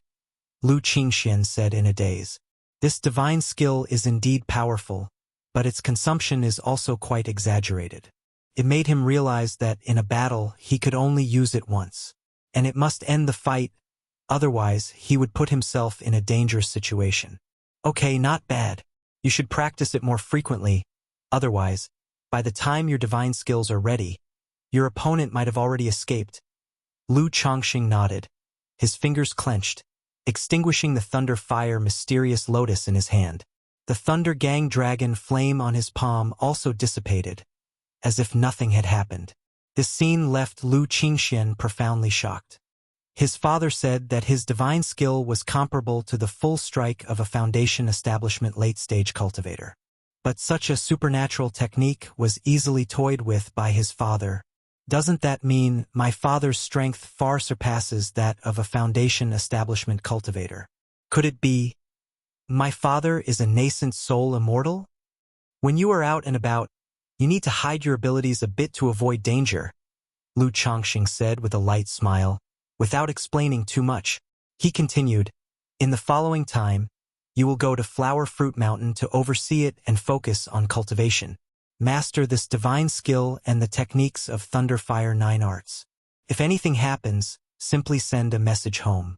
Lu Qingxian said in a daze. This divine skill is indeed powerful, but its consumption is also quite exaggerated. It made him realize that in a battle he could only use it once, and it must end the fight, otherwise he would put himself in a dangerous situation. Okay, not bad. You should practice it more frequently, otherwise, by the time your divine skills are ready, your opponent might have already escaped. Lu Chongqing nodded, his fingers clenched, extinguishing the Thunder Fire Mysterious Lotus in his hand. The Thunder Gang Dragon Flame on his palm also dissipated, as if nothing had happened. This scene left Lu Qingxian profoundly shocked. His father said that his divine skill was comparable to the full strike of a Foundation Establishment late-stage cultivator. But such a supernatural technique was easily toyed with by his father. Doesn't that mean my father's strength far surpasses that of a Foundation Establishment cultivator? Could it be my father is a nascent soul immortal? When you are out and about, you need to hide your abilities a bit to avoid danger, Lu Chongqing said with a light smile. Without explaining too much, he continued, in the following time, you will go to Flower Fruit Mountain to oversee it and focus on cultivation. Master this divine skill and the techniques of Thunder Fire 9 arts. If anything happens, simply send a message home.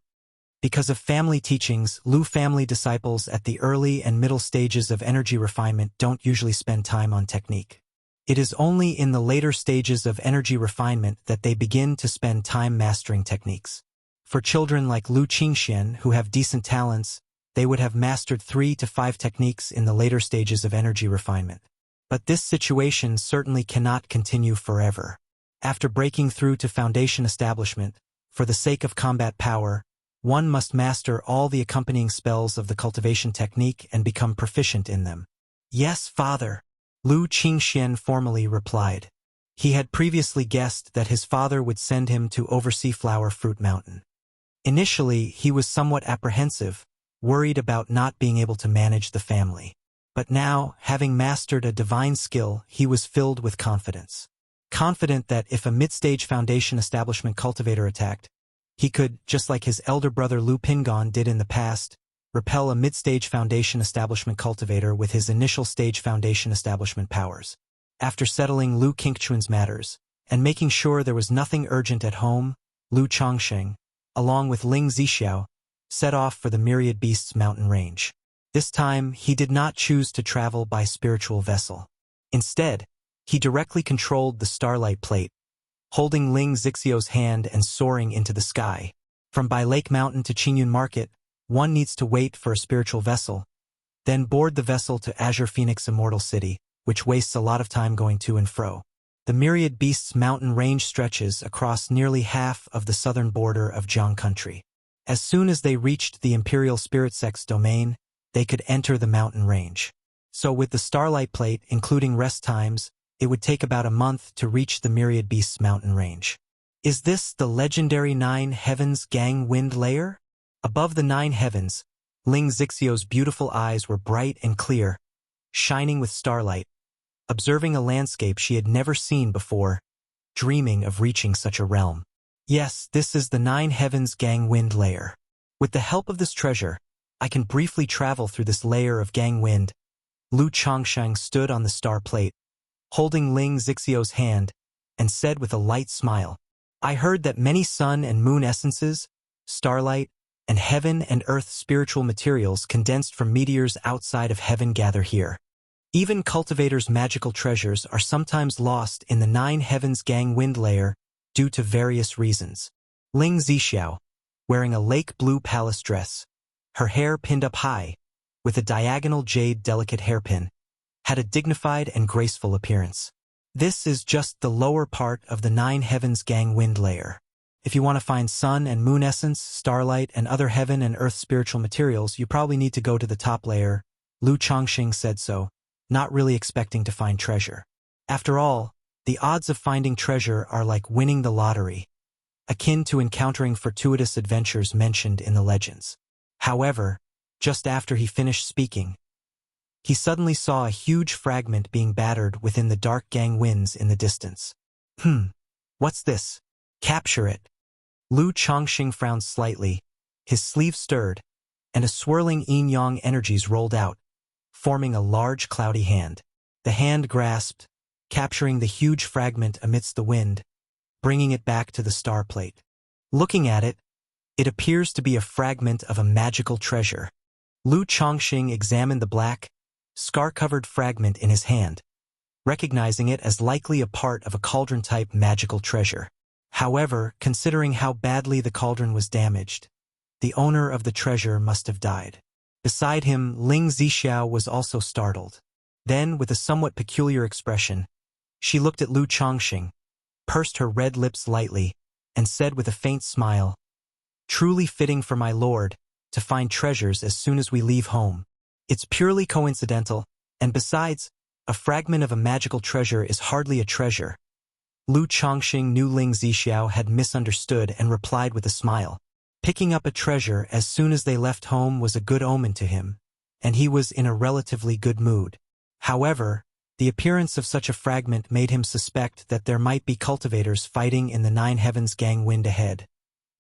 Because of family teachings, Lu family disciples at the early and middle stages of energy refinement don't usually spend time on technique. It is only in the later stages of energy refinement that they begin to spend time mastering techniques. For children like Lu Qingxian who have decent talents, they would have mastered 3 to 5 techniques in the later stages of energy refinement. But this situation certainly cannot continue forever. After breaking through to Foundation Establishment, for the sake of combat power, one must master all the accompanying spells of the cultivation technique and become proficient in them. Yes, father, Lu Qingxian formally replied. He had previously guessed that his father would send him to oversee Flower Fruit Mountain. Initially, he was somewhat apprehensive, worried about not being able to manage the family. But now, having mastered a divine skill, he was filled with confidence. Confident that if a mid-stage Foundation establishment cultivator attacked, he could, just like his elder brother Lu Pingon did in the past, repel a mid-stage Foundation establishment cultivator with his initial stage Foundation establishment powers. After settling Lu Qingquan's matters, and making sure there was nothing urgent at home, Lu Chongsheng, along with Ling Zixiao, set off for the Myriad Beasts mountain range. This time, he did not choose to travel by spiritual vessel. Instead, he directly controlled the Starlight Plate, holding Ling Zixiao's hand and soaring into the sky. From Bai Lake Mountain to Qingyun Market, one needs to wait for a spiritual vessel, then board the vessel to Azure Phoenix Immortal City, which wastes a lot of time going to and fro. The Myriad Beasts mountain range stretches across nearly half of the southern border of Jiang country. As soon as they reached the Imperial Spirit Sect's domain, they could enter the mountain range. So with the Starlight Plate, including rest times, it would take about a month to reach the Myriad Beasts mountain range. Is this the legendary Nine Heavens Gang Wind Layer? Above the Nine Heavens, Ling Zixiao's beautiful eyes were bright and clear, shining with starlight, observing a landscape she had never seen before, dreaming of reaching such a realm. Yes, this is the Nine Heavens Gang Wind Layer. With the help of this treasure, I can briefly travel through this layer of Gang Wind. Lu Chongsheng stood on the star plate, holding Ling Zixiao's hand, and said with a light smile, I heard that many sun and moon essences, starlight, and heaven and earth spiritual materials condensed from meteors outside of heaven gather here. Even cultivators' magical treasures are sometimes lost in the Nine Heavens Gang Wind Layer due to various reasons. Ling Zixiao, wearing a lake blue palace dress, her hair pinned up high, with a diagonal jade delicate hairpin, had a dignified and graceful appearance. This is just the lower part of the Nine Heavens Gang Wind Layer. If you want to find sun and moon essence, starlight, and other heaven and earth spiritual materials, you probably need to go to the top layer. Lu Chongxing said so, not really expecting to find treasure. After all, the odds of finding treasure are like winning the lottery, akin to encountering fortuitous adventures mentioned in the legends. However, just after he finished speaking, he suddenly saw a huge fragment being battered within the dark gang winds in the distance. What's this? Capture it. Lu Chongxing frowned slightly, his sleeve stirred, and a swirling yin-yang energies rolled out, forming a large cloudy hand. The hand grasped, capturing the huge fragment amidst the wind, bringing it back to the star plate. Looking at it, it appears to be a fragment of a magical treasure. Lu Chongxing examined the black, scar-covered fragment in his hand, recognizing it as likely a part of a cauldron-type magical treasure. However, considering how badly the cauldron was damaged, the owner of the treasure must have died. Beside him, Ling Zixiao was also startled. Then, with a somewhat peculiar expression, she looked at Lu Chongxing, pursed her red lips lightly, and said with a faint smile, Truly fitting for my lord to find treasures as soon as we leave home. It's purely coincidental, and besides, a fragment of a magical treasure is hardly a treasure. Lu Chongxing knew Ling Zixiao had misunderstood and replied with a smile. Picking up a treasure as soon as they left home was a good omen to him, and he was in a relatively good mood. However, the appearance of such a fragment made him suspect that there might be cultivators fighting in the Nine Heavens Gang Wind ahead,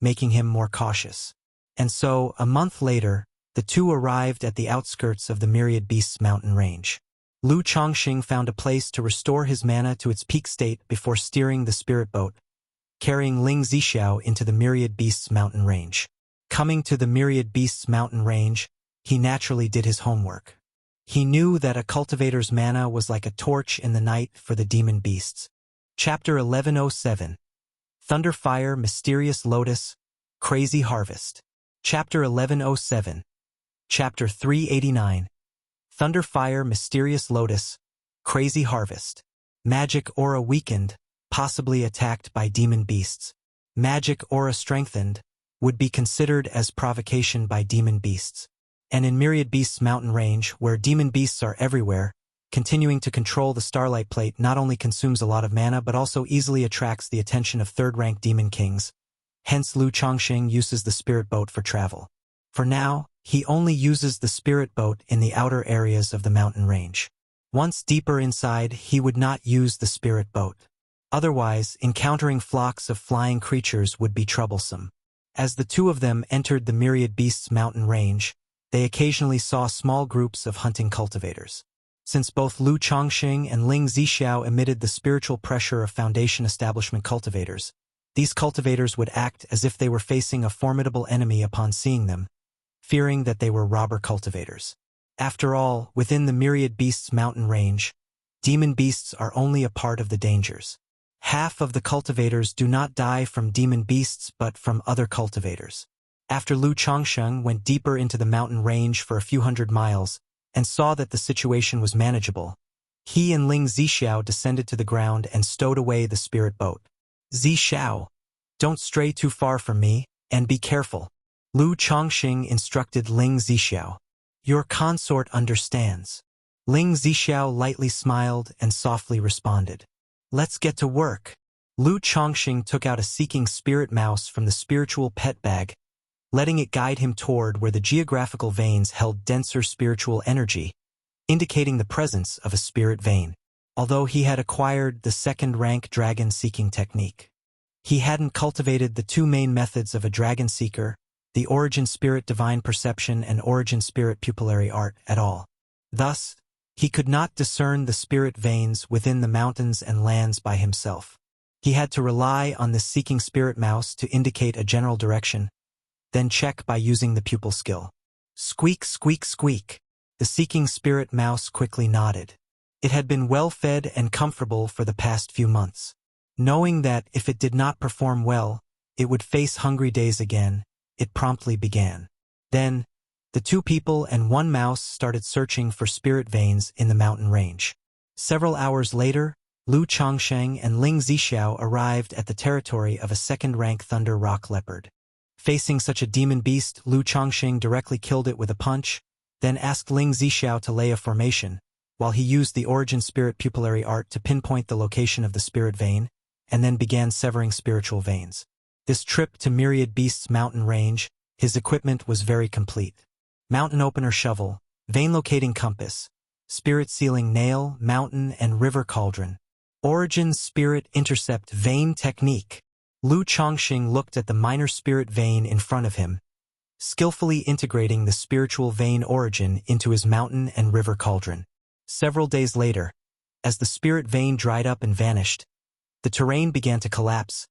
making him more cautious. And so, a month later, the two arrived at the outskirts of the Myriad Beasts mountain range. Lu Chongxing found a place to restore his mana to its peak state before steering the spirit boat, carrying Ling Zixiao into the Myriad Beasts mountain range. Coming to the Myriad Beasts mountain range, he naturally did his homework. He knew that a cultivator's mana was like a torch in the night for the demon beasts. Chapter 1107. Thunderfire, Mysterious Lotus, Crazy Harvest. Chapter 1107. Chapter 389. Thunderfire, Mysterious Lotus, Crazy Harvest. Magic aura weakened, possibly attacked by demon beasts. Magic aura strengthened, would be considered as provocation by demon beasts. And in Myriad Beasts mountain range, where demon beasts are everywhere, continuing to control the Starlight Plate not only consumes a lot of mana but also easily attracts the attention of third-rank demon kings. Hence Lu Chongxing uses the spirit boat for travel. For now, he only uses the spirit boat in the outer areas of the mountain range. Once deeper inside, he would not use the spirit boat. Otherwise, encountering flocks of flying creatures would be troublesome. As the two of them entered the Myriad Beasts mountain range, they occasionally saw small groups of hunting cultivators. Since both Lu Chongqing and Ling Zixiao emitted the spiritual pressure of Foundation establishment cultivators, these cultivators would act as if they were facing a formidable enemy upon seeing them, fearing that they were robber cultivators. After all, within the Myriad Beasts mountain range, demon beasts are only a part of the dangers. Half of the cultivators do not die from demon beasts but from other cultivators. After Lu Chongsheng went deeper into the mountain range for a few hundred miles and saw that the situation was manageable, he and Ling Zixiao descended to the ground and stowed away the spirit boat. Zixiao, don't stray too far from me, and be careful, Lu Chongqing instructed Ling Zixiao. Your consort understands. Ling Zixiao lightly smiled and softly responded. Let's get to work. Lu Chongqing took out a seeking spirit mouse from the spiritual pet bag, letting it guide him toward where the geographical veins held denser spiritual energy, indicating the presence of a spirit vein. Although he had acquired the second-rank dragon seeking technique, he hadn't cultivated the two main methods of a dragon seeker, the origin spirit divine perception and origin spirit pupillary art, at all. Thus, he could not discern the spirit veins within the mountains and lands by himself. He had to rely on the seeking spirit mouse to indicate a general direction, then check by using the pupil skill. Squeak, squeak, squeak. The seeking spirit mouse quickly nodded. It had been well-fed and comfortable for the past few months. Knowing that if it did not perform well, it would face hungry days again, it promptly began. Then, the two people and one mouse started searching for spirit veins in the mountain range. Several hours later, Lu Chongsheng and Ling Zixiao arrived at the territory of a second-rank thunder rock leopard. Facing such a demon beast, Lu Chongqing directly killed it with a punch, then asked Ling Zixiao to lay a formation, while he used the origin spirit pupillary art to pinpoint the location of the spirit vein, and then began severing spiritual veins. This trip to Myriad Beasts mountain range, his equipment was very complete. Mountain opener shovel, vein locating compass, spirit sealing nail, mountain and river cauldron, origin spirit intercept vein technique. Lu Chongqing looked at the minor spirit vein in front of him, skillfully integrating the spiritual vein origin into his mountain and river cauldron. Several days later, as the spirit vein dried up and vanished, the terrain began to collapse.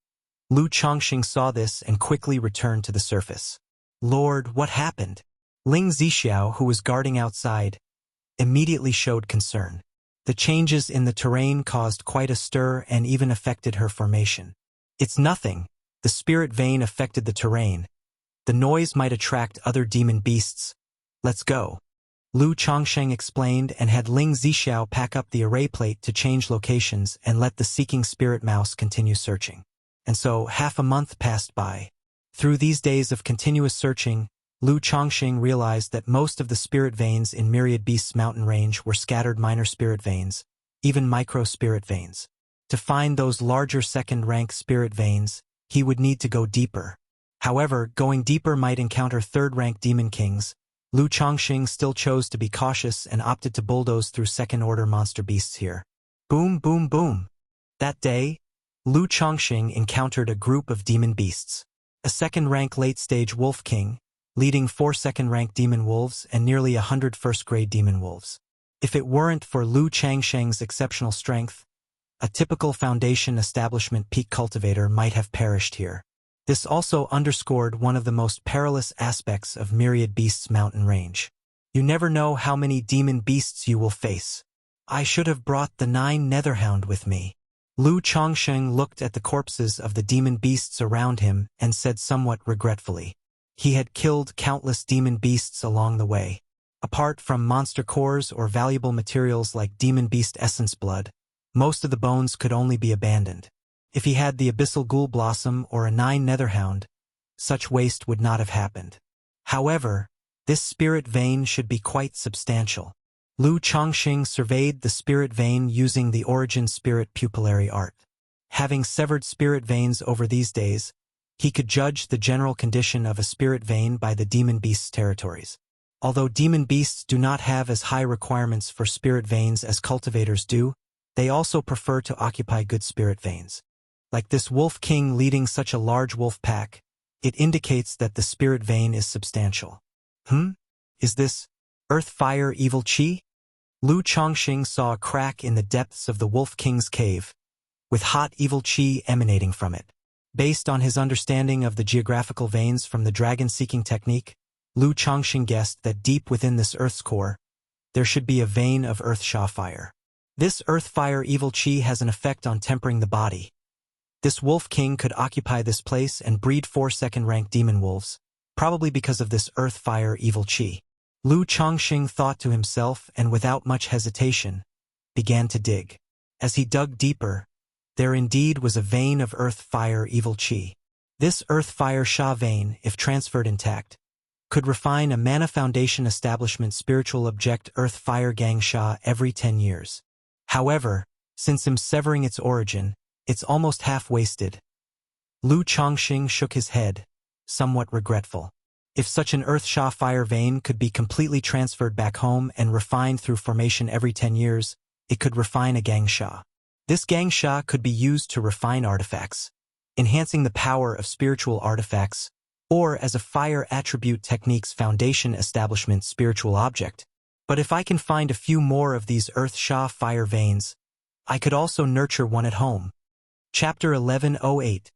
Lu Chongqing saw this and quickly returned to the surface. Lord, what happened? Ling Zixiao, who was guarding outside, immediately showed concern. The changes in the terrain caused quite a stir and even affected her formation. It's nothing. The spirit vein affected the terrain. The noise might attract other demon beasts. Let's go. Lu Chongsheng explained and had Ling Zixiao pack up the array plate to change locations and let the seeking spirit mouse continue searching. And so, half a month passed by. Through these days of continuous searching, Lu Chongqing realized that most of the spirit veins in Myriad Beasts mountain range were scattered minor spirit veins, even micro spirit veins. To find those larger second-rank spirit veins, he would need to go deeper. However, going deeper might encounter third-rank demon kings. Lu Chongqing still chose to be cautious and opted to bulldoze through second-order monster beasts here. Boom, boom, boom. That day, Lu Chongqing encountered a group of demon beasts. A second-rank late-stage wolf king, leading 4 second-rank demon wolves and nearly 100 first-grade demon wolves. If it weren't for Lu Changsheng's exceptional strength, a typical Foundation establishment peak cultivator might have perished here. This also underscored one of the most perilous aspects of Myriad Beasts mountain range. You never know how many demon beasts you will face. I should have brought the 9 netherhound with me. Lu Chongsheng looked at the corpses of the demon beasts around him and said somewhat regretfully. He had killed countless demon beasts along the way. Apart from monster cores or valuable materials like demon beast essence blood, most of the bones could only be abandoned. If he had the abyssal ghoul blossom or a 9 netherhound, such waste would not have happened. However, this spirit vein should be quite substantial. Lu Chongqing surveyed the spirit vein using the origin spirit pupillary art. Having severed spirit veins over these days, He could judge the general condition of a spirit vein by the demon beast's territories. Although demon beasts do not have as high requirements for spirit veins as cultivators do, they also prefer to occupy good spirit veins. Like this wolf king leading such a large wolf pack, it indicates that the spirit vein is substantial. Is this earth fire evil chi? Lu Chongqing saw a crack in the depths of the wolf king's cave, with hot evil chi emanating from it. Based on his understanding of the geographical veins from the dragon-seeking technique, Lu Chongqing guessed that deep within this earth's core, there should be a vein of earth sha fire. This earth fire evil chi has an effect on tempering the body. This wolf king could occupy this place and breed 4 second-rank demon wolves, probably because of this earth fire evil chi. Lu Chongqing thought to himself and without much hesitation, began to dig. As he dug deeper, there indeed was a vein of earth fire evil chi. This earth fire sha vein, if transferred intact, could refine a mana foundation establishment spiritual object earth fire gang sha every 10 years. However, since him severing its origin, it's almost half-wasted. Lu Chongqing shook his head, somewhat regretful. If such an earth sha fire vein could be completely transferred back home and refined through formation every 10 years, it could refine a gang sha. This gang sha could be used to refine artifacts, enhancing the power of spiritual artifacts, or as a fire attribute technique's foundation establishment spiritual object. But if I can find a few more of these earth sha fire veins, I could also nurture one at home. Chapter 1108.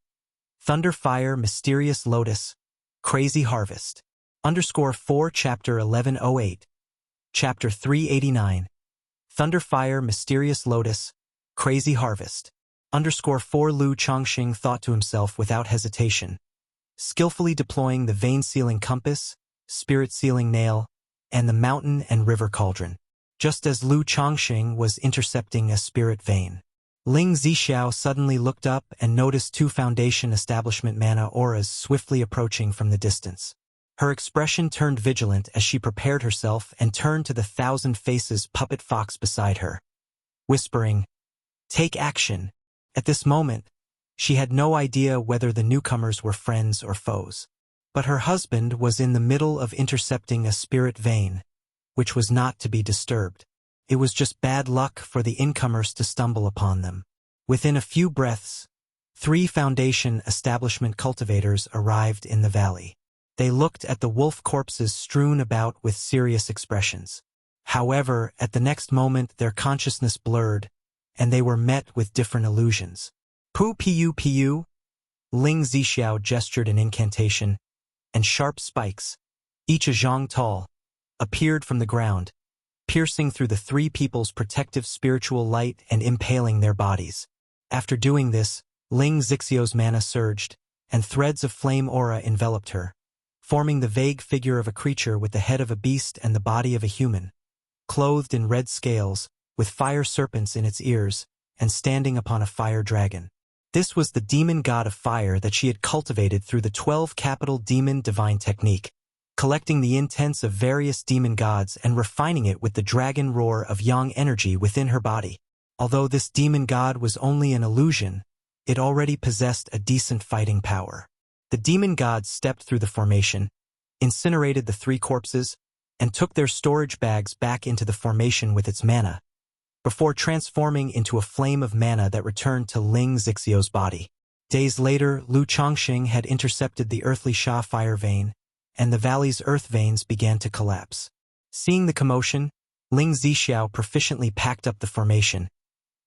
Thunder Fire Mysterious Lotus, Crazy Harvest. _4 Chapter 1108. Chapter 389. Thunder Fire Mysterious Lotus, Crazy Harvest. _4 Lu Chongqing thought to himself without hesitation, skillfully deploying the vein-sealing compass, spirit-sealing nail, and the mountain and river cauldron. Just as Lu Chongqing was intercepting a spirit vein, Ling Zixiao suddenly looked up and noticed 2 foundation establishment mana auras swiftly approaching from the distance. Her expression turned vigilant as she prepared herself and turned to the 1,000 faces puppet fox beside her, whispering, "Take action." At this moment, she had no idea whether the newcomers were friends or foes. But her husband was in the middle of intercepting a spirit vein, which was not to be disturbed. It was just bad luck for the incomers to stumble upon them. Within a few breaths, 3 foundation establishment cultivators arrived in the valley. They looked at the wolf corpses strewn about with serious expressions. However, at the next moment their consciousness blurred, and they were met with different illusions. Pu. Ling Zixiao gestured an incantation, and sharp spikes, each a zhang tall, appeared from the ground, piercing through the 3 people's protective spiritual light and impaling their bodies. After doing this, Ling Zixiao's mana surged, and threads of flame aura enveloped her, forming the vague figure of a creature with the head of a beast and the body of a human, clothed in red scales, with fire serpents in its ears, and standing upon a fire dragon. This was the demon god of fire that she had cultivated through the 12 capital demon divine technique, collecting the intents of various demon gods and refining it with the dragon roar of yang energy within her body. Although this demon god was only an illusion, it already possessed a decent fighting power. The demon god stepped through the formation, incinerated the 3 corpses, and took their storage bags back into the formation with its mana, before transforming into a flame of mana that returned to Ling Zixiao's body. Days later, Lu Chongqing had intercepted the earthly sha fire vein, and the valley's earth veins began to collapse. Seeing the commotion, Ling Zixiao proficiently packed up the formation,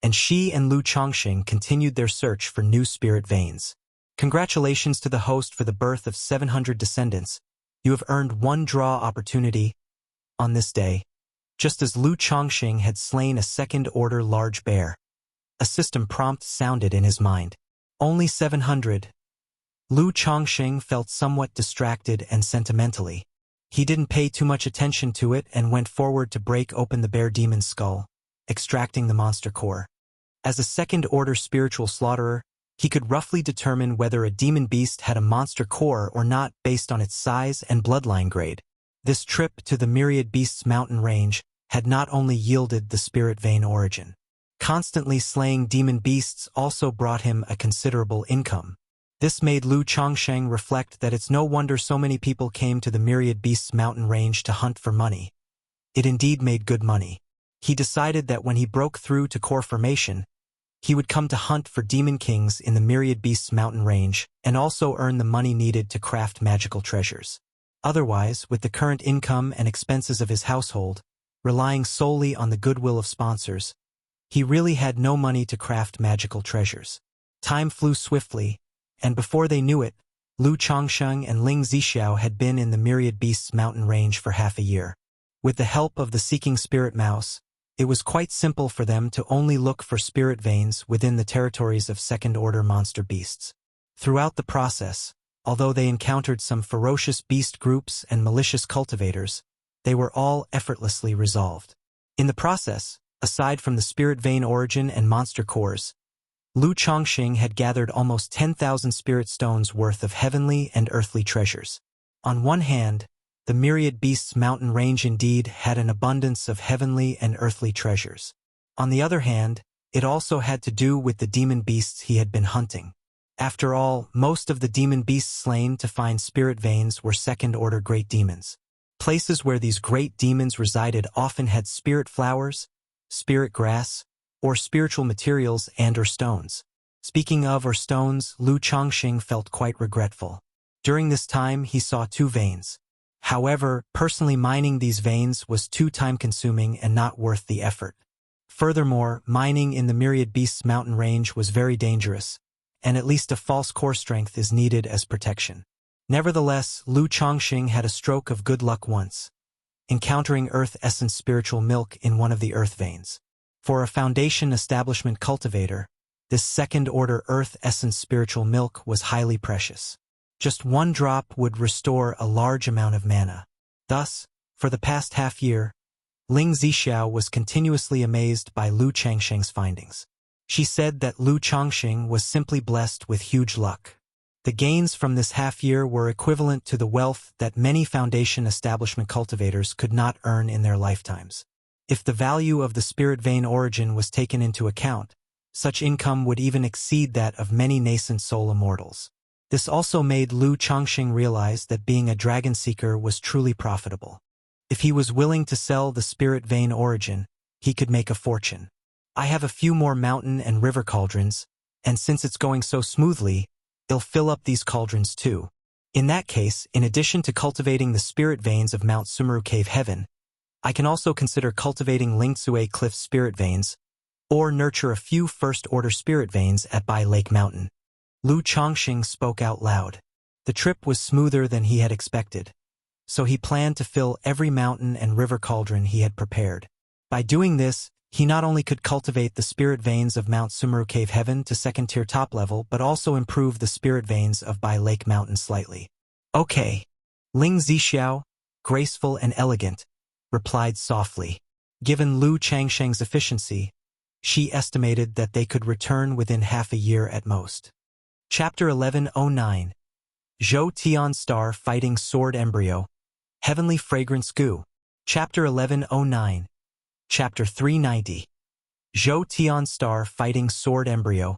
and she and Lu Chongqing continued their search for new spirit veins. Congratulations to the host for the birth of 700 descendants. You have earned 1 draw opportunity on this day. Just as Lu Chongqing had slain a second-order large bear, a system prompt sounded in his mind. Only 700. Lu Chongqing felt somewhat distracted and sentimentally. He didn't pay too much attention to it and went forward to break open the bear demon's skull, extracting the monster core. As a second-order spiritual slaughterer, he could roughly determine whether a demon beast had a monster core or not based on its size and bloodline grade. This trip to the Myriad Beasts mountain range had not only yielded the spirit vein origin. Constantly slaying demon beasts also brought him a considerable income. This made Lu Chongsheng reflect that it's no wonder so many people came to the Myriad Beasts mountain range to hunt for money. It indeed made good money. He decided that when he broke through to core formation, he would come to hunt for demon kings in the Myriad Beasts mountain range and also earn the money needed to craft magical treasures. Otherwise, with the current income and expenses of his household, relying solely on the goodwill of sponsors, he really had no money to craft magical treasures. Time flew swiftly, and before they knew it, Lu Chongsheng and Ling Zixiao had been in the Myriad Beasts mountain range for half a year. With the help of the Seeking Spirit Mouse, it was quite simple for them to only look for spirit veins within the territories of second-order monster beasts. Throughout the process, although they encountered some ferocious beast groups and malicious cultivators, they were all effortlessly resolved. In the process, aside from the spirit vein origin and monster cores, Lu Chongxing had gathered almost 10,000 spirit stones worth of heavenly and earthly treasures. On one hand, the Myriad Beasts mountain range indeed had an abundance of heavenly and earthly treasures. On the other hand, it also had to do with the demon beasts he had been hunting. After all, most of the demon beasts slain to find spirit veins were second-order great demons. Places where these great demons resided often had spirit flowers, spirit grass, or spiritual materials and/or stones. Speaking of or stones, Lu Chongxing felt quite regretful. During this time, he saw 2 veins. However, personally mining these veins was too time-consuming and not worth the effort. Furthermore, mining in the Myriad Beasts mountain range was very dangerous, and at least a false core strength is needed as protection. Nevertheless, Lu Chongxing had a stroke of good luck once, encountering Earth Essence spiritual milk in one of the Earth veins. For a Foundation Establishment cultivator, this second-order Earth Essence spiritual milk was highly precious. Just 1 drop would restore a large amount of mana. Thus, for the past half-year, Ling Zixiao was continuously amazed by Lu Chongxing's findings. She said that Lu Chongxing was simply blessed with huge luck. The gains from this half-year were equivalent to the wealth that many Foundation Establishment cultivators could not earn in their lifetimes. If the value of the spirit vein origin was taken into account, such income would even exceed that of many nascent soul immortals. This also made Lu Chongxing realize that being a dragon seeker was truly profitable. If he was willing to sell the spirit vein origin, he could make a fortune. I have a few more mountain and river cauldrons, and since it's going so smoothly, I'll fill up these cauldrons too. In that case, in addition to cultivating the spirit veins of Mount Sumeru Cave Heaven, I can also consider cultivating Lingzue Cliff spirit veins, or nurture a few first-order spirit veins at Bai Lake Mountain. Lu Chongxing spoke out loud. The trip was smoother than he had expected, so he planned to fill every mountain and river cauldron he had prepared. By doing this, he not only could cultivate the spirit veins of Mount Sumeru Cave Heaven to second-tier top level, but also improve the spirit veins of Bai Lake Mountain slightly. Okay. Ling Zixiao, graceful and elegant, replied softly. Given Lu Chongxing's efficiency, she estimated that they could return within half a year at most. Chapter 1109. Zhou Tian Star Fighting Sword Embryo, Heavenly Fragrance Goo. Chapter 1109. Chapter 390. Zhou Tian Star Fighting Sword Embryo,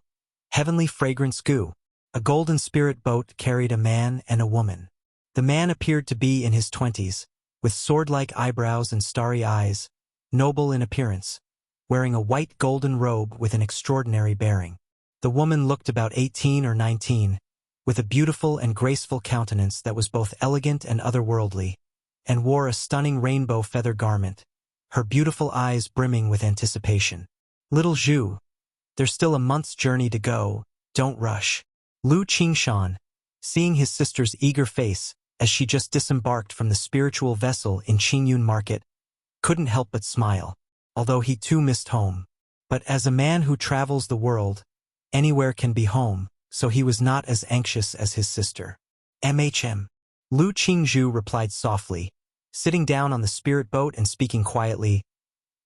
Heavenly Fragrance Goo. A golden spirit boat carried a man and a woman. The man appeared to be in his 20s, with sword-like eyebrows and starry eyes, noble in appearance, wearing a white golden robe with an extraordinary bearing. The woman looked about 18 or 19, with a beautiful and graceful countenance that was both elegant and otherworldly, and wore a stunning rainbow feather garment, her beautiful eyes brimming with anticipation. Little Zhu, there's still a month's journey to go, don't rush. Lu Qingshan, seeing his sister's eager face as she just disembarked from the spiritual vessel in Qingyun Market, couldn't help but smile, although he too missed home. But as a man who travels the world, anywhere can be home, so he was not as anxious as his sister. Lu Qingzhu replied softly, sitting down on the spirit boat and speaking quietly.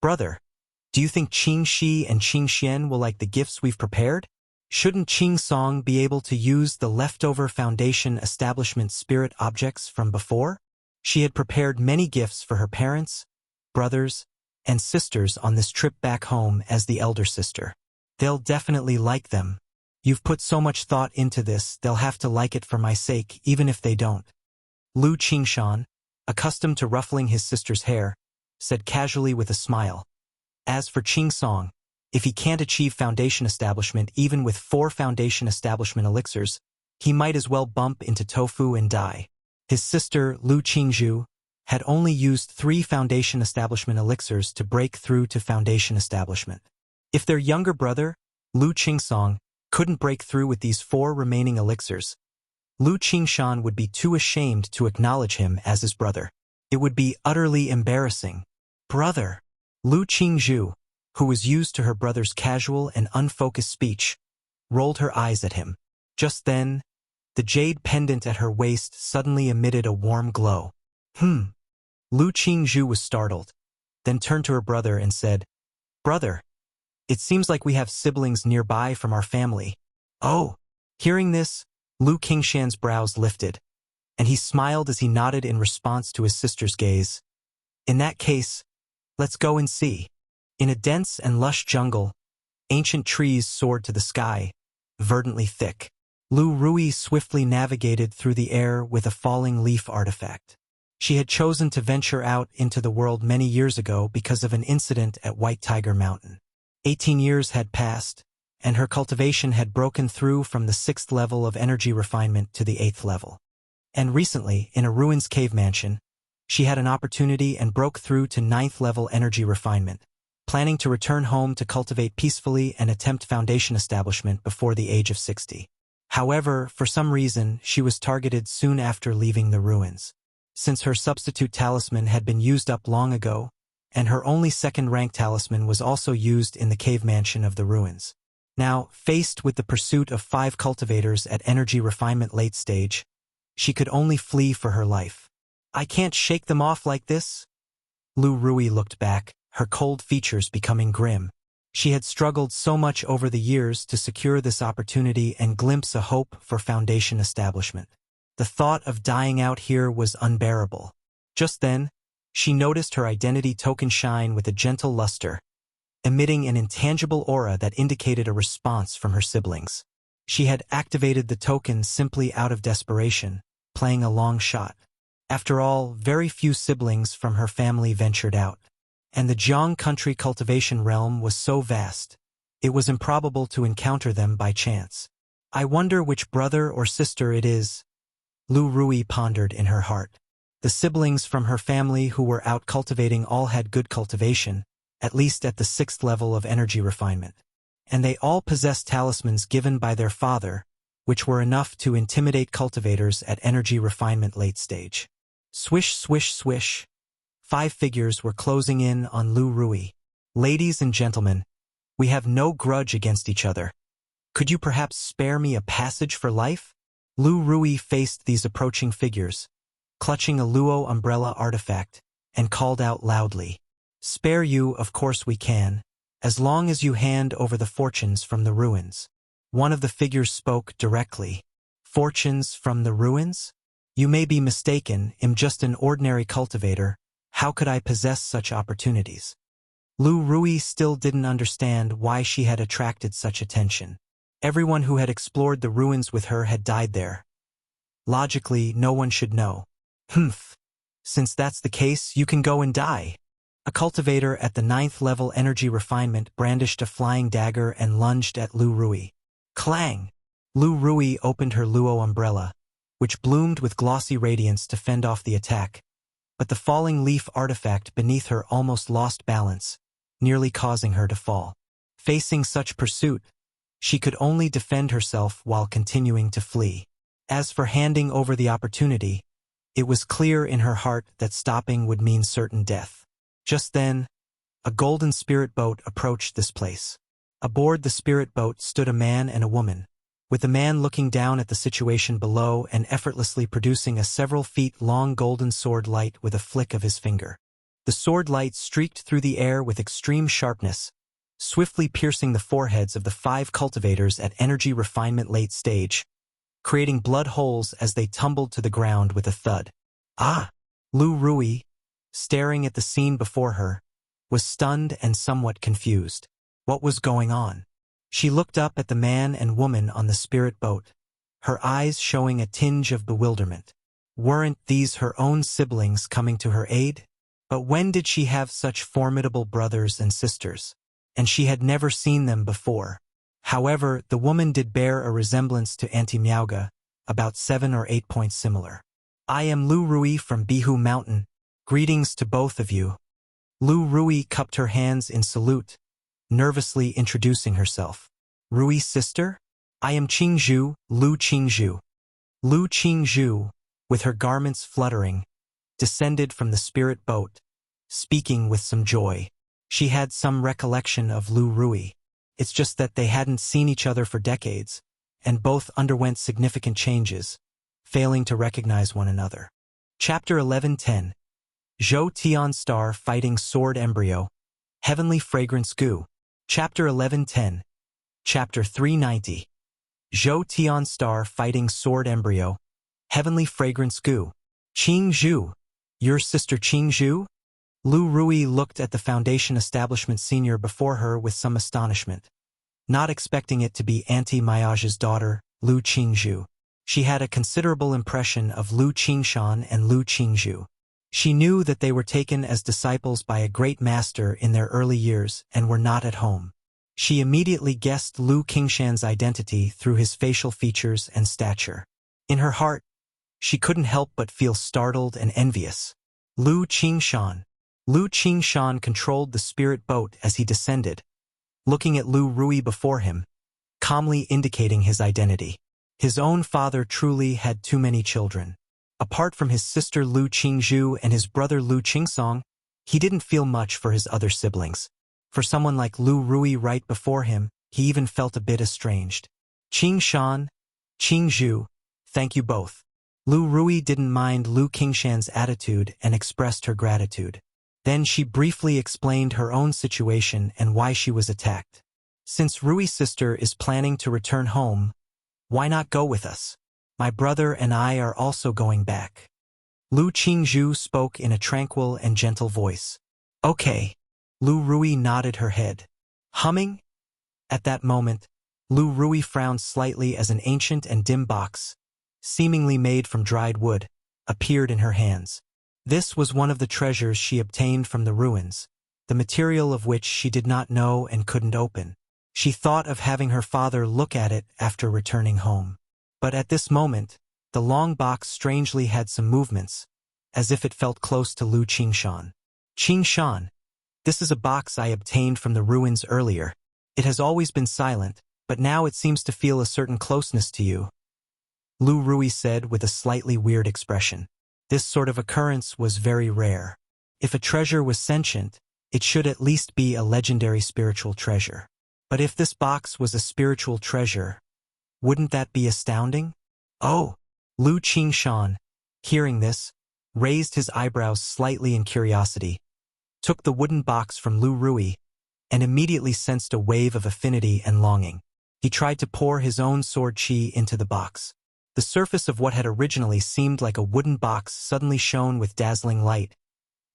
Brother, do you think Qing Shi and Qing Xian will like the gifts we've prepared? Shouldn't Qing Song be able to use the leftover Foundation Establishment spirit objects from before? She had prepared many gifts for her parents, brothers, and sisters on this trip back home as the elder sister. They'll definitely like them. You've put so much thought into this, they'll have to like it for my sake, even if they don't. Lu Qingshan, accustomed to ruffling his sister's hair, said casually with a smile. As for Qingsong, if he can't achieve foundation establishment even with 4 foundation establishment elixirs, he might as well bump into tofu and die. His sister, Lu Qingzhu, had only used 3 foundation establishment elixirs to break through to foundation establishment. If their younger brother, Lu Qingsong, couldn't break through with these 4 remaining elixirs, Lu Qingshan would be too ashamed to acknowledge him as his brother. It would be utterly embarrassing. Brother! Lu Qingzhu, who was used to her brother's casual and unfocused speech, rolled her eyes at him. Just then, the jade pendant at her waist suddenly emitted a warm glow. Lu Qingzhu was startled, then turned to her brother and said, "Brother, it seems like we have siblings nearby from our family." Oh! Hearing this, Lu Qingshan's brows lifted, and he smiled as he nodded in response to his sister's gaze. In that case, let's go and see. In a dense and lush jungle, ancient trees soared to the sky, verdantly thick. Lu Rui swiftly navigated through the air with a falling leaf artifact. She had chosen to venture out into the world many years ago because of an incident at White Tiger Mountain. 18 years had passed, and her cultivation had broken through from the 6th level of energy refinement to the 8th level. And recently, in a ruins cave mansion, she had an opportunity and broke through to 9th level energy refinement, planning to return home to cultivate peacefully and attempt foundation establishment before the age of 60. However, for some reason, she was targeted soon after leaving the ruins. Since her substitute talisman had been used up long ago, and her only 2nd rank talisman was also used in the cave mansion of the ruins. Now, faced with the pursuit of 5 cultivators at energy refinement late stage, she could only flee for her life. I can't shake them off like this? Lu Rui looked back, her cold features becoming grim. She had struggled so much over the years to secure this opportunity and glimpse a hope for foundation establishment. The thought of dying out here was unbearable. Just then, she noticed her identity token shine with a gentle luster, emitting an intangible aura that indicated a response from her siblings. She had activated the token simply out of desperation, playing a long shot. After all, very few siblings from her family ventured out, and the Jiang country cultivation realm was so vast, it was improbable to encounter them by chance. I wonder which brother or sister it is, Lu Rui pondered in her heart. The siblings from her family who were out cultivating all had good cultivation, at least at the 6th level of energy refinement. And they all possessed talismans given by their father, which were enough to intimidate cultivators at energy refinement late stage. Swish, swish, swish. 5 figures were closing in on Lu Rui. Ladies and gentlemen, we have no grudge against each other. Could you perhaps spare me a passage for life? Lu Rui faced these approaching figures, clutching a Luo umbrella artifact, and called out loudly. Spare you, of course we can, as long as you hand over the fortunes from the ruins. One of the figures spoke directly. Fortunes from the ruins? You may be mistaken, I'm just an ordinary cultivator. How could I possess such opportunities? Lu Rui still didn't understand why she had attracted such attention. Everyone who had explored the ruins with her had died there. Logically, no one should know. Since that's the case, you can go and die. A cultivator at the 9th level energy refinement brandished a flying dagger and lunged at Lu Rui. Clang! Lu Rui opened her Luo umbrella, which bloomed with glossy radiance to fend off the attack, but the falling leaf artifact beneath her almost lost balance, nearly causing her to fall. Facing such pursuit, she could only defend herself while continuing to flee. As for handing over the opportunity, it was clear in her heart that stopping would mean certain death. Just then, a golden spirit boat approached this place. Aboard the spirit boat stood a man and a woman, with the man looking down at the situation below and effortlessly producing a several feet long golden sword light with a flick of his finger. The sword light streaked through the air with extreme sharpness, swiftly piercing the foreheads of the 5 cultivators at energy refinement late stage, creating blood holes as they tumbled to the ground with a thud. Ah! Lu Rui, staring at the scene before her, was stunned and somewhat confused. What was going on? She looked up at the man and woman on the spirit boat, her eyes showing a tinge of bewilderment. Weren't these her own siblings coming to her aid? But when did she have such formidable brothers and sisters? And she had never seen them before. However, the woman did bear a resemblance to Auntie Miauga, about 7 or 8 points similar. I am Lu Rui from Bihu Mountain. Greetings to both of you. Lu Rui cupped her hands in salute, nervously introducing herself. Rui's sister? I am Qingzhu, Lu Qingzhu. Lu Qingzhu, with her garments fluttering, descended from the spirit boat, speaking with some joy. She had some recollection of Lu Rui. It's just that they hadn't seen each other for decades, and both underwent significant changes, failing to recognize one another. Chapter 11:10. Zhou Tian Star Fighting Sword Embryo, Heavenly Fragrance Goo. Chapter 11:10. Chapter 390. Zhou Tian Star Fighting Sword Embryo, Heavenly Fragrance Goo. Qingzhu. Your sister Qingzhu? Lu Rui looked at the Foundation Establishment senior before her with some astonishment. Not expecting it to be Auntie Miauga's daughter, Lu Qingzhu. She had a considerable impression of Lu Qingshan and Lu Qingzhu. She knew that they were taken as disciples by a great master in their early years and were not at home. She immediately guessed Lu Qingshan's identity through his facial features and stature. In her heart, she couldn't help but feel startled and envious. Lu Qingshan. Lu Qingshan controlled the spirit boat as he descended, looking at Lu Rui before him, calmly indicating his identity. His own father truly had too many children. Apart from his sister Lu Qingzhu and his brother Lu Qingsong, he didn't feel much for his other siblings. For someone like Lu Rui right before him, he even felt a bit estranged. Qingshan, Qingzhu, thank you both. Lu Rui didn't mind Lu Qingshan's attitude and expressed her gratitude. Then she briefly explained her own situation and why she was attacked. Since Rui's sister is planning to return home, why not go with us? My brother and I are also going back. Lu Qingzhu spoke in a tranquil and gentle voice. Okay. Lu Rui nodded her head. Humming? At that moment, Lu Rui frowned slightly as an ancient and dim box, seemingly made from dried wood, appeared in her hands. This was one of the treasures she obtained from the ruins, the material of which she did not know and couldn't open. She thought of having her father look at it after returning home. But at this moment, the long box strangely had some movements, as if it felt close to Lu Qingshan. Qingshan, this is a box I obtained from the ruins earlier. It has always been silent, but now it seems to feel a certain closeness to you. Lu Rui said with a slightly weird expression. This sort of occurrence was very rare. If a treasure was sentient, it should at least be a legendary spiritual treasure. But if this box was a spiritual treasure, wouldn't that be astounding? Oh! Lu Qingshan, hearing this, raised his eyebrows slightly in curiosity, took the wooden box from Lu Rui, and immediately sensed a wave of affinity and longing. He tried to pour his own sword chi into the box. The surface of what had originally seemed like a wooden box suddenly shone with dazzling light,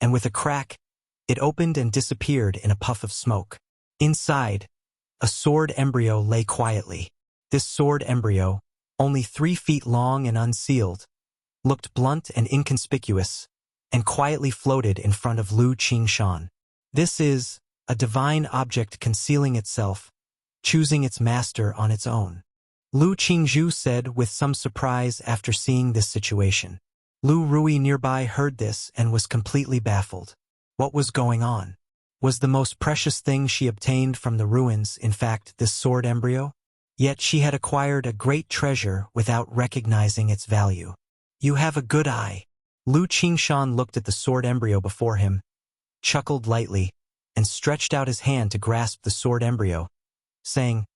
and with a crack, it opened and disappeared in a puff of smoke. Inside, a sword embryo lay quietly. This sword embryo, only 3 feet long and unsealed, looked blunt and inconspicuous, and quietly floated in front of Lu Qingshan. This is a divine object concealing itself, choosing its master on its own. Lu Qingzhu said with some surprise after seeing this situation. Lu Rui nearby heard this and was completely baffled. What was going on? Was the most precious thing she obtained from the ruins, in fact, this sword embryo? Yet she had acquired a great treasure without recognizing its value. You have a good eye. Lu Qingshan looked at the sword embryo before him, chuckled lightly, and stretched out his hand to grasp the sword embryo, saying,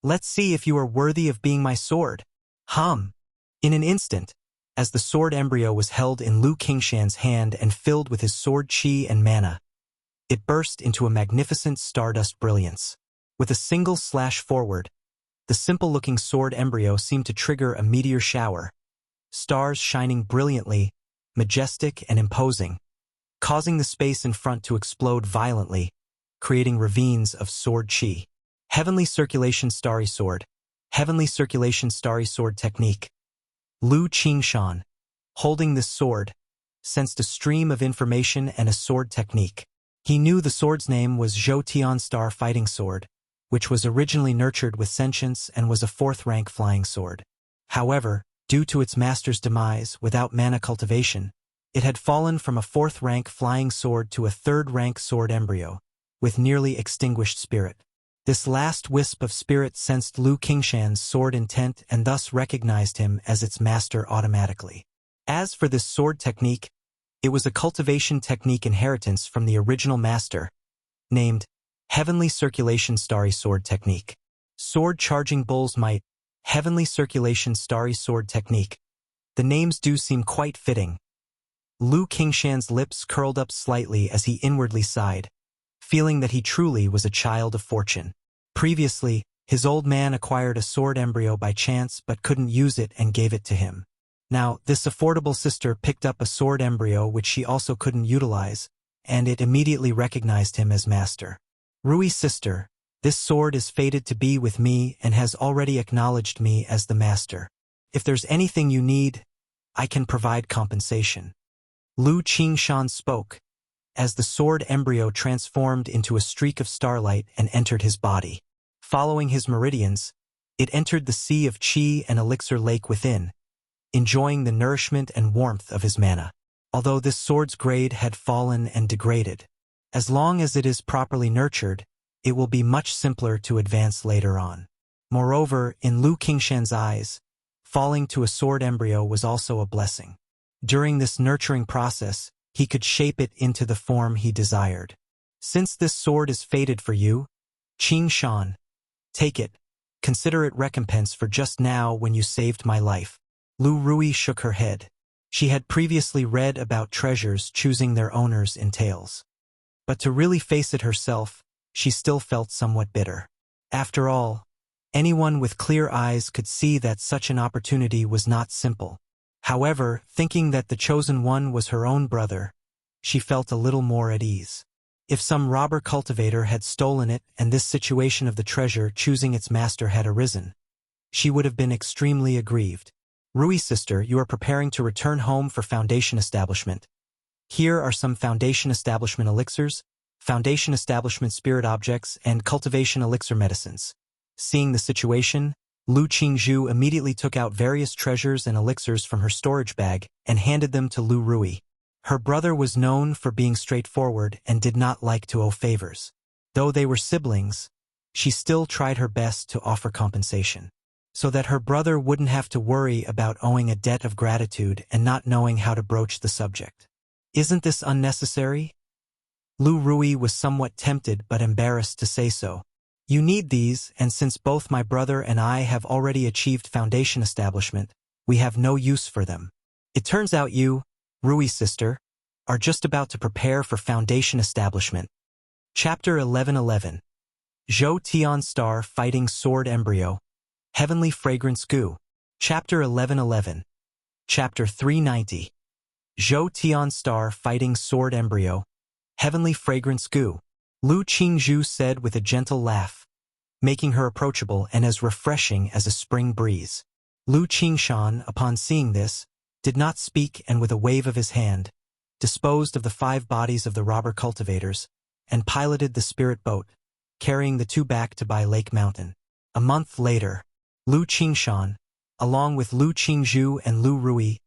Let's see if you are worthy of being my sword. Hum! In an instant, as the sword embryo was held in Lu Qingshan's hand and filled with his sword chi and mana, it burst into a magnificent stardust brilliance. With a single slash forward, the simple-looking sword embryo seemed to trigger a meteor shower, stars shining brilliantly, majestic and imposing, causing the space in front to explode violently, creating ravines of sword chi. Heavenly Circulation Starry Sword. Heavenly Circulation Starry Sword Technique. Lu Qingshan, holding this sword, sensed a stream of information and a sword technique. He knew the sword's name was Zhou Tian Star Fighting Sword, which was originally nurtured with sentience and was a 4th-rank flying sword. However, due to its master's demise without mana cultivation, it had fallen from a 4th-rank flying sword to a 3rd-rank sword embryo, with nearly extinguished spirit. This last wisp of spirit sensed Lu Qingshan's sword intent and thus recognized him as its master automatically. As for this sword technique, it was a cultivation technique inheritance from the original master, named Heavenly Circulation Starry Sword Technique. Sword Charging Bull's Might. Heavenly Circulation Starry Sword Technique. The names do seem quite fitting. Lu Qingshan's lips curled up slightly as he inwardly sighed, feeling that he truly was a child of fortune. Previously, his old man acquired a sword embryo by chance but couldn't use it and gave it to him. Now, this affordable sister picked up a sword embryo which she also couldn't utilize, and it immediately recognized him as master. Rui sister, this sword is fated to be with me and has already acknowledged me as the master. If there's anything you need, I can provide compensation. Lu Qingshan spoke, as the sword embryo transformed into a streak of starlight and entered his body. Following his meridians, it entered the sea of qi and elixir lake within, enjoying the nourishment and warmth of his mana. Although this sword's grade had fallen and degraded, as long as it is properly nurtured, it will be much simpler to advance later on. Moreover, in Lu Qingshan's eyes, falling to a sword embryo was also a blessing. During this nurturing process, he could shape it into the form he desired. Since this sword is fated for you, Qingshan, take it. Consider it recompense for just now when you saved my life. Lu Rui shook her head. She had previously read about treasures choosing their owners in tales. But to really face it herself, she still felt somewhat bitter. After all, anyone with clear eyes could see that such an opportunity was not simple. However, thinking that the chosen one was her own brother, she felt a little more at ease. If some robber cultivator had stolen it and this situation of the treasure choosing its master had arisen, she would have been extremely aggrieved. Rui sister, you are preparing to return home for Foundation Establishment. Here are some Foundation Establishment elixirs, Foundation Establishment spirit objects, and cultivation elixir medicines. Seeing the situation, Lu Qingzhu immediately took out various treasures and elixirs from her storage bag and handed them to Lu Rui. Her brother was known for being straightforward and did not like to owe favors. Though they were siblings, she still tried her best to offer compensation, so that her brother wouldn't have to worry about owing a debt of gratitude and not knowing how to broach the subject. Isn't this unnecessary? Lu Rui was somewhat tempted but embarrassed to say so. You need these, and since both my brother and I have already achieved Foundation Establishment, we have no use for them. It turns out you, Rui sister, are just about to prepare for Foundation Establishment. Chapter 1111. Zhou Tian Star Fighting Sword Embryo. Heavenly Fragrance Goo. Chapter 1111. Chapter 390. Zhou Tian Star Fighting Sword Embryo. Heavenly Fragrance Goo. Lu Qingzhu said with a gentle laugh, making her approachable and as refreshing as a spring breeze. Lu Qingshan, upon seeing this, did not speak and with a wave of his hand, disposed of the 5 bodies of the robber cultivators, and piloted the spirit boat, carrying the 2 back to Bai Lake Mountain. A month later, Lu Qingshan, along with Lu Qingzhu and Lu Rui,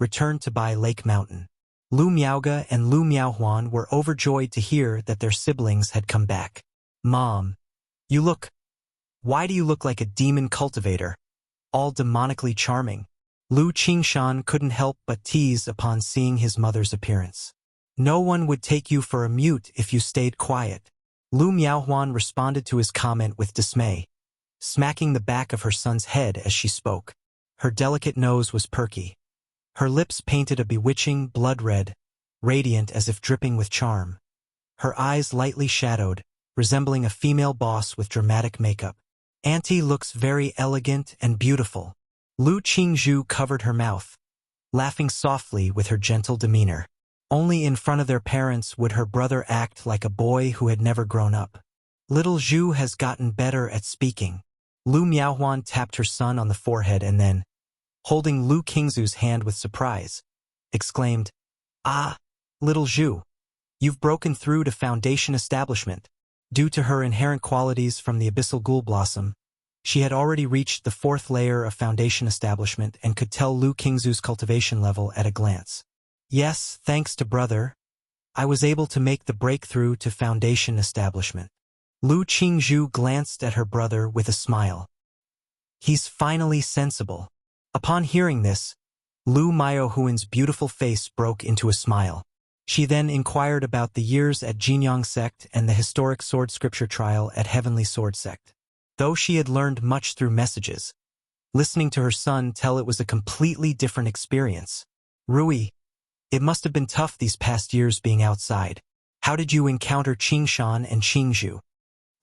returned to Bai Lake Mountain. Lu Miaoge and Lu Miaohuan were overjoyed to hear that their siblings had come back. Mom, why do you look like a demon cultivator? All demonically charming. Lu Qingshan couldn't help but tease upon seeing his mother's appearance. No one would take you for a mute if you stayed quiet. Lu Miaohuan responded to his comment with dismay, smacking the back of her son's head as she spoke. Her delicate nose was perky. Her lips painted a bewitching blood red, radiant as if dripping with charm. Her eyes lightly shadowed, resembling a female boss with dramatic makeup. Auntie looks very elegant and beautiful. Lu Qingzhu covered her mouth, laughing softly with her gentle demeanor. Only in front of their parents would her brother act like a boy who had never grown up. Little Zhu has gotten better at speaking. Lu Miaohuan tapped her son on the forehead and then, holding Lu Qingzu's hand with surprise, exclaimed, "Ah, little Zhu, you've broken through to Foundation Establishment." Due to her inherent qualities from the Abyssal Ghoul Blossom, she had already reached the 4th layer of Foundation Establishment and could tell Lu Qingzu's cultivation level at a glance. "Yes, thanks to brother, I was able to make the breakthrough to Foundation Establishment." Lu Qingzhu glanced at her brother with a smile. "He's finally sensible." Upon hearing this, Lu Miaohuan's beautiful face broke into a smile. She then inquired about the years at Jinyang Sect and the historic sword scripture trial at Heavenly Sword Sect. Though she had learned much through messages, listening to her son tell it was a completely different experience. "Rui, it must have been tough these past years being outside. How did you encounter Qingshan and Qingzhu?"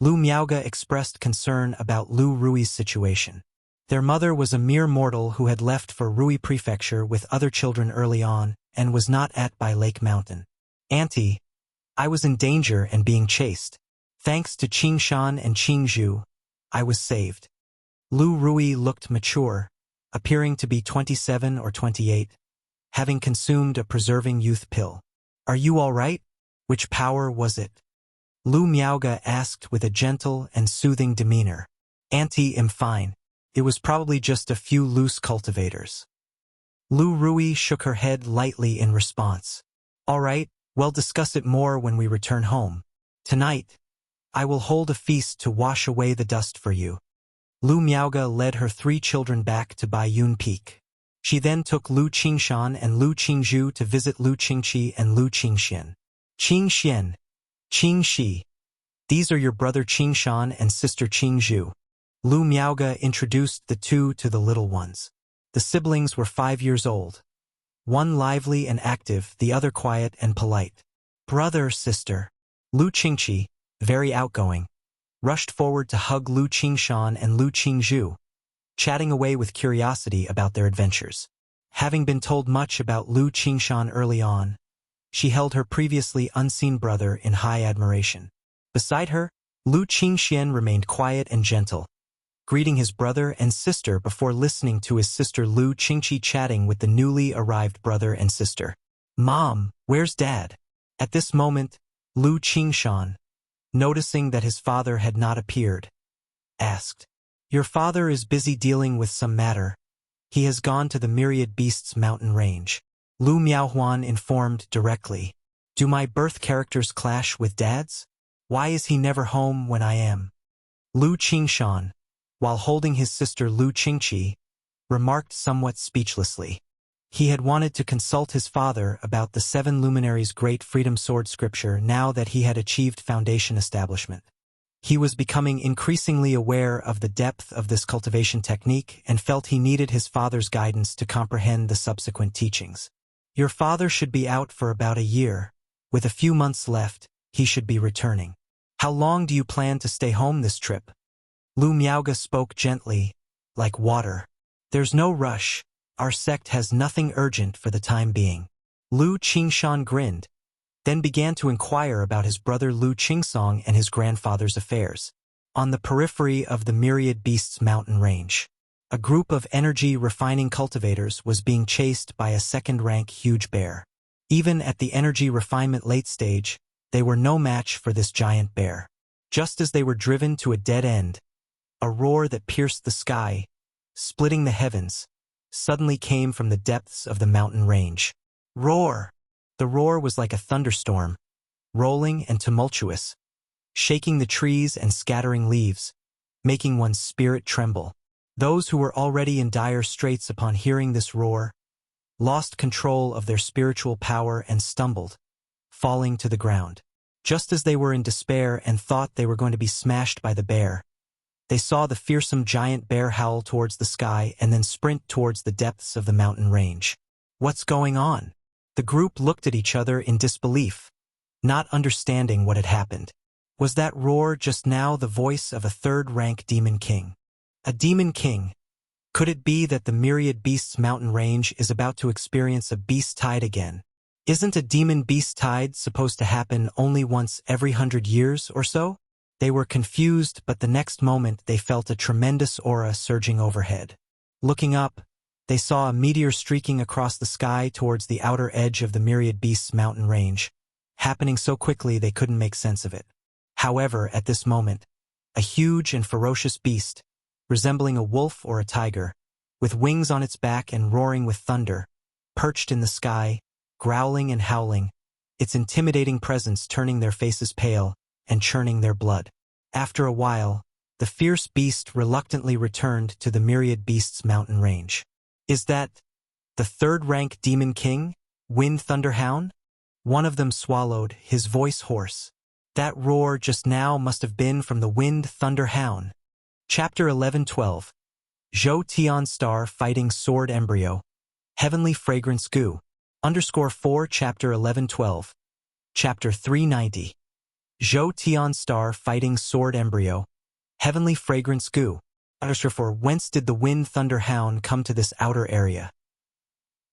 Lu Miaoga expressed concern about Lu Rui's situation. Their mother was a mere mortal who had left for Rui Prefecture with other children early on and was not at by Lake Mountain. "Auntie, I was in danger and being chased. Thanks to Qingshan and Qingzhu, I was saved." Lu Rui looked mature, appearing to be 27 or 28, having consumed a preserving youth pill. "Are you all right? Which power was it?" Lu Miaoga asked with a gentle and soothing demeanor. "Auntie, I'm fine. It was probably just a few loose cultivators." Lu Rui shook her head lightly in response. "All right, we'll discuss it more when we return home. Tonight, I will hold a feast to wash away the dust for you." Lu Miaoga led her 3 children back to Baiyun Peak. She then took Lu Qingshan and Lu Qingzhu to visit Lu Qingqi and Lu Qingxian. "Qingxian, Qingxi, these are your brother Qingshan and sister Qingzhu." Lu Miaoga introduced the two to the little ones. The siblings were 5 years old. One lively and active, the other quiet and polite. "Brother, sister." Lu Qingqi, very outgoing, rushed forward to hug Lu Qingshan and Lu Qingzhu, chatting away with curiosity about their adventures. Having been told much about Lu Qingshan early on, she held her previously unseen brother in high admiration. Beside her, Lu Qingxian remained quiet and gentle, greeting his brother and sister before listening to his sister Lu Qingqi chatting with the newly arrived brother and sister. "Mom, where's Dad?" At this moment, Lu Qingshan, noticing that his father had not appeared, asked, "Your father is busy dealing with some matter. He has gone to the Myriad Beasts mountain range." Lu Miaohuan informed directly. "Do my birth characters clash with Dad's? Why is he never home when I am?" Lu Qingshan, while holding his sister Lu Qingqi, remarked somewhat speechlessly. He had wanted to consult his father about the 7 luminaries' great freedom sword scripture now that he had achieved Foundation Establishment. He was becoming increasingly aware of the depth of this cultivation technique and felt he needed his father's guidance to comprehend the subsequent teachings. "Your father should be out for about a year. With a few months left, he should be returning. How long do you plan to stay home this trip?" Lu Miaoga spoke gently, like water. "There's no rush. Our sect has nothing urgent for the time being." Lu Qingshan grinned, then began to inquire about his brother Lu Qingsong and his grandfather's affairs. On the periphery of the Myriad Beasts mountain range, a group of energy-refining cultivators was being chased by a second-rank huge bear. Even at the energy refinement late stage, they were no match for this giant bear. Just as they were driven to a dead end, a roar that pierced the sky, splitting the heavens, suddenly came from the depths of the mountain range. Roar! The roar was like a thunderstorm, rolling and tumultuous, shaking the trees and scattering leaves, making one's spirit tremble. Those who were already in dire straits upon hearing this roar lost control of their spiritual power and stumbled, falling to the ground. Just as they were in despair and thought they were going to be smashed by the bear, they saw the fearsome giant bear howl towards the sky and then sprint towards the depths of the mountain range. "What's going on?" The group looked at each other in disbelief, not understanding what had happened. Was that roar just now the voice of a third-rank demon king? A demon king? Could it be that the Myriad Beasts mountain range is about to experience a beast tide again? Isn't a demon beast tide supposed to happen only once every 100 years or so? They were confused, but the next moment they felt a tremendous aura surging overhead. Looking up, they saw a meteor streaking across the sky towards the outer edge of the Myriad Beasts mountain range, happening so quickly they couldn't make sense of it. However, at this moment, a huge and ferocious beast, resembling a wolf or a tiger, with wings on its back and roaring with thunder, perched in the sky, growling and howling, its intimidating presence turning their faces pale and churning their blood. After a while, the fierce beast reluctantly returned to the Myriad Beasts mountain range. Is that the third-rank Demon King, Wind Thunderhound? One of them swallowed, his voice hoarse. That roar just now must have been from the Wind Thunderhound. Chapter 11:12. Zhou Tian Star Fighting Sword Embryo. Heavenly Fragrance Goo. _4 Chapter 11:12. Chapter 390. Zhou Tian Star Fighting Sword Embryo. Heavenly Fragrance Goo. _4 Whence did the Wind Thunderhound come to this outer area?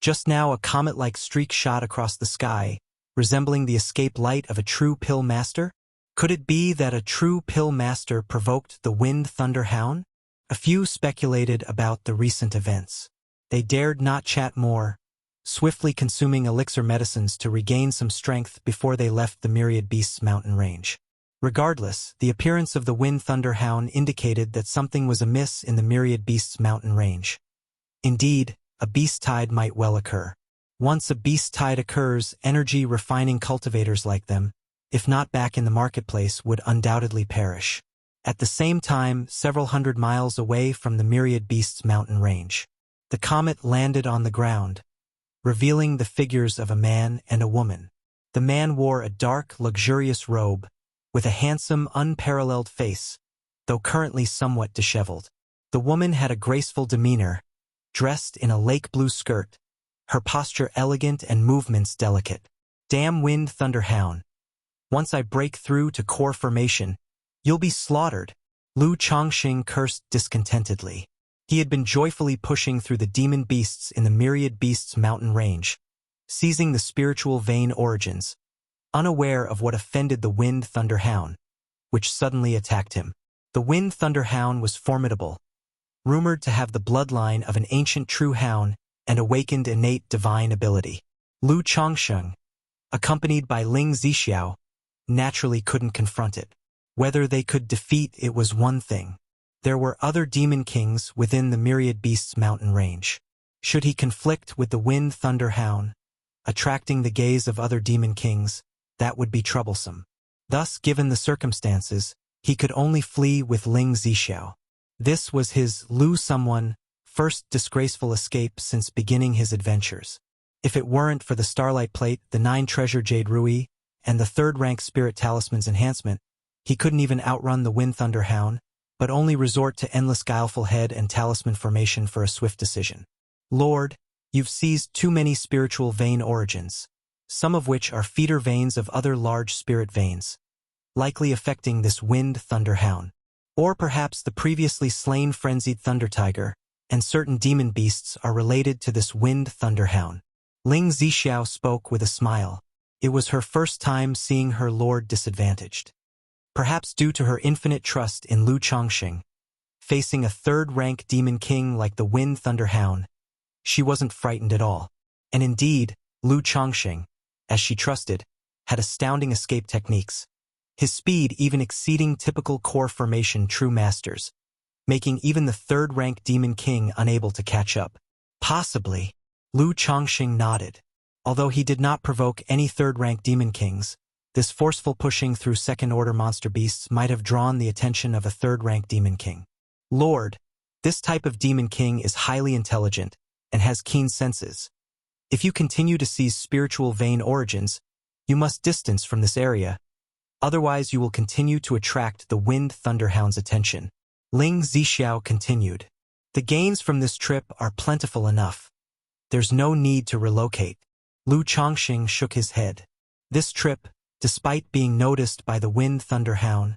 Just now a comet-like streak shot across the sky, resembling the escape light of a true Pill Master? Could it be that a true Pill Master provoked the Wind Thunderhound? A few speculated about the recent events. They dared not chat more, swiftly consuming elixir medicines to regain some strength before they left the Myriad Beasts mountain range. Regardless, the appearance of the Wind Thunderhound indicated that something was amiss in the Myriad Beasts mountain range. Indeed, a beast tide might well occur. Once a beast tide occurs, energy-refining cultivators like them, if not back in the marketplace, would undoubtedly perish. At the same time, several hundred miles away from the Myriad Beasts mountain range, the comet landed on the ground, revealing the figures of a man and a woman. The man wore a dark, luxurious robe, with a handsome, unparalleled face, though currently somewhat disheveled. The woman had a graceful demeanor, dressed in a lake blue skirt, her posture elegant and movements delicate. Damn Wind Thunderhound. Once I break through to core formation, you'll be slaughtered. Lu Chongqing cursed discontentedly. He had been joyfully pushing through the demon beasts in the Myriad Beasts mountain range, seizing the spiritual vein origins, unaware of what offended the Wind Thunderhound, which suddenly attacked him. The Wind Thunderhound was formidable, rumored to have the bloodline of an ancient true hound and awakened innate divine ability. Lu Chongqing, accompanied by Ling Zixiao, naturally couldn't confront it. Whether they could defeat it was one thing. There were other demon kings within the Myriad Beasts mountain range. Should he conflict with the Wind Thunderhound, attracting the gaze of other demon kings, that would be troublesome. Thus, given the circumstances, he could only flee with Ling Zixiao. This was his Lu someone first disgraceful escape since beginning his adventures. If it weren't for the Starlight Plate, the 9-treasure Jade Rui, and the third-rank Spirit Talisman's enhancement, he couldn't even outrun the Wind Thunderhound, but only resort to endless guileful head and talisman formation for a swift decision. Lord, you've seized too many spiritual vein origins, some of which are feeder veins of other large spirit veins, likely affecting this Wind Thunderhound. Or perhaps the previously slain frenzied Thunder Tiger and certain demon beasts are related to this Wind Thunderhound. Ling Zixiao spoke with a smile. It was her first time seeing her lord disadvantaged. Perhaps due to her infinite trust in Lu Chongqing, facing a third-rank demon king like the Wind Thunderhound, she wasn't frightened at all. And indeed, Lu Chongqing, as she trusted, had astounding escape techniques, his speed even exceeding typical core formation true masters, making even the third-rank demon king unable to catch up. Possibly. Lu Chongqing nodded. Although he did not provoke any third-rank demon kings, this forceful pushing through second-order monster beasts might have drawn the attention of a third-rank demon king. Lord, this type of demon king is highly intelligent and has keen senses. If you continue to seize spiritual vein origins, you must distance from this area. Otherwise, you will continue to attract the Wind Thunderhound's attention. Ling Zixiao continued. The gains from this trip are plentiful enough. There's no need to relocate. Lu Chongqing shook his head. This trip, despite being noticed by the Wind Thunderhound,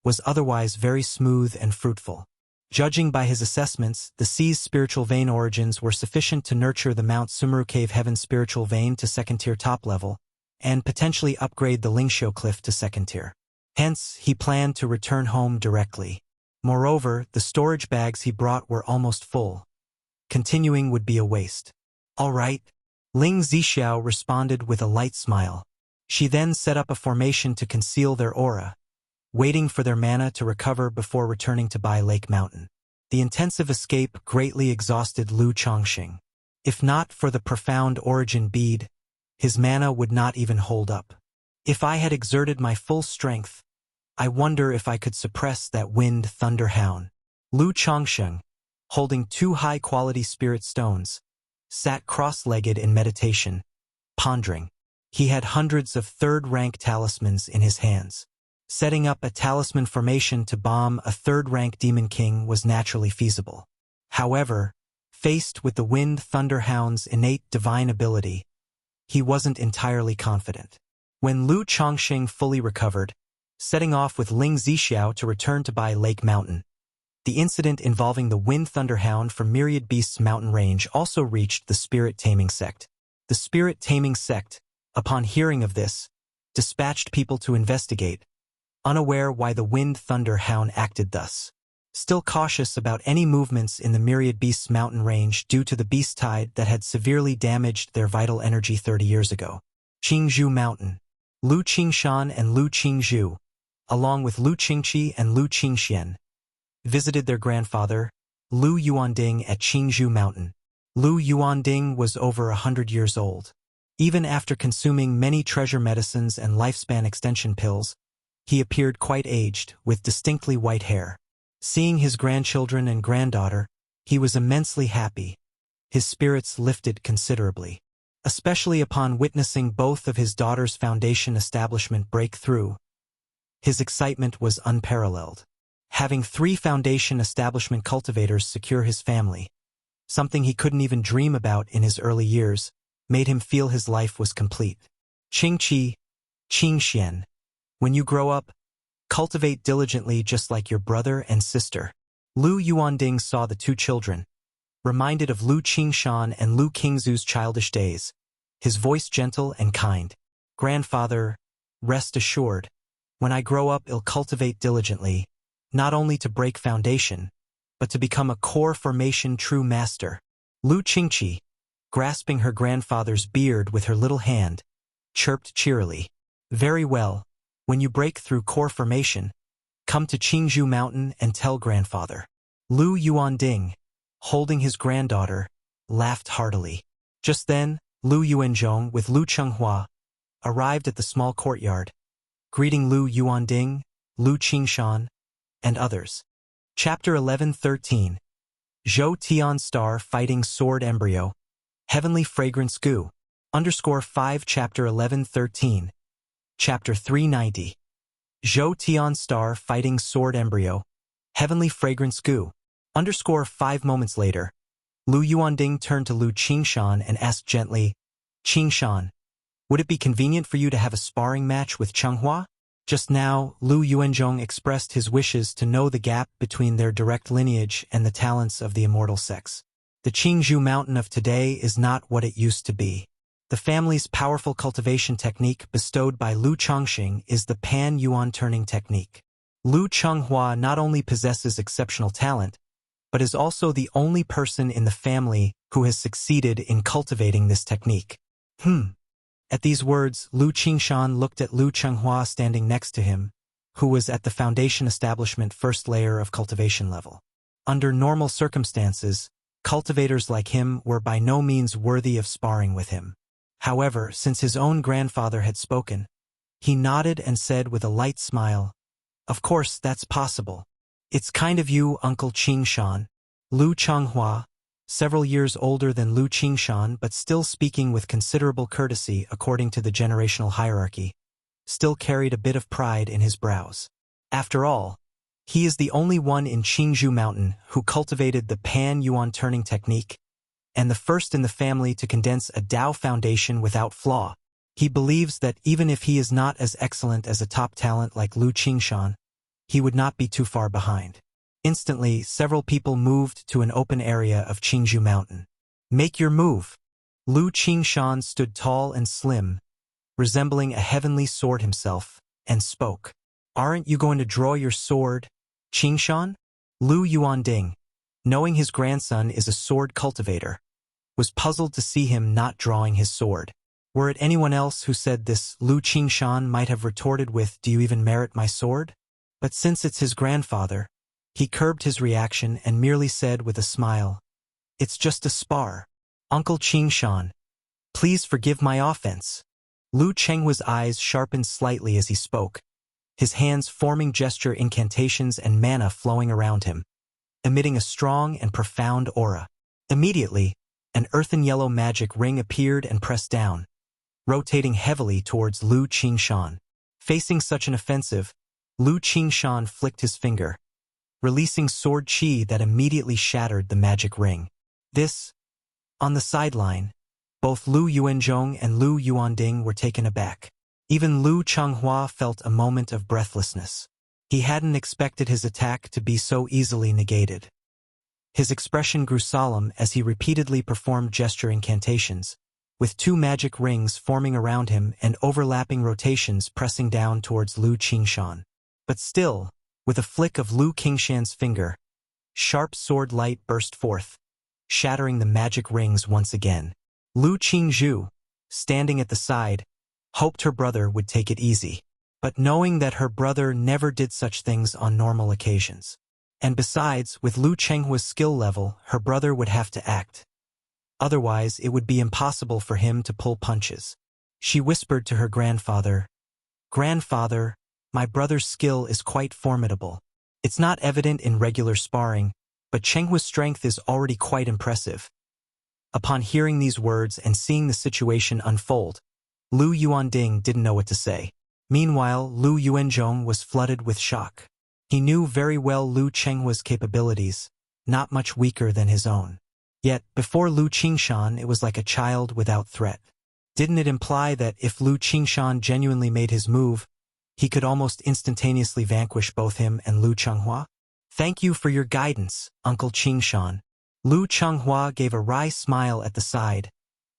was otherwise very smooth and fruitful. Judging by his assessments, the seized spiritual vein origins were sufficient to nurture the Mount Sumeru Cave Heaven spiritual vein to second-tier top level, and potentially upgrade the Lingxiu Cliff to second tier. Hence, he planned to return home directly. Moreover, the storage bags he brought were almost full. Continuing would be a waste. All right. Ling Zixiao responded with a light smile. She then set up a formation to conceal their aura, waiting for their mana to recover before returning to Bai Lake Mountain. The intensive escape greatly exhausted Lu Chongqing. If not for the profound origin bead, his mana would not even hold up. If I had exerted my full strength, I wonder if I could suppress that wind thunder hound. Lu Chongqing, holding 2 high-quality spirit stones, sat cross-legged in meditation, pondering. He had hundreds of third-rank talismans in his hands. Setting up a talisman formation to bomb a third-rank demon king was naturally feasible. However, faced with the wind thunder hound's innate divine ability, he wasn't entirely confident. When Lu Chongqing fully recovered, setting off with Ling Zixiao to return to Bai Lake Mountain, the incident involving the Wind Thunderhound from Myriad Beasts mountain range also reached the Spirit Taming Sect. The Spirit Taming Sect, upon hearing of this, dispatched people to investigate, unaware why the Wind Thunderhound acted thus. Still cautious about any movements in the Myriad Beasts mountain range due to the beast tide that had severely damaged their vital energy 30 years ago. Qingzhou Mountain. Lu Qingshan and Lu Qingzhu, along with Lu Qingqi and Lu Qingxian, visited their grandfather, Lu Yuanding, at Qingzhou Mountain. Lu Yuanding was over 100 years old. Even after consuming many treasure medicines and lifespan extension pills, he appeared quite aged, with distinctly white hair. Seeing his grandchildren and granddaughter, he was immensely happy. His spirits lifted considerably. Especially upon witnessing both of his daughter's foundation establishment break through, his excitement was unparalleled. Having 3 foundation establishment cultivators secure his family, something he couldn't even dream about in his early years, made him feel his life was complete. Qingqi, Qingxian, when you grow up, cultivate diligently just like your brother and sister. Lu Yuanding saw the 2 children, reminded of Lu Qingshan and Lu Qingzhu's childish days, his voice gentle and kind. Grandfather, rest assured, when I grow up I'll cultivate diligently, not only to break foundation, but to become a core formation true master. Lu Qingqi, grasping her grandfather's beard with her little hand, chirped cheerily. Very well, when you break through core formation, come to Qingzhou Mountain and tell grandfather. Lu Yuanding, holding his granddaughter, laughed heartily. Just then, Lu Yuanzhong with Lu Chenghua arrived at the small courtyard, greeting Lu Yuanding, Lu Qingshan, and others. Chapter 11:13. Zhou Tian Star Fighting Sword Embryo. Heavenly Fragrance Goo. _5 Chapter 11:13. Chapter 390. Zhou Tian Star Fighting Sword Embryo. Heavenly Fragrance Goo. _5 moments later, Lu Yuanding turned to Lu Qingshan and asked gently, Qingshan, would it be convenient for you to have a sparring match with Chenghua? Just now, Lu Yuanzhong expressed his wishes to know the gap between their direct lineage and the talents of the immortal sex. The Qingzhou Mountain of today is not what it used to be. The family's powerful cultivation technique bestowed by Lu Chongqing is the Pan-Yuan turning technique. Lu Chenghua not only possesses exceptional talent, but is also the only person in the family who has succeeded in cultivating this technique. At these words, Lu Qingshan looked at Lu Chenghua standing next to him, who was at the foundation establishment first layer of cultivation level. Under normal circumstances, cultivators like him were by no means worthy of sparring with him. However, since his own grandfather had spoken, he nodded and said with a light smile, Of course, that's possible. It's kind of you, Uncle Qingshan. Lu Chenghua, several years older than Lu Qingshan but still speaking with considerable courtesy according to the generational hierarchy, still carried a bit of pride in his brows. After all, he is the only one in Qingzhou Mountain who cultivated the Pan-Yuan turning technique, and the first in the family to condense a Dao foundation without flaw. He believes that even if he is not as excellent as a top talent like Lu Qingshan, he would not be too far behind. Instantly, several people moved to an open area of Qingzhou Mountain. Make your move. Lu Qingshan stood tall and slim, resembling a heavenly sword himself, and spoke. Aren't you going to draw your sword, Qingshan? Lu Yuanding, knowing his grandson is a sword cultivator, was puzzled to see him not drawing his sword. Were it anyone else who said this, Lu Qingshan might have retorted with, "Do you even merit my sword?" But since it's his grandfather, he curbed his reaction and merely said with a smile, "It's just a spar. Uncle Qingshan, please forgive my offense." Lu Chenghua's eyes sharpened slightly as he spoke, his hands forming gesture incantations and mana flowing around him, emitting a strong and profound aura. Immediately, an earthen yellow magic ring appeared and pressed down, rotating heavily towards Lu Qingshan. Facing such an offensive, Lu Qingshan flicked his finger, releasing sword chi that immediately shattered the magic ring. On the sideline, both Lu Yuanzhong and Lu Yuanding were taken aback. Even Lu Changhua felt a moment of breathlessness. He hadn't expected his attack to be so easily negated. His expression grew solemn as he repeatedly performed gesture incantations, with two magic rings forming around him and overlapping rotations pressing down towards Lu Qingshan. But still, with a flick of Lu Qingshan's finger, sharp sword light burst forth, shattering the magic rings once again. Lu Qingzhu, standing at the side, hoped her brother would take it easy, but knowing that her brother never did such things on normal occasions. And besides, with Lu Chenghua's skill level, her brother would have to act. Otherwise, it would be impossible for him to pull punches. She whispered to her grandfather, "Grandfather, my brother's skill is quite formidable. It's not evident in regular sparring, but Chenghua's strength is already quite impressive." Upon hearing these words and seeing the situation unfold, Lu Yuanding didn't know what to say. Meanwhile, Lu Yuanzhong was flooded with shock. He knew very well Lu Chenghua's capabilities, not much weaker than his own. Yet, before Lu Qingshan, it was like a child without threat. Didn't it imply that if Lu Qingshan genuinely made his move, he could almost instantaneously vanquish both him and Lu Changhua? "Thank you for your guidance, Uncle Qingshan." Lu Changhua gave a wry smile at the side,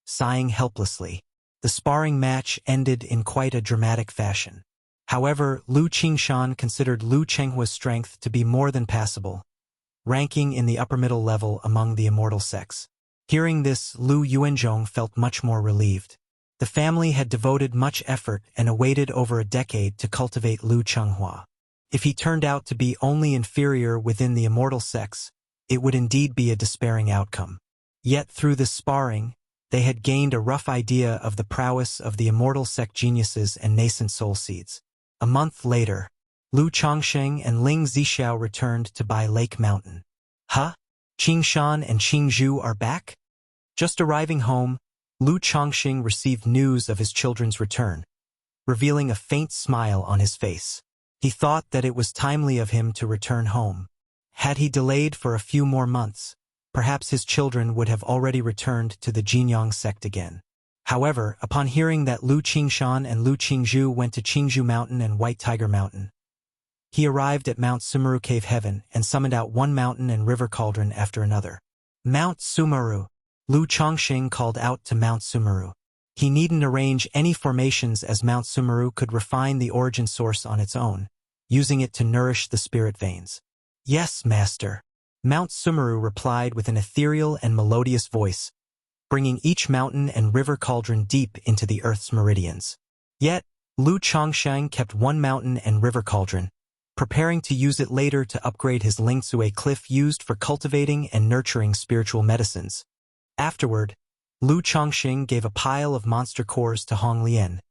sighing helplessly. The sparring match ended in quite a dramatic fashion. However, Lu Qingshan considered Lu Chenghua's strength to be more than passable, ranking in the upper middle level among the immortal sex. Hearing this, Lu Yuanzhong felt much more relieved. The family had devoted much effort and awaited over a decade to cultivate Lu Changhua. If he turned out to be only inferior within the immortal sex, it would indeed be a despairing outcome. Yet through this sparring, they had gained a rough idea of the prowess of the immortal sect geniuses and nascent soul seeds. A month later, Lu Chongsheng and Ling Zixiao returned to Bai Lake Mountain. "Huh? Qingshan and Qingzhu are back?" Just arriving home, Lu Chongsheng received news of his children's return, revealing a faint smile on his face. He thought that it was timely of him to return home. Had he delayed for a few more months, perhaps his children would have already returned to the Jinyang sect again. However, upon hearing that Lu Qingshan and Lu Qingzhu went to Qingzhu Mountain and White Tiger Mountain, he arrived at Mount Sumeru Cave Heaven and summoned out one mountain and river cauldron after another. "Mount Sumeru," Lu Chongsheng called out to Mount Sumeru. He needn't arrange any formations as Mount Sumeru could refine the origin source on its own, using it to nourish the spirit veins. "Yes, Master," Mount Sumeru replied with an ethereal and melodious voice, bringing each mountain and river cauldron deep into the earth's meridians. Yet, Lu Chongsheng kept one mountain and river cauldron, preparing to use it later to upgrade his Lingsue cliff used for cultivating and nurturing spiritual medicines. Afterward, Lu Chongsheng gave a pile of monster cores to Hong Lian,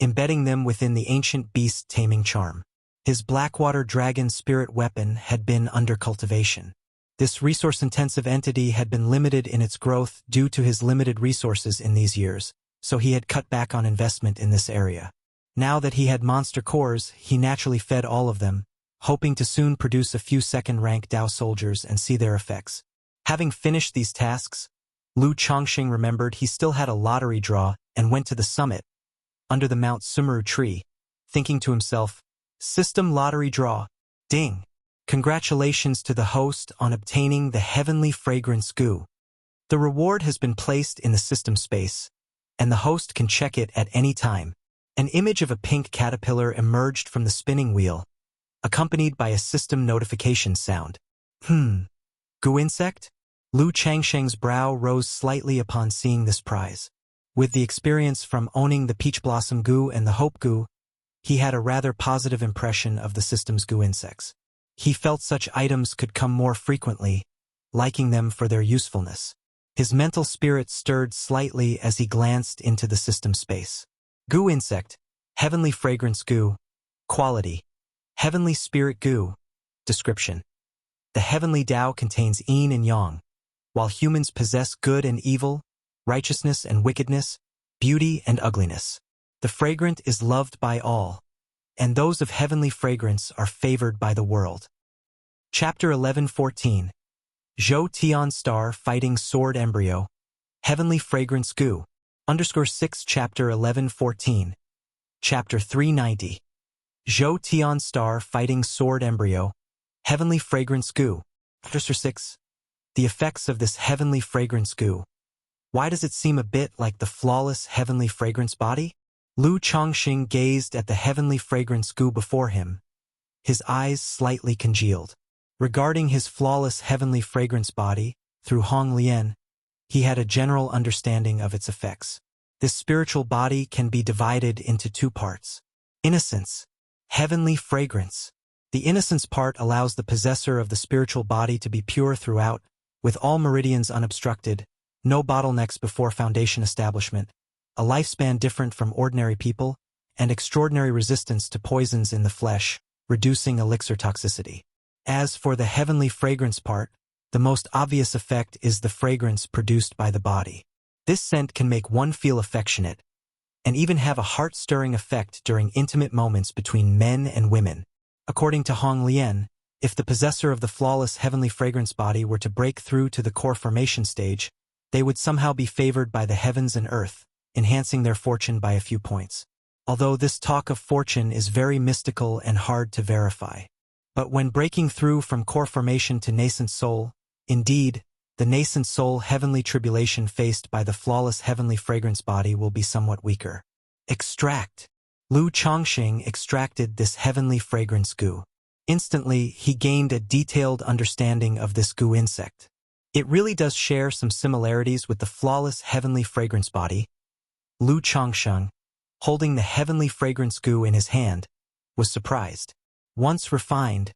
embedding them within the ancient beast taming charm. His Blackwater Dragon spirit weapon had been under cultivation. This resource-intensive entity had been limited in its growth due to his limited resources in these years, so he had cut back on investment in this area. Now that he had monster cores, he naturally fed all of them, hoping to soon produce a few second-rank Dao soldiers and see their effects. Having finished these tasks, Lu Chongsheng remembered he still had a lottery draw and went to the summit, under the Mount Sumeru tree, thinking to himself, "System lottery draw. Ding. Congratulations to the host on obtaining the heavenly fragrance goo. The reward has been placed in the system space, and the host can check it at any time. An image of a pink caterpillar emerged from the spinning wheel, accompanied by a system notification sound. Goo insect? Lu Changsheng's brow rose slightly upon seeing this prize. With the experience from owning the peach blossom goo and the hope goo, he had a rather positive impression of the system's goo insects. He felt such items could come more frequently, liking them for their usefulness. His mental spirit stirred slightly as he glanced into the system space. Goo insect, heavenly fragrance goo, quality, heavenly spirit goo, description. The heavenly Tao contains yin and yang. While humans possess good and evil, righteousness and wickedness, beauty and ugliness, the fragrant is loved by all, and those of heavenly fragrance are favored by the world. Chapter 11:14. Zhou Tian Star Fighting Sword Embryo, Heavenly Fragrance Goo. _6 Chapter 11:14. Chapter 390. Zhou Tian Star Fighting Sword Embryo, Heavenly Fragrance Goo. _6. The effects of this heavenly fragrance goo. Why does it seem a bit like the flawless heavenly fragrance body? Lu Chongqing gazed at the heavenly fragrance goo before him, his eyes slightly congealed. Regarding his flawless heavenly fragrance body, through Hong Lian, he had a general understanding of its effects. This spiritual body can be divided into two parts. Innocence, heavenly fragrance. The innocence part allows the possessor of the spiritual body to be pure throughout, with all meridians unobstructed, no bottlenecks before foundation establishment, a lifespan different from ordinary people, and extraordinary resistance to poisons in the flesh, reducing elixir toxicity. As for the heavenly fragrance part, the most obvious effect is the fragrance produced by the body. This scent can make one feel affectionate, and even have a heart-stirring effect during intimate moments between men and women. According to Hong Lian, if the possessor of the flawless heavenly fragrance body were to break through to the core formation stage, they would somehow be favored by the heavens and earth, enhancing their fortune by a few points. Although this talk of fortune is very mystical and hard to verify. But when breaking through from core formation to nascent soul, indeed, the nascent soul heavenly tribulation faced by the flawless heavenly fragrance body will be somewhat weaker. Extract. Lu Chongqing extracted this heavenly fragrance goo. Instantly, he gained a detailed understanding of this goo insect. It really does share some similarities with the flawless heavenly fragrance body. Lu Chongqing, holding the heavenly fragrance goo in his hand, was surprised. Once refined,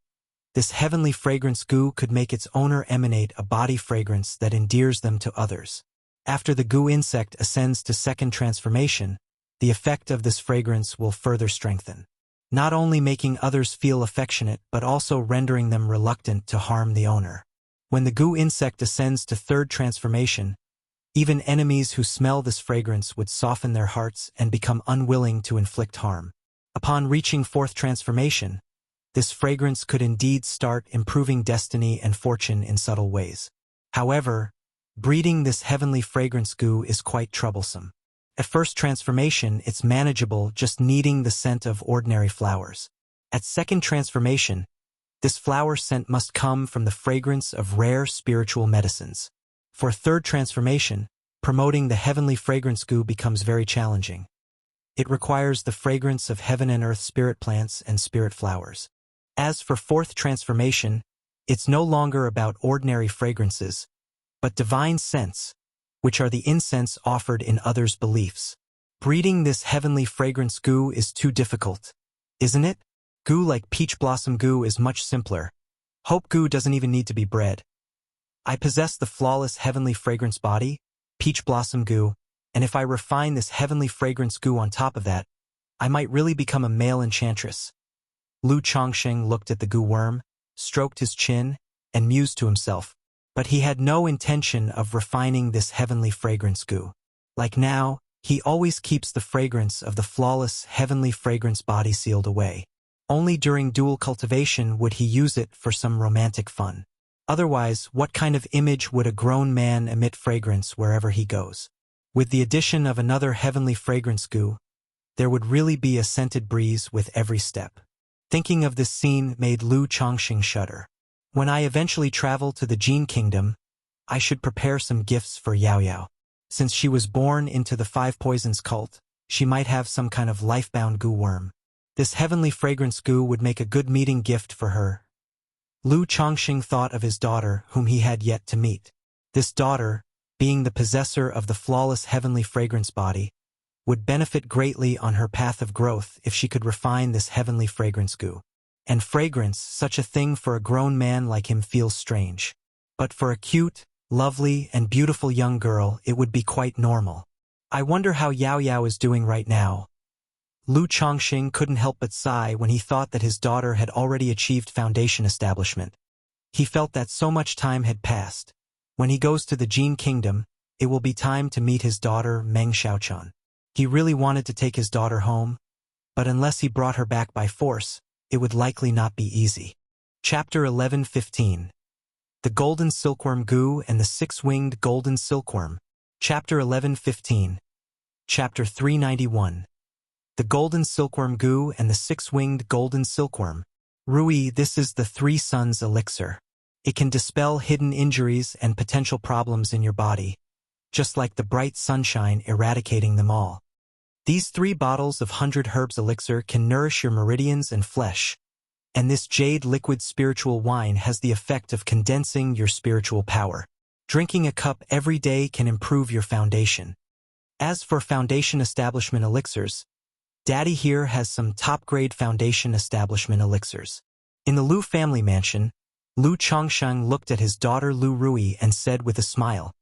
this heavenly fragrance goo could make its owner emanate a body fragrance that endears them to others. After the goo insect ascends to second transformation, the effect of this fragrance will further strengthen, not only making others feel affectionate but also rendering them reluctant to harm the owner. When the goo insect ascends to third transformation, even enemies who smell this fragrance would soften their hearts and become unwilling to inflict harm. Upon reaching fourth transformation, this fragrance could indeed start improving destiny and fortune in subtle ways. However, breeding this heavenly fragrance goo is quite troublesome. At first transformation, it's manageable, just needing the scent of ordinary flowers. At second transformation, this flower scent must come from the fragrance of rare spiritual medicines. For third transformation, promoting the heavenly fragrance goo becomes very challenging. It requires the fragrance of heaven and earth spirit plants and spirit flowers. As for fourth transformation, it's no longer about ordinary fragrances, but divine scents, which are the incense offered in others' beliefs. Breeding this heavenly fragrance goo is too difficult, isn't it? Goo like peach blossom goo is much simpler. Hope goo doesn't even need to be bred. I possess the flawless heavenly fragrance body, peach blossom goo, and if I refine this heavenly fragrance goo on top of that, I might really become a male enchantress. Lu Chongqing looked at the goo worm, stroked his chin, and mused to himself, but he had no intention of refining this heavenly fragrance goo. Like now, he always keeps the fragrance of the flawless heavenly fragrance body sealed away. Only during dual cultivation would he use it for some romantic fun. Otherwise, what kind of image would a grown man emit fragrance wherever he goes? With the addition of another heavenly fragrance goo, there would really be a scented breeze with every step. Thinking of this scene made Lu Chongqing shudder. When I eventually travel to the Jin Kingdom, I should prepare some gifts for Yao Yao. Since she was born into the Five Poisons cult, she might have some kind of life-bound goo worm. This heavenly fragrance goo would make a good meeting gift for her. Lu Chongqing thought of his daughter, whom he had yet to meet. This daughter, being the possessor of the flawless heavenly fragrance body, would benefit greatly on her path of growth if she could refine this heavenly fragrance goo. And fragrance, such a thing for a grown man like him, feels strange. But for a cute, lovely, and beautiful young girl, it would be quite normal. I wonder how Yao Yao is doing right now. Lu Chongqing couldn't help but sigh when he thought that his daughter had already achieved foundation establishment. He felt that so much time had passed. When he goes to the Jin Kingdom, it will be time to meet his daughter Meng Xiaochuan. He really wanted to take his daughter home, but unless he brought her back by force, it would likely not be easy. Chapter 11:15. The Golden Silkworm Goo and the Six-Winged Golden Silkworm. Chapter 11:15. Chapter 391. The Golden Silkworm Goo and the Six-Winged Golden Silkworm. Rui, this is the Three Suns Elixir. It can dispel hidden injuries and potential problems in your body, just like the bright sunshine eradicating them all. These 3 bottles of 100 Herbs Elixir can nourish your meridians and flesh, and this jade liquid spiritual wine has the effect of condensing your spiritual power. Drinking a cup every day can improve your foundation. As for foundation establishment elixirs, Daddy here has some top-grade foundation establishment elixirs. In the Lu family mansion, Lu Chongqing looked at his daughter Lu Rui and said with a smile.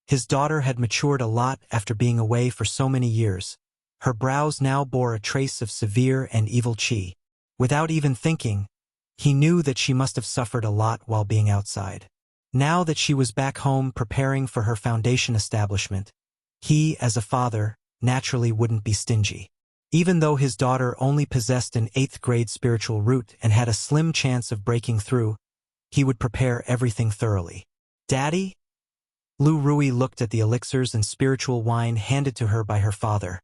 His daughter had matured a lot after being away for so many years. Her brows now bore a trace of severe and evil qi. Without even thinking, he knew that she must have suffered a lot while being outside. Now that she was back home preparing for her foundation establishment, he, as a father, naturally wouldn't be stingy. Even though his daughter only possessed an 8th-grade spiritual root and had a slim chance of breaking through, he would prepare everything thoroughly. Daddy? Lu Rui looked at the elixirs and spiritual wine handed to her by her father.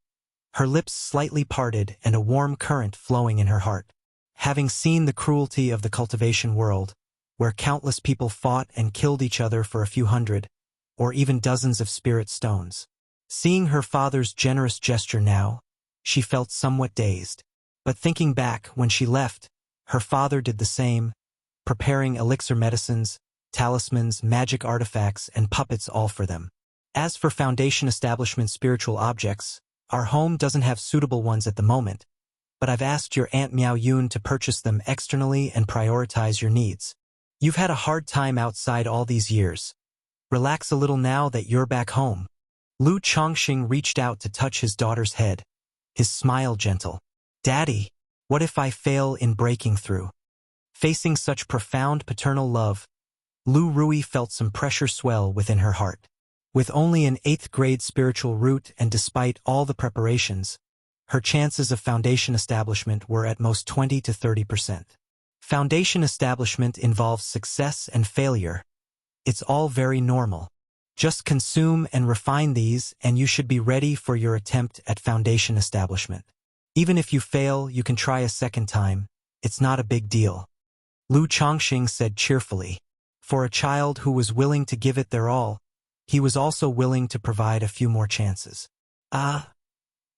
Her lips slightly parted and a warm current flowing in her heart. Having seen the cruelty of the cultivation world, where countless people fought and killed each other for a few hundred, or even dozens of spirit stones. Seeing her father's generous gesture now, she felt somewhat dazed. But thinking back, when she left, her father did the same, preparing elixir medicines, talismans, magic artifacts, and puppets all for them. As for foundation establishment spiritual objects, our home doesn't have suitable ones at the moment, but I've asked your Aunt Miao Yun to purchase them externally and prioritize your needs. You've had a hard time outside all these years. Relax a little now that you're back home. Lu Chongqing reached out to touch his daughter's head, his smile gentle. Daddy, what if I fail in breaking through? Facing such profound paternal love, Lu Rui felt some pressure swell within her heart. With only an 8th-grade spiritual root and despite all the preparations, her chances of foundation establishment were at most 20 to 30%. Foundation establishment involves success and failure. It's all very normal. Just consume and refine these and you should be ready for your attempt at foundation establishment. Even if you fail, you can try a second time. It's not a big deal. Lu Chongqing said cheerfully. For a child who was willing to give it their all, he was also willing to provide a few more chances.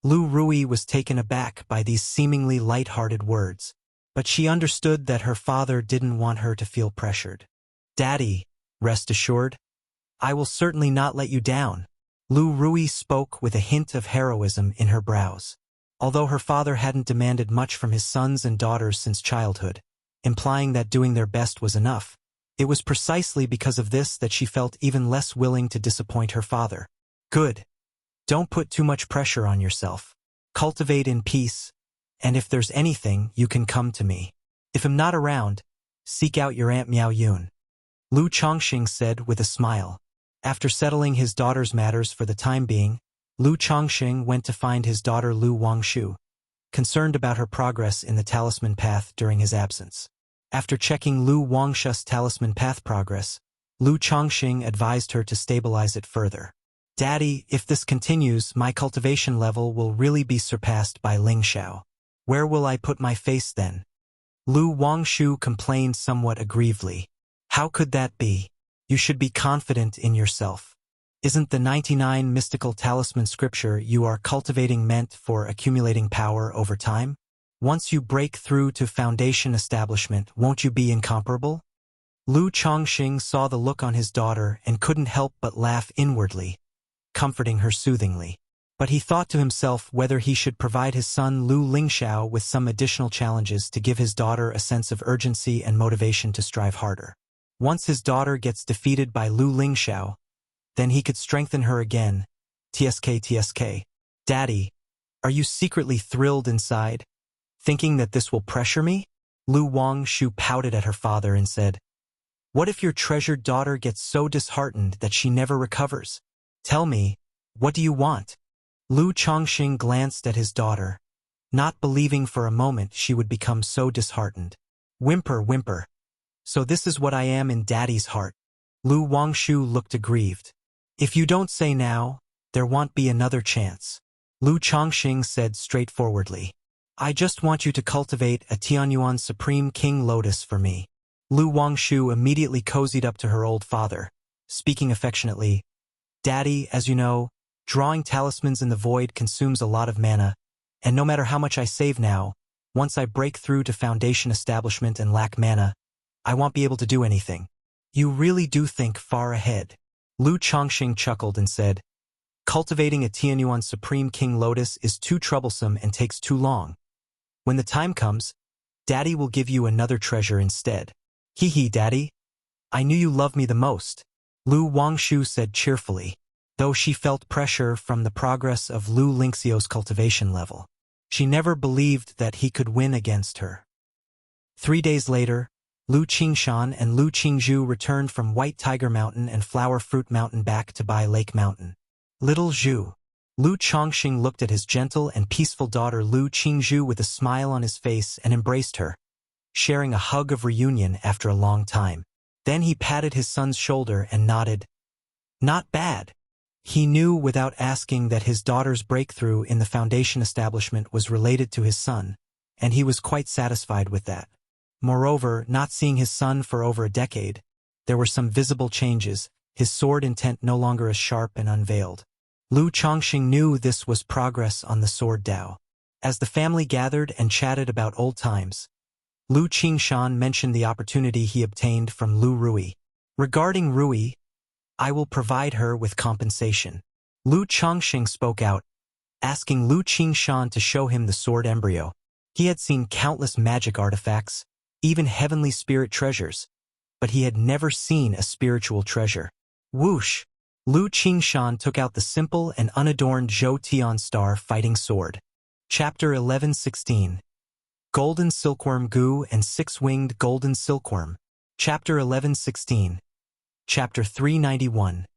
Lu Rui was taken aback by these seemingly light-hearted words, but she understood that her father didn't want her to feel pressured. Daddy, rest assured, I will certainly not let you down. Lu Rui spoke with a hint of heroism in her brows. Although her father hadn't demanded much from his sons and daughters since childhood, implying that doing their best was enough, it was precisely because of this that she felt even less willing to disappoint her father. Good. Don't put too much pressure on yourself. Cultivate in peace, and if there's anything, you can come to me. If I'm not around, seek out your Aunt Miao Yun. Lu Chongqing said with a smile. After settling his daughter's matters for the time being, Lu Chongqing went to find his daughter Lu Wangshu, concerned about her progress in the talisman path during his absence. After checking Lu Wangshu's talisman path progress, Lu Chongqing advised her to stabilize it further. Daddy, if this continues, my cultivation level will really be surpassed by Ling Xiao. Where will I put my face then? Lu Wangshu complained somewhat aggrievedly. How could that be? You should be confident in yourself. Isn't the 99 mystical talisman scripture you are cultivating meant for accumulating power over time? Once you break through to foundation establishment, won't you be incomparable? Lu Chongqing saw the look on his daughter and couldn't help but laugh inwardly, comforting her soothingly. But he thought to himself whether he should provide his son Lu Lingxiao with some additional challenges to give his daughter a sense of urgency and motivation to strive harder. Once his daughter gets defeated by Lu Lingxiao, then he could strengthen her again. TSK. Daddy, are you secretly thrilled inside, thinking that this will pressure me? Lu Wangshu pouted at her father and said, "What if your treasured daughter gets so disheartened that she never recovers? Tell me, what do you want?" Lu Chongqing glanced at his daughter, not believing for a moment she would become so disheartened. Whimper. So this is what I am in Daddy's heart. Lu Wangshu looked aggrieved. If you don't say now, there won't be another chance. Lu Chongqing said straightforwardly. I just want you to cultivate a Tianyuan Supreme King Lotus for me. Lu Wangshu immediately cozied up to her old father, speaking affectionately. Daddy, as you know, drawing talismans in the void consumes a lot of mana, and no matter how much I save now, once I break through to foundation establishment and lack mana, I won't be able to do anything. You really do think far ahead. Lu Chongqing chuckled and said, cultivating a Tianyuan Supreme King Lotus is too troublesome and takes too long. When the time comes, Daddy will give you another treasure instead. Hee, Daddy. I knew you loved me the most, Lu Wangshu said cheerfully, though she felt pressure from the progress of Lu Lingxiao's cultivation level. She never believed that he could win against her. 3 days later, Lu Qingshan and Lu Qingzhu returned from White Tiger Mountain and Flower Fruit Mountain back to Bai Lake Mountain. Little Zhu. Lu Chongqing looked at his gentle and peaceful daughter Lu Qingzhu with a smile on his face and embraced her, sharing a hug of reunion after a long time. Then he patted his son's shoulder and nodded. Not bad. He knew without asking that his daughter's breakthrough in the foundation establishment was related to his son, and he was quite satisfied with that. Moreover, not seeing his son for over a decade, there were some visible changes, his sword intent no longer as sharp and unveiled. Lu Chongqing knew this was progress on the sword Dao. As the family gathered and chatted about old times, Lu Qingshan mentioned the opportunity he obtained from Lu Rui. Regarding Rui, I will provide her with compensation. Lu Chongqing spoke out, asking Lu Qingshan to show him the sword embryo. He had seen countless magic artifacts, even heavenly spirit treasures, but he had never seen a spiritual treasure. Whoosh! Lu Qingshan took out the simple and unadorned Zhou Tian Star fighting sword. Chapter 11:16. Golden Silkworm Gu and Six-Winged Golden Silkworm. Chapter 11:16. Chapter 391.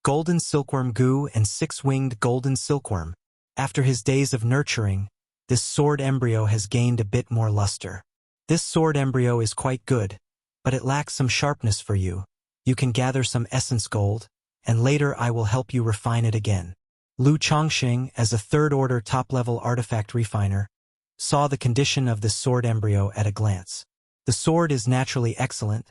Golden Silkworm Gu and Six-Winged Golden Silkworm. After his days of nurturing, this sword embryo has gained a bit more luster. This sword embryo is quite good, but it lacks some sharpness for you. You can gather some essence gold, and later I will help you refine it again. Lu Chongqing, as a third-order top-level artifact refiner, saw the condition of this sword embryo at a glance. The sword is naturally excellent,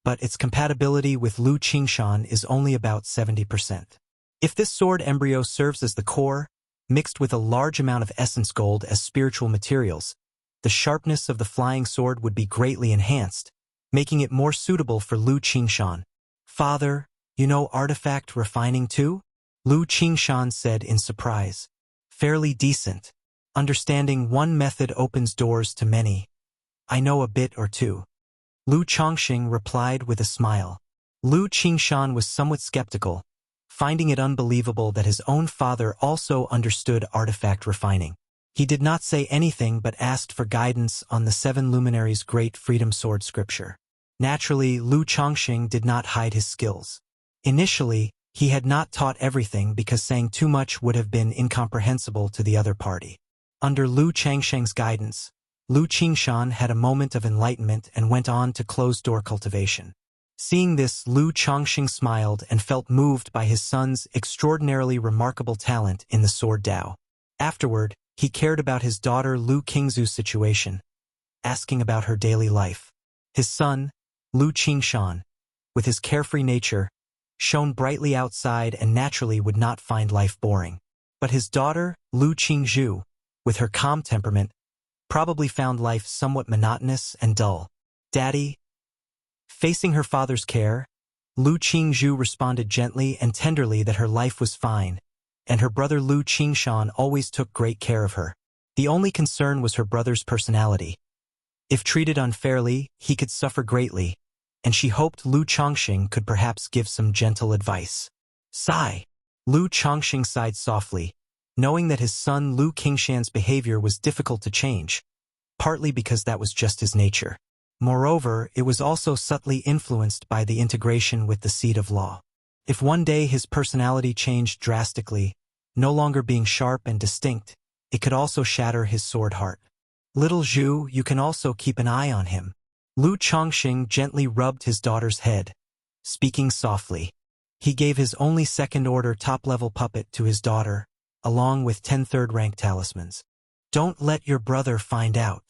but its compatibility with Lu Qingshan is only about 70%. If this sword embryo serves as the core, mixed with a large amount of essence gold as spiritual materials, the sharpness of the flying sword would be greatly enhanced, making it more suitable for Lu Qingshan. Father, you know artifact refining too? Lu Qingshan said in surprise. Fairly decent. Understanding one method opens doors to many. I know a bit or two. Lu Chongqing replied with a smile. Lu Qingshan was somewhat skeptical, finding it unbelievable that his own father also understood artifact refining. He did not say anything but asked for guidance on the 7 luminaries' great freedom sword scripture. Naturally, Lu Chongqing did not hide his skills. Initially, he had not taught everything because saying too much would have been incomprehensible to the other party. Under Lu Changsheng's guidance, Lu Qingshan had a moment of enlightenment and went on to closed-door cultivation. Seeing this, Lu Chongqing smiled and felt moved by his son's extraordinarily remarkable talent in the sword Dao. Afterward, he cared about his daughter Lu Qingzhu's situation, asking about her daily life. His son, Lu Qingshan, with his carefree nature, shone brightly outside and naturally would not find life boring. But his daughter, Lu Qingzhu, with her calm temperament, probably found life somewhat monotonous and dull. Daddy? Facing her father's care, Lu Qingzhu responded gently and tenderly that her life was fine, and her brother Lu Qingshan always took great care of her. The only concern was her brother's personality. If treated unfairly, he could suffer greatly, and she hoped Lu Chongqing could perhaps give some gentle advice. Sigh. Lu Chongqing sighed softly, knowing that his son Lu Qingshan's behavior was difficult to change, partly because that was just his nature. Moreover, it was also subtly influenced by the integration with the seat of law. If one day his personality changed drastically, no longer being sharp and distinct, it could also shatter his sword heart. Little Zhu, you can also keep an eye on him. Lu Chongqing gently rubbed his daughter's head, speaking softly. He gave his only second-order top-level puppet to his daughter, along with 10 third-rank talismans. Don't let your brother find out.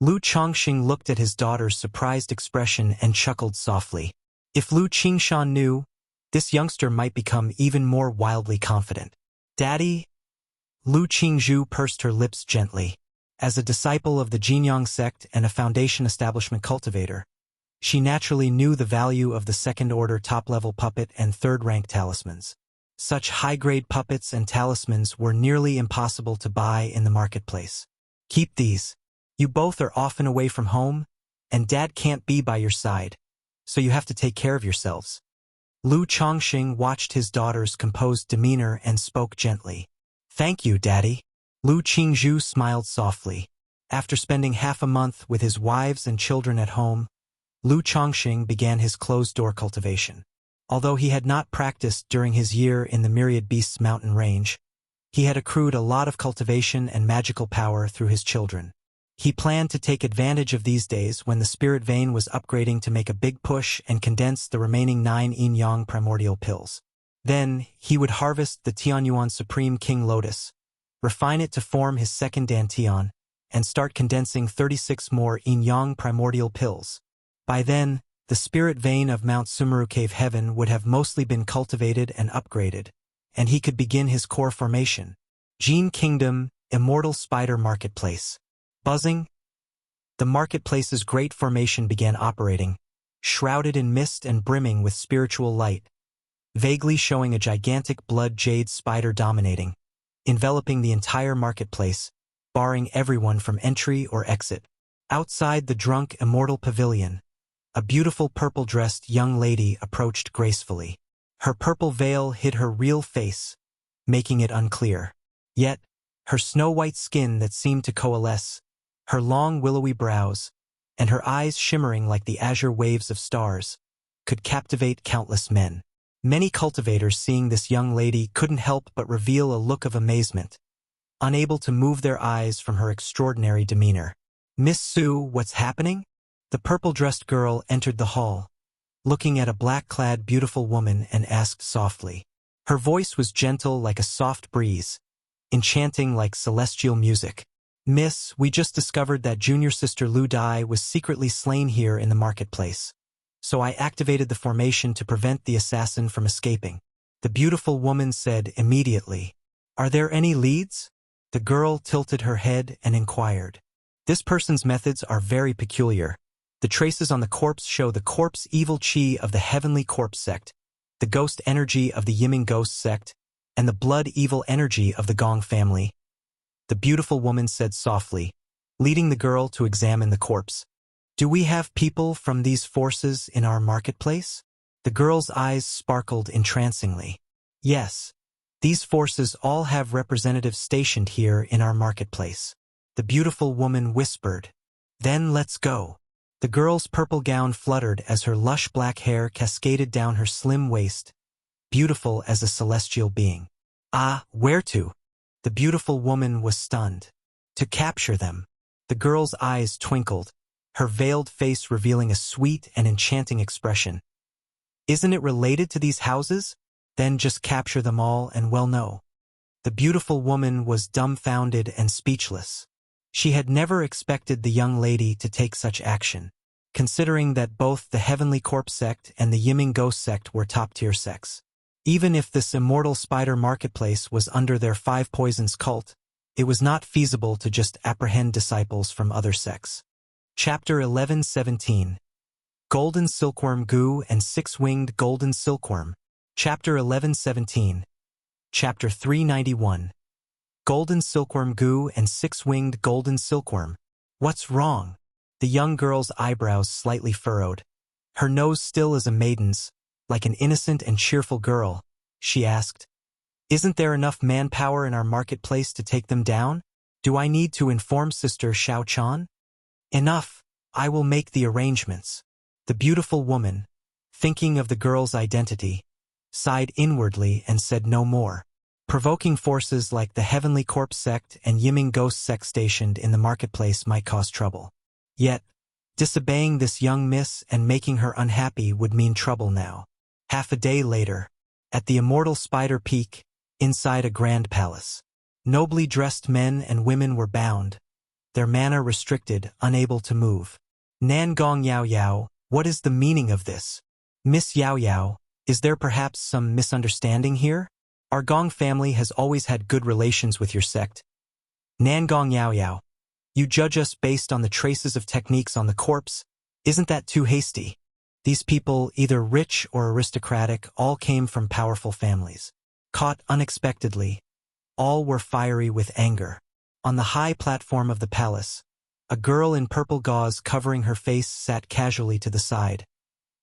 Lu Chongqing looked at his daughter's surprised expression and chuckled softly. If Lu Qingshan knew, this youngster might become even more wildly confident. Daddy? Lu Qingzhu pursed her lips gently. As a disciple of the Jinyang sect and a Foundation establishment cultivator, she naturally knew the value of the second-order top-level puppet and third-rank talismans. Such high-grade puppets and talismans were nearly impossible to buy in the marketplace. Keep these. You both are often away from home, and Dad can't be by your side, so you have to take care of yourselves. Lu Chongqing watched his daughter's composed demeanor and spoke gently. Thank you, Daddy. Lu Qingzhu smiled softly. After spending half a month with his wives and children at home, Lu Chongqing began his closed-door cultivation. Although he had not practiced during his year in the Myriad Beasts mountain range, he had accrued a lot of cultivation and magical power through his children. He planned to take advantage of these days when the spirit vein was upgrading to make a big push and condense the remaining 9 yin-yang primordial pills. Then, he would harvest the Tianyuan Supreme King Lotus, refine it to form his second Dantian, and start condensing 36 more yin-yang primordial pills. By then, the spirit vein of Mount Sumeru Cave Heaven would have mostly been cultivated and upgraded, and he could begin his core formation. Gene Kingdom, Immortal Spider Marketplace. Buzzing? The marketplace's great formation began operating, shrouded in mist and brimming with spiritual light, vaguely showing a gigantic blood jade spider dominating, enveloping the entire marketplace, barring everyone from entry or exit. Outside the drunk Immortal Pavilion, a beautiful purple-dressed young lady approached gracefully. Her purple veil hid her real face, making it unclear. Yet, her snow-white skin that seemed to coalesce, her long willowy brows, and her eyes shimmering like the azure waves of stars, could captivate countless men. Many cultivators seeing this young lady couldn't help but reveal a look of amazement, unable to move their eyes from her extraordinary demeanor. Miss Su, what's happening? The purple-dressed girl entered the hall, looking at a black-clad beautiful woman and asked softly. Her voice was gentle like a soft breeze, enchanting like celestial music. Miss, we just discovered that junior sister Lu Dai was secretly slain here in the marketplace. So I activated the formation to prevent the assassin from escaping. The beautiful woman said immediately. Are there any leads? The girl tilted her head and inquired. This person's methods are very peculiar. The traces on the corpse show the corpse evil chi of the Heavenly Corpse sect, the ghost energy of the Yiming Ghost sect, and the blood evil energy of the Gong family. The beautiful woman said softly, leading the girl to examine the corpse. Do we have people from these forces in our marketplace? The girl's eyes sparkled entrancingly. Yes, these forces all have representatives stationed here in our marketplace. The beautiful woman whispered. Then let's go. The girl's purple gown fluttered as her lush black hair cascaded down her slim waist, beautiful as a celestial being. Ah, where to? The beautiful woman was stunned. To capture them. The girl's eyes twinkled, her veiled face revealing a sweet and enchanting expression. Isn't it related to these houses? Then just capture them all and well no. The beautiful woman was dumbfounded and speechless. She had never expected the young lady to take such action. considering that both the Heavenly Corpse sect and the Yiming Ghost sect were top-tier sects. Even if this Immortal Spider marketplace was under their Five Poisons cult, it was not feasible to just apprehend disciples from other sects. Chapter 11:17. Golden Silkworm Goo and Six-Winged Golden Silkworm. Chapter 11:17. Chapter 391. Golden Silkworm Goo and Six-Winged Golden Silkworm. What's wrong? The young girl's eyebrows slightly furrowed. Her nose still as a maiden's, like an innocent and cheerful girl, she asked. Isn't there enough manpower in our marketplace to take them down? Do I need to inform Sister Xiao-chan? Enough, I will make the arrangements. The beautiful woman, thinking of the girl's identity, sighed inwardly and said no more. Provoking forces like the Heavenly Corpse sect and Yiming Ghost sect stationed in the marketplace might cause trouble. Yet, disobeying this young miss and making her unhappy would mean trouble now. Half a day later, at the Immortal Spider Peak, inside a grand palace, nobly dressed men and women were bound, their mana restricted, unable to move. Nangong Yao Yao, what is the meaning of this? Miss Yao Yao, is there perhaps some misunderstanding here? Our Gong family has always had good relations with your sect. Nangong Yao Yao, you judge us based on the traces of techniques on the corpse? Isn't that too hasty? These people, either rich or aristocratic, all came from powerful families. Caught unexpectedly, all were fiery with anger. On the high platform of the palace, a girl in purple gauze covering her face sat casually to the side,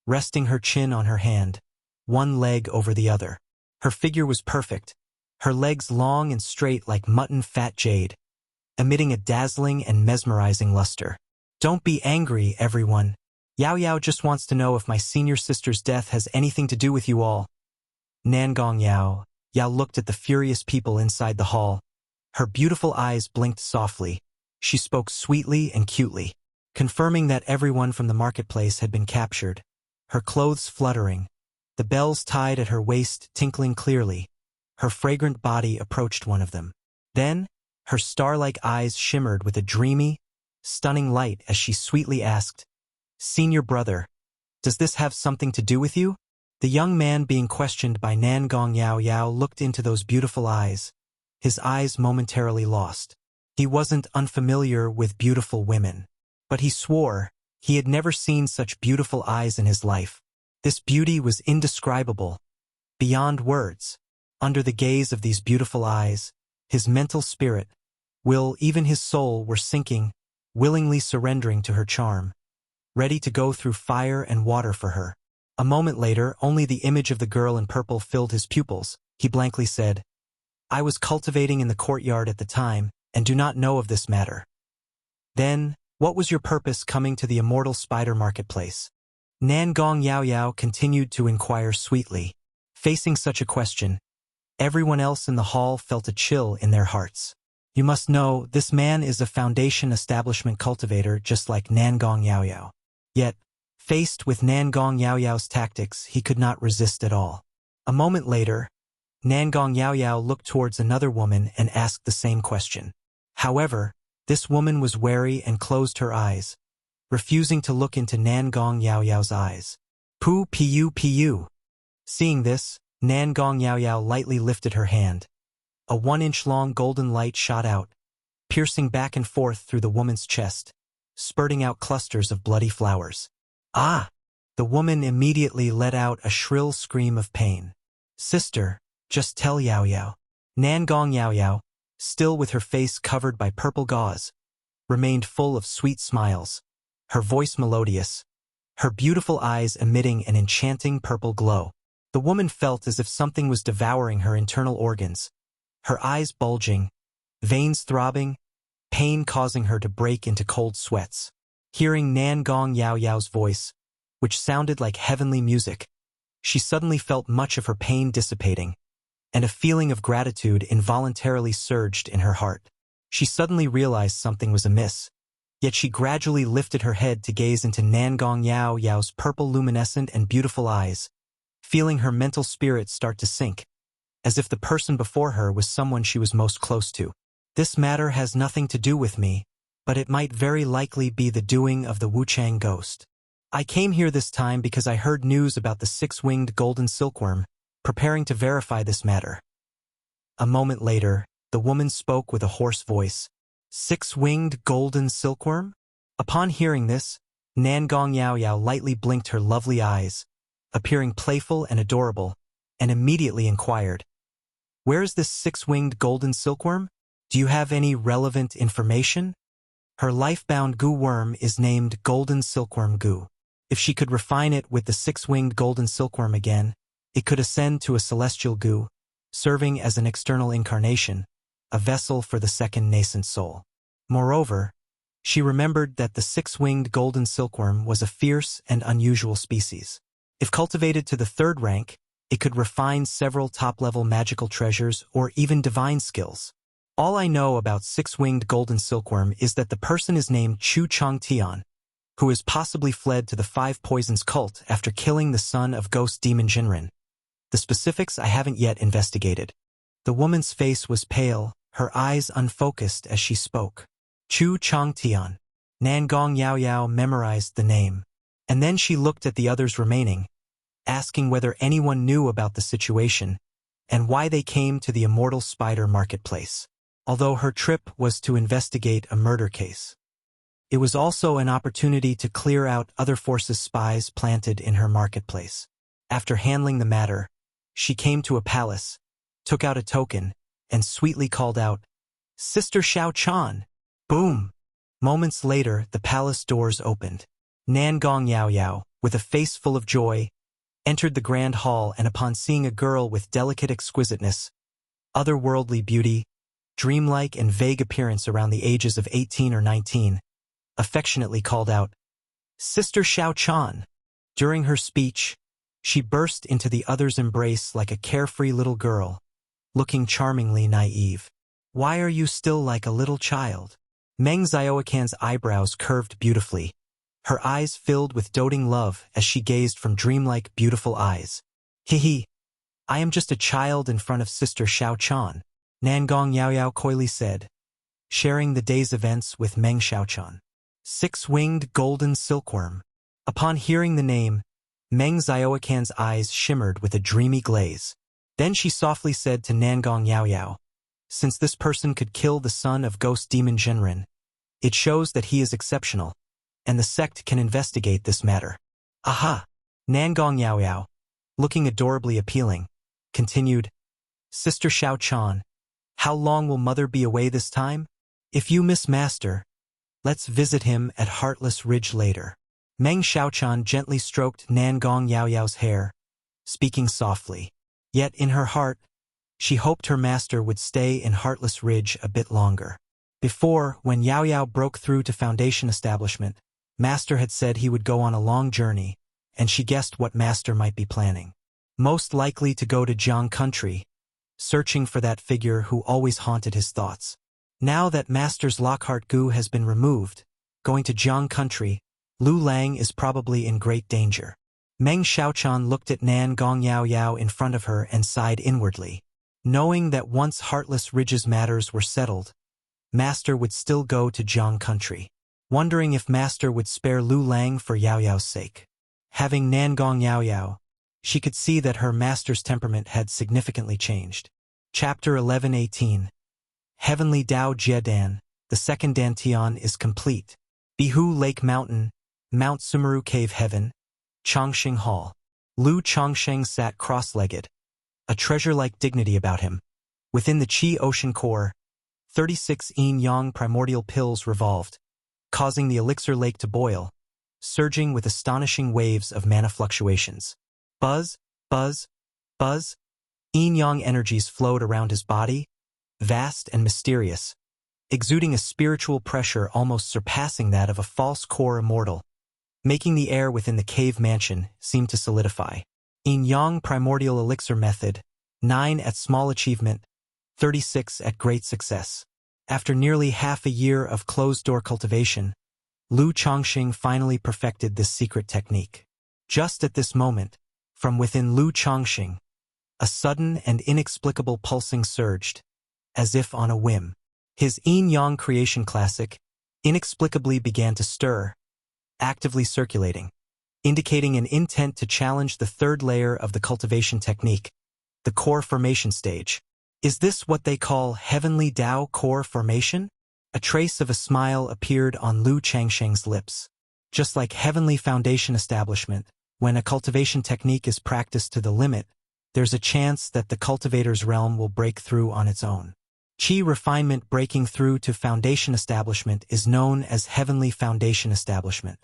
resting her chin on her hand, one leg over the other. Her figure was perfect, her legs long and straight like mutton fat jade, emitting a dazzling and mesmerizing luster. Don't be angry, everyone. Yao Yao just wants to know if my senior sister's death has anything to do with you all. Nangong Yao. Yao looked at the furious people inside the hall. Her beautiful eyes blinked softly. She spoke sweetly and cutely, confirming that everyone from the marketplace had been captured. Her clothes fluttering, the bells tied at her waist tinkling clearly. Her fragrant body approached one of them. Then, her star-like eyes shimmered with a dreamy, stunning light as she sweetly asked, Senior brother, does this have something to do with you? The young man being questioned by Nangong Yao Yao looked into those beautiful eyes, his eyes momentarily lost. He wasn't unfamiliar with beautiful women, but he swore he had never seen such beautiful eyes in his life. This beauty was indescribable, beyond words. Under the gaze of these beautiful eyes, his mental spirit, will, even his soul were sinking, willingly surrendering to her charm, ready to go through fire and water for her. A moment later, only the image of the girl in purple filled his pupils. He blankly said, I was cultivating in the courtyard at the time, and do not know of this matter. Then, what was your purpose coming to the Immortal Spider marketplace? Nangong Yao Yao continued to inquire sweetly. Facing such a question, everyone else in the hall felt a chill in their hearts. You must know, this man is a foundation establishment cultivator just like Nangong Yao Yao. Yet, faced with Nangong Yao Yao's tactics, he could not resist at all. A moment later, Nangong Yao Yao looked towards another woman and asked the same question. However, this woman was wary and closed her eyes, refusing to look into Nangong Yao Yao's eyes. Pu. Seeing this, Nangong Yao Yao lightly lifted her hand. A 1-inch-long golden light shot out, piercing back and forth through the woman's chest, spurting out clusters of bloody flowers. Ah! The woman immediately let out a shrill scream of pain. Sister, just tell Yao Yao. Nangong Yao Yao, still with her face covered by purple gauze, remained full of sweet smiles, her voice melodious, her beautiful eyes emitting an enchanting purple glow. The woman felt as if something was devouring her internal organs, her eyes bulging, veins throbbing, pain causing her to break into cold sweats. Hearing Nangong Yao Yao's voice, which sounded like heavenly music, she suddenly felt much of her pain dissipating, and a feeling of gratitude involuntarily surged in her heart. She suddenly realized something was amiss, yet she gradually lifted her head to gaze into Nangong Yao Yao's purple luminescent and beautiful eyes, feeling her mental spirit start to sink, as if the person before her was someone she was most close to. This matter has nothing to do with me, but it might very likely be the doing of the Wuchang ghost. I came here this time because I heard news about the six-winged golden silkworm, preparing to verify this matter. A moment later, the woman spoke with a hoarse voice. Six-winged golden silkworm? Upon hearing this, Nangong Yao Yao lightly blinked her lovely eyes, appearing playful and adorable, and immediately inquired, "Where is this six-winged golden silkworm? Do you have any relevant information?" Her life-bound goo worm is named Golden Silkworm Goo. If she could refine it with the six-winged golden silkworm again, it could ascend to a celestial goo, serving as an external incarnation, a vessel for the second nascent soul. Moreover, she remembered that the six-winged golden silkworm was a fierce and unusual species. If cultivated to the third rank, it could refine several top-level magical treasures or even divine skills. All I know about six-winged golden silkworm is that the person is named Chu Chong Tian, who has possibly fled to the Five Poisons cult after killing the son of ghost demon Jinren. The specifics I haven't yet investigated. The woman's face was pale, her eyes unfocused as she spoke. Chu Chong Tian. Nangong Yao Yao memorized the name. And then she looked at the others remaining, asking whether anyone knew about the situation and why they came to the Immortal Spider marketplace. Although her trip was to investigate a murder case, it was also an opportunity to clear out other forces' spies planted in her marketplace. After handling the matter, she came to a palace, took out a token, and sweetly called out, "Sister Xiao Chan!" Boom! Moments later, the palace doors opened. Nangong Yao Yao, with a face full of joy, entered the grand hall, and upon seeing a girl with delicate exquisiteness, otherworldly beauty, dreamlike and vague appearance around the ages of 18 or 19, affectionately called out, "Sister Xiao Chan!" During her speech, she burst into the other's embrace like a carefree little girl, looking charmingly naive. "Why are you still like a little child?" Meng Xiaoquan's eyebrows curved beautifully, her eyes filled with doting love as she gazed from dreamlike beautiful eyes. "Hee, I am just a child in front of Sister Xiao Chan," Nangong Yao Yao coyly said, sharing the day's events with Meng Xiaochan. Six-winged golden silkworm. Upon hearing the name, Meng Xiaoquan's eyes shimmered with a dreamy glaze. Then she softly said to Nangong Yao Yao, "Since this person could kill the son of ghost demon Jinren, it shows that he is exceptional, and the sect can investigate this matter." Aha! Nangong Yao Yao, looking adorably appealing, continued, "Sister Xiao Chan, how long will Mother be away this time? If you miss Master, let's visit him at Heartless Ridge later." Meng Xiaochan gently stroked Nangong Yao Yao's hair, speaking softly. Yet in her heart, she hoped her master would stay in Heartless Ridge a bit longer. Before, when Yao Yao broke through to Foundation Establishment, Master had said he would go on a long journey, and she guessed what Master might be planning. Most likely to go to Jiang Country, searching for that figure who always haunted his thoughts. Now that Master's Lockhart Goo has been removed, going to Jiang Country, Lu Lang is probably in great danger. Meng Xiaochan looked at Nangong Yao Yao in front of her and sighed inwardly. Knowing that once Heartless Ridge's matters were settled, Master would still go to Jiang Country. Wondering if Master would spare Lu Lang for Yao Yao's sake. Having Nangong Yao Yao, she could see that her master's temperament had significantly changed. Chapter 11:18. Heavenly Dao Jiedan, the second Dantian is complete. Bihu Lake Mountain, Mount Sumeru Cave Heaven, Chongqing Hall. Lu Chongsheng sat cross-legged, a treasure-like dignity about him. Within the Qi Ocean core, 36 yin-yang primordial pills revolved, causing the elixir lake to boil, surging with astonishing waves of mana fluctuations. Buzz, buzz, buzz. Yin-yang energies flowed around his body, vast and mysterious, exuding a spiritual pressure almost surpassing that of a false core immortal, making the air within the cave mansion seem to solidify. Yin-yang primordial elixir method, 9 at small achievement, 36 at great success. After nearly half a year of closed-door cultivation, Lu Chongqing finally perfected this secret technique. Just at this moment, from within Lu Chongqing, a sudden and inexplicable pulsing surged, as if on a whim. His yin-yang creation classic inexplicably began to stir, actively circulating. indicating an intent to challenge the third layer of the cultivation technique, the core formation stage. Is this what they call heavenly Tao core formation? A trace of a smile appeared on Lu Changsheng's lips. Just like heavenly foundation establishment, when a cultivation technique is practiced to the limit, there's a chance that the cultivator's realm will break through on its own. Qi refinement breaking through to foundation establishment is known as heavenly foundation establishment.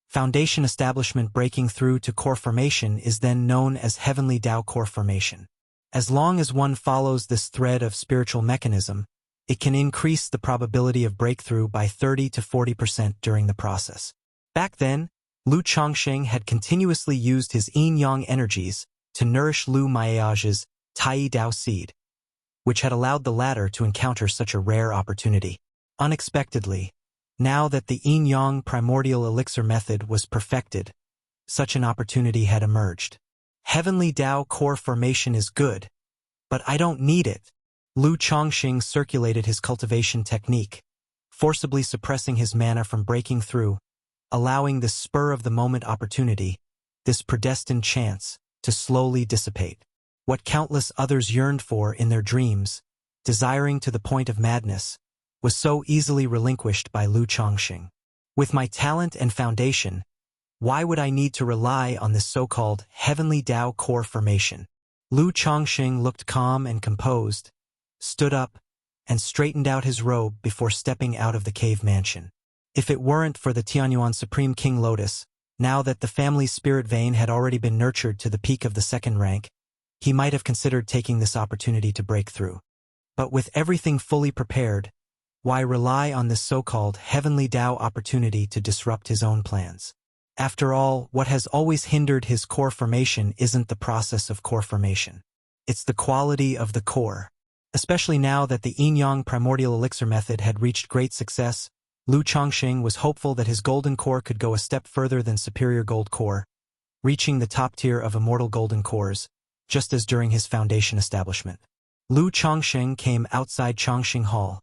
Foundation establishment breaking through to core formation is then known as heavenly Tao core formation. As long as one follows this thread of spiritual mechanism, it can increase the probability of breakthrough by 30 to 40% during the process. Back then, Lu Chongsheng had continuously used his yin-yang energies to nourish Lu Maiage's Tai Dao seed, which had allowed the latter to encounter such a rare opportunity. Unexpectedly, now that the yin-yang primordial elixir method was perfected, such an opportunity had emerged. Heavenly Tao core formation is good, but I don't need it. Lu Chongsheng circulated his cultivation technique, forcibly suppressing his mana from breaking through, allowing this spur-of-the-moment opportunity, this predestined chance, to slowly dissipate. What countless others yearned for in their dreams, desiring to the point of madness, was so easily relinquished by Lu Chongsheng. With my talent and foundation, why would I need to rely on this so-called heavenly Tao core formation? Lu Chongsheng looked calm and composed, stood up, and straightened out his robe before stepping out of the cave mansion. If it weren't for the Tianyuan Supreme King Lotus, now that the family's spirit vein had already been nurtured to the peak of the second rank, he might have considered taking this opportunity to break through. But with everything fully prepared, why rely on this so-called heavenly Tao opportunity to disrupt his own plans? After all, what has always hindered his core formation isn't the process of core formation. It's the quality of the core. Especially now that the yin-yang primordial elixir method had reached great success, Lu Chongsheng was hopeful that his golden core could go a step further than superior gold core, reaching the top tier of immortal golden cores, just as during his foundation establishment. Lu Chongsheng came outside Chongqing Hall,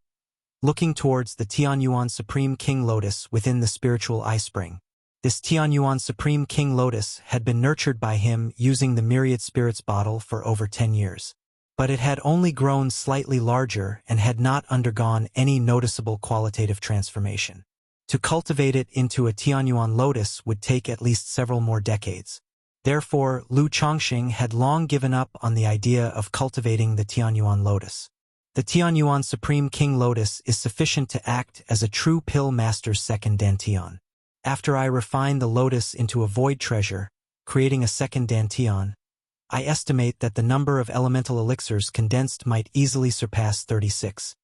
looking towards the Tianyuan Supreme King Lotus within the spiritual eye spring. This Tianyuan Supreme King Lotus had been nurtured by him using the Myriad Spirits bottle for over 10 years. But it had only grown slightly larger and had not undergone any noticeable qualitative transformation. To cultivate it into a Tianyuan lotus would take at least several more decades. Therefore, Lu Chongsheng had long given up on the idea of cultivating the Tianyuan lotus. The Tianyuan Supreme King Lotus is sufficient to act as a true pill master's second dantian. After I refine the lotus into a void treasure, creating a second dantian, I estimate that the number of elemental elixirs condensed might easily surpass 36.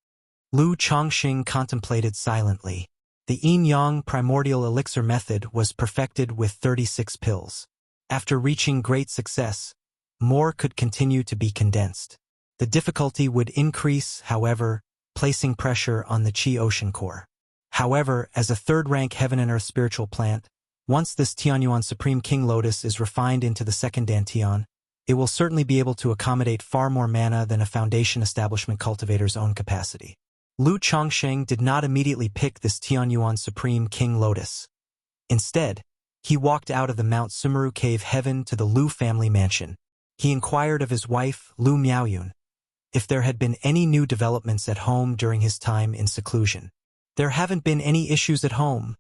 Lu Chongsheng contemplated silently. The yin-yang primordial elixir method was perfected with 36 pills. After reaching great success, more could continue to be condensed. The difficulty would increase, however, placing pressure on the Qi ocean core. However, as a third-rank heaven and earth spiritual plant, once this Tianyuan Supreme King Lotus is refined into the second dantian, it will certainly be able to accommodate far more mana than a foundation establishment cultivator's own capacity. Lu Chongsheng did not immediately pick this Tianyuan Supreme King Lotus. Instead, he walked out of the Mount Sumeru Cave Heaven to the Lu family mansion. He inquired of his wife, Lu Miaoyun, if there had been any new developments at home during his time in seclusion. There haven't been any issues at home.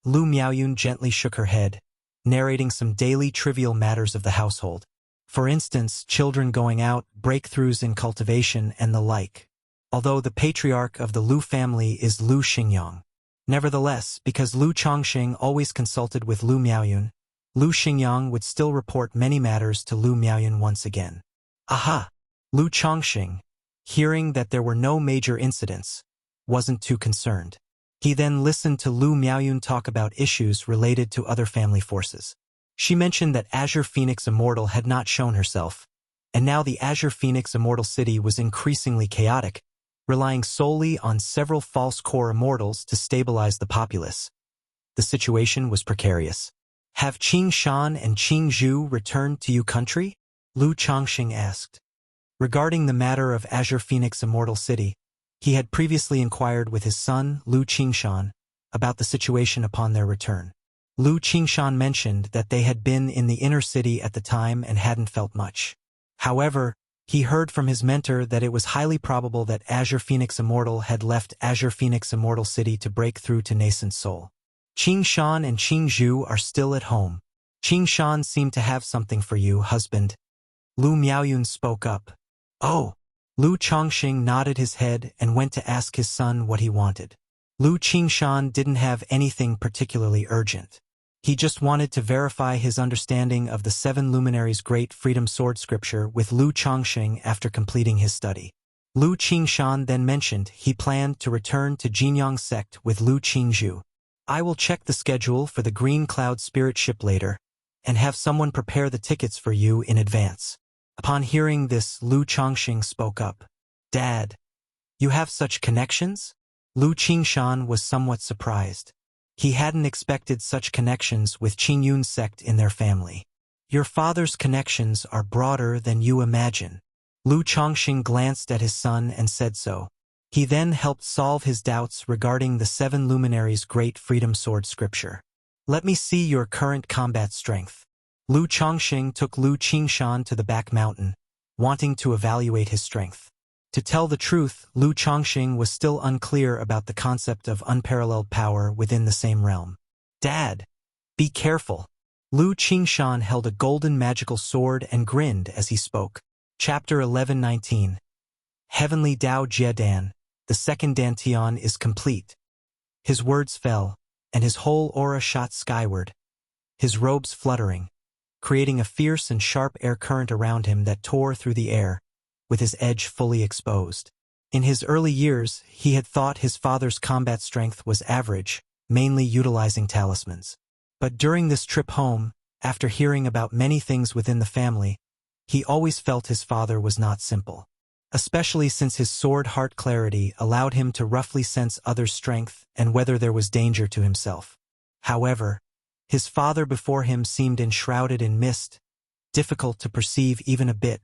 Lu Miaoyun gently shook her head, narrating some daily trivial matters of the household. For instance, children going out, breakthroughs in cultivation, and the like. Although the patriarch of the Lu family is Lu Xingyang. Nevertheless, because Lu Chongsheng always consulted with Lu Miaoyun, Lu Xingyang would still report many matters to Lu Miaoyun once again. Aha! Lu Chongsheng, hearing that there were no major incidents, wasn't too concerned. He then listened to Lu Miaoyun talk about issues related to other family forces. She mentioned that Azure Phoenix Immortal had not shown herself, and now the Azure Phoenix Immortal City was increasingly chaotic, relying solely on several false core immortals to stabilize the populace. The situation was precarious. Have Qing Shan and Qing Zhu returned to your country? Lu Chongsheng asked. Regarding the matter of Azure Phoenix Immortal City, he had previously inquired with his son, Lu Qingshan, about the situation upon their return. Lu Qingshan mentioned that they had been in the inner city at the time and hadn't felt much. However, he heard from his mentor that it was highly probable that Azure Phoenix Immortal had left Azure Phoenix Immortal City to break through to Nascent Soul. Qingshan and Qingzhu are still at home. Qingshan seemed to have something for you, husband. Lu Miaoyun spoke up. Oh. Lu Chongqing nodded his head and went to ask his son what he wanted. Lu Qingshan didn't have anything particularly urgent. He just wanted to verify his understanding of the 7 Luminaries' Great Freedom Sword scripture with Lu Chongqing after completing his study. Lu Qingshan then mentioned he planned to return to Jinyang sect with Lu Qingzhu. I will check the schedule for the Green Cloud Spirit ship later, and have someone prepare the tickets for you in advance. Upon hearing this, Lu Chongqing spoke up. Dad, you have such connections? Lu Qingshan was somewhat surprised. He hadn't expected such connections with Qingyun's sect in their family. Your father's connections are broader than you imagine. Lu Chongqing glanced at his son and said so. He then helped solve his doubts regarding the 7 Luminaries' Great Freedom Sword scripture. Let me see your current combat strength. Lu Chongqing took Lu Qingshan to the back mountain, wanting to evaluate his strength. To tell the truth, Lu Chongqing was still unclear about the concept of unparalleled power within the same realm. Dad, be careful. Lu Qingshan held a golden magical sword and grinned as he spoke. Chapter 11:19. Heavenly Dao Jiedan, the second Dantian is complete. His words fell, and his whole aura shot skyward, his robes fluttering, creating a fierce and sharp air current around him that tore through the air, with his edge fully exposed. In his early years, he had thought his father's combat strength was average, mainly utilizing talismans. But during this trip home, after hearing about many things within the family, he always felt his father was not simple. Especially since his sword heart clarity allowed him to roughly sense others' strength and whether there was danger to himself. However, his father before him seemed enshrouded in mist, difficult to perceive even a bit,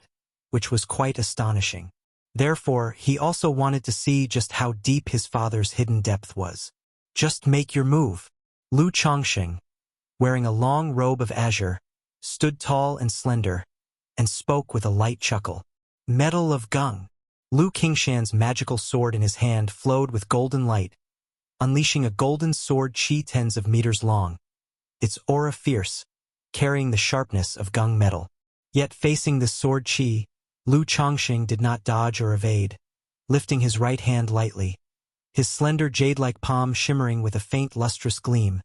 which was quite astonishing. Therefore, he also wanted to see just how deep his father's hidden depth was. Just make your move. Lu Chongqing, wearing a long robe of azure, stood tall and slender, and spoke with a light chuckle. Metal of Gung. Lu Qingshan's magical sword in his hand flowed with golden light, unleashing a golden sword chi tens of meters long, its aura fierce, carrying the sharpness of Gung metal. Yet facing this sword chi, Lu Chongqing did not dodge or evade, lifting his right hand lightly, his slender jade-like palm shimmering with a faint lustrous gleam,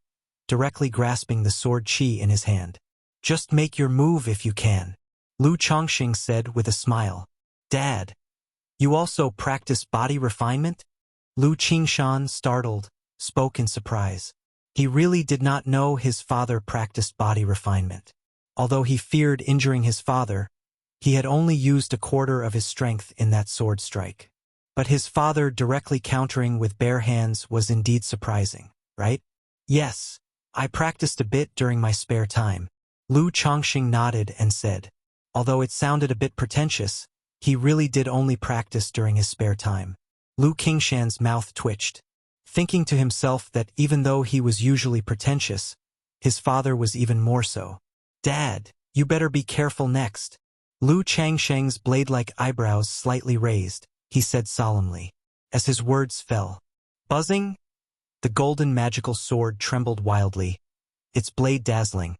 directly grasping the sword chi in his hand. Just make your move if you can, Lu Chongqing said with a smile. Dad, you also practice body refinement? Lu Qingshan, startled, spoke in surprise. He really did not know his father practiced body refinement. Although he feared injuring his father, he had only used a quarter of his strength in that sword strike. But his father directly countering with bare hands was indeed surprising, right? Yes, I practiced a bit during my spare time. Lu Chongqing nodded and said. Although it sounded a bit pretentious, he really did only practice during his spare time. Lu Qingshan's mouth twitched, thinking to himself that even though he was usually pretentious, his father was even more so. Dad, you better be careful next. Lu Changsheng's blade-like eyebrows slightly raised, he said solemnly. As his words fell, buzzing, the golden magical sword trembled wildly, its blade dazzling.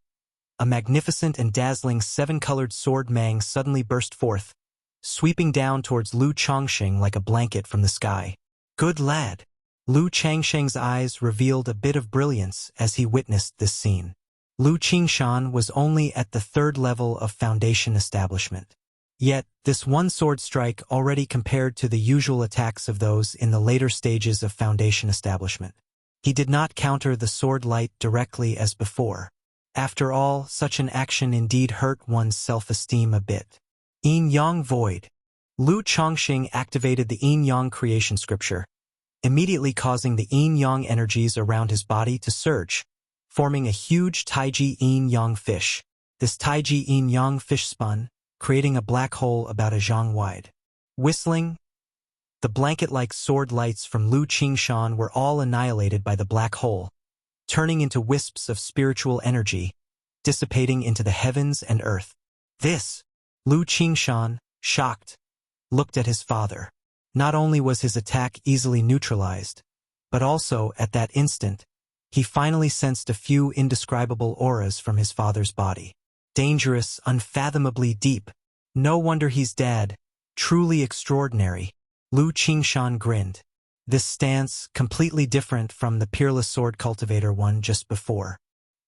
A magnificent and dazzling 7-colored sword mang suddenly burst forth, sweeping down towards Lu Chongqing like a blanket from the sky. Good lad. Lu Changsheng's eyes revealed a bit of brilliance as he witnessed this scene. Lu Qingshan was only at the 3rd level of foundation establishment. Yet, this one sword strike already compared to the usual attacks of those in the later stages of foundation establishment. He did not counter the sword light directly as before. After all, such an action indeed hurt one's self-esteem a bit. Yin-Yang Void. Lu Chongqing activated the Yin-Yang creation scripture, immediately causing the Yin-Yang energies around his body to surge, forming a huge Taiji Yin-Yang fish. This Taiji Yin-Yang fish spun, creating a black hole about a zhang wide. Whistling, the blanket-like sword lights from Lu Qingshan were all annihilated by the black hole, turning into wisps of spiritual energy, dissipating into the heavens and earth. This, Lu Qingshan, shocked, looked at his father. Not only was his attack easily neutralized, but also, at that instant, he finally sensed a few indescribable auras from his father's body. Dangerous, unfathomably deep. No wonder he's dead. Truly extraordinary. Lu Qingshan grinned. This stance, completely different from the peerless sword cultivator one just before.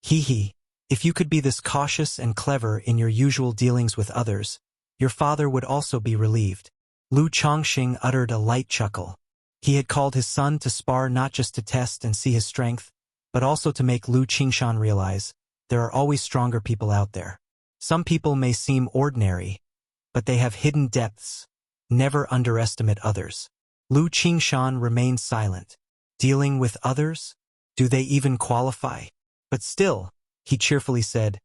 Hee. If you could be this cautious and clever in your usual dealings with others, your father would also be relieved. Lu Chongqing uttered a light chuckle. He had called his son to spar not just to test and see his strength, but also to make Lu Qingshan realize there are always stronger people out there. Some people may seem ordinary, but they have hidden depths. Never underestimate others. Lu Qingshan remained silent. Dealing with others? Do they even qualify? But still, he cheerfully said,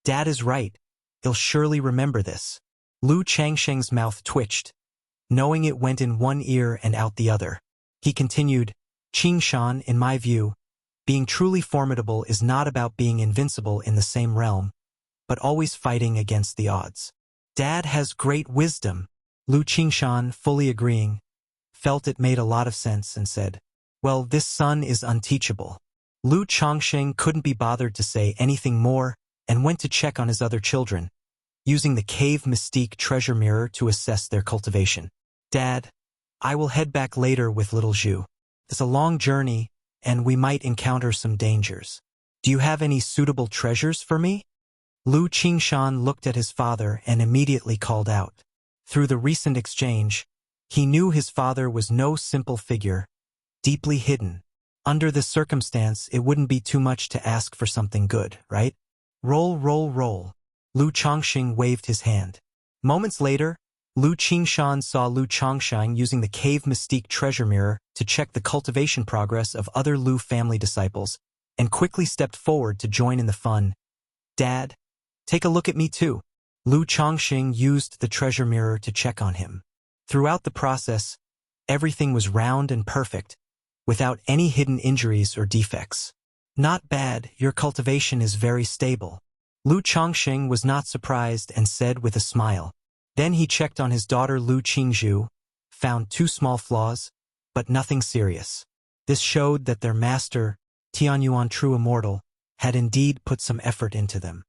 Dad is right. He'll surely remember this. Lu Changsheng's mouth twitched, knowing it went in one ear and out the other. He continued, Qingshan, in my view, being truly formidable is not about being invincible in the same realm, but always fighting against the odds. Dad has great wisdom. Lu Qingshan, fully agreeing, felt it made a lot of sense and said, well, this son is unteachable. Lu Chongqing couldn't be bothered to say anything more and went to check on his other children, using the cave mystique treasure mirror to assess their cultivation. Dad, I will head back later with little Zhu. It's a long journey, and we might encounter some dangers. Do you have any suitable treasures for me? Lu Qingshan looked at his father and immediately called out. Through the recent exchange, he knew his father was no simple figure, deeply hidden. Under this circumstance, it wouldn't be too much to ask for something good, right? Roll. Lu Chongqing waved his hand. Moments later, Lu Qingshan saw Lu Chongqing using the cave mystique treasure mirror to check the cultivation progress of other Lu family disciples, and quickly stepped forward to join in the fun. Dad, take a look at me too. Lu Chongqing used the treasure mirror to check on him. Throughout the process, everything was round and perfect, without any hidden injuries or defects. Not bad, your cultivation is very stable. Lu Chongqing was not surprised and said with a smile. Then he checked on his daughter Lu Qingzhu, found 2 small flaws, but nothing serious. This showed that their master, Tianyuan True Immortal, had indeed put some effort into them.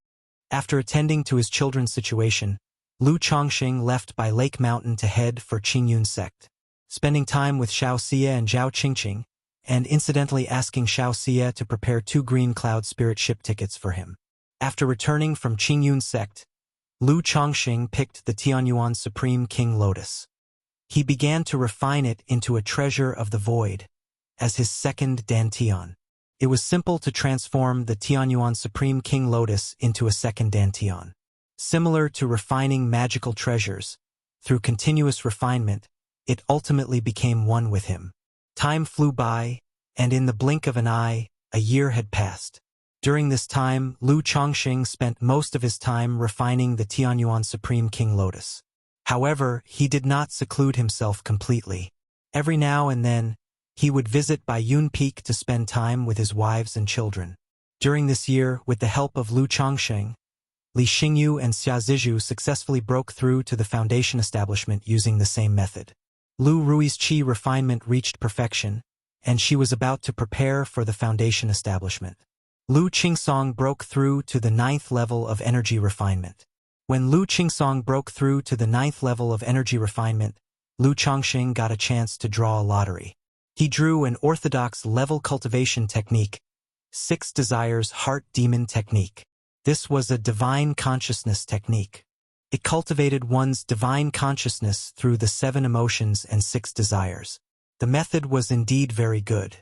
After attending to his children's situation, Lu Chongqing left by Lake Mountain to head for Qingyun sect, spending time with Xiao Xie and Zhao Qingqing, and incidentally asking Xiao Xie to prepare 2 green cloud spirit ship tickets for him. After returning from Qingyun sect, Lu Chongqing picked the Tianyuan Supreme King Lotus. He began to refine it into a treasure of the void, as his second Dantian. It was simple to transform the Tianyuan Supreme King Lotus into a second Dantian. Similar to refining magical treasures, through continuous refinement, it ultimately became one with him. Time flew by, and in the blink of an eye, a year had passed. During this time, Lu Chongqing spent most of his time refining the Tianyuan Supreme King Lotus. However, he did not seclude himself completely. Every now and then, he would visit Baiyun Peak to spend time with his wives and children. During this year, with the help of Lu Chongqing, Li Xingyu and Xia Zizhu successfully broke through to the foundation establishment using the same method. Lu Rui's qi refinement reached perfection, and she was about to prepare for the foundation establishment. Lu Qingsong broke through to the 9th level of energy refinement. When Lu Qingsong broke through to the 9th level of energy refinement, Lu Chongqing got a chance to draw a lottery. He drew an orthodox level cultivation technique, 6 Desires Heart Demon Technique. This was a divine consciousness technique. It cultivated one's divine consciousness through the 7 emotions and 6 desires. The method was indeed very good.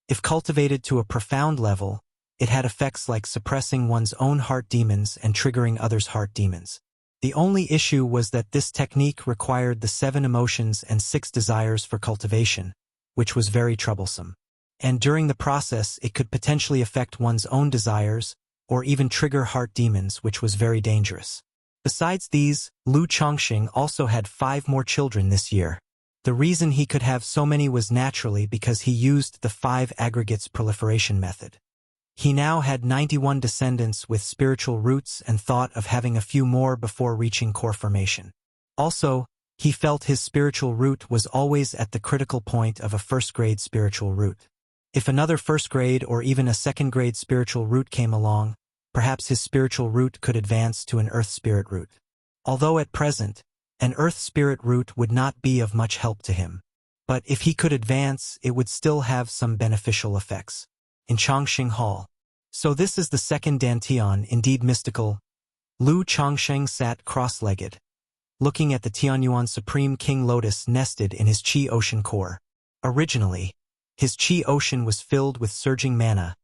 If cultivated to a profound level, it had effects like suppressing one's own heart demons and triggering others' heart demons. The only issue was that this technique required the 7 emotions and 6 desires for cultivation, which was very troublesome. And during the process, it could potentially affect one's own desires, or even trigger heart demons, which was very dangerous. Besides these, Lu Chongqing also had 5 more children this year. The reason he could have so many was naturally because he used the 5 aggregates proliferation method. He now had 91 descendants with spiritual roots and thought of having a few more before reaching core formation. Also, he felt his spiritual root was always at the critical point of a first-grade spiritual root. If another first-grade or even a second-grade spiritual root came along, perhaps his spiritual root could advance to an earth spirit root. Although at present, an earth spirit root would not be of much help to him. But if he could advance, it would still have some beneficial effects. In Chongqing Hall. So this is the second Dantian, indeed mystical. Lu Chongsheng sat cross-legged, looking at the Tianyuan Supreme King Lotus nested in his Qi Ocean core. Originally, his Qi Ocean was filled with surging mana,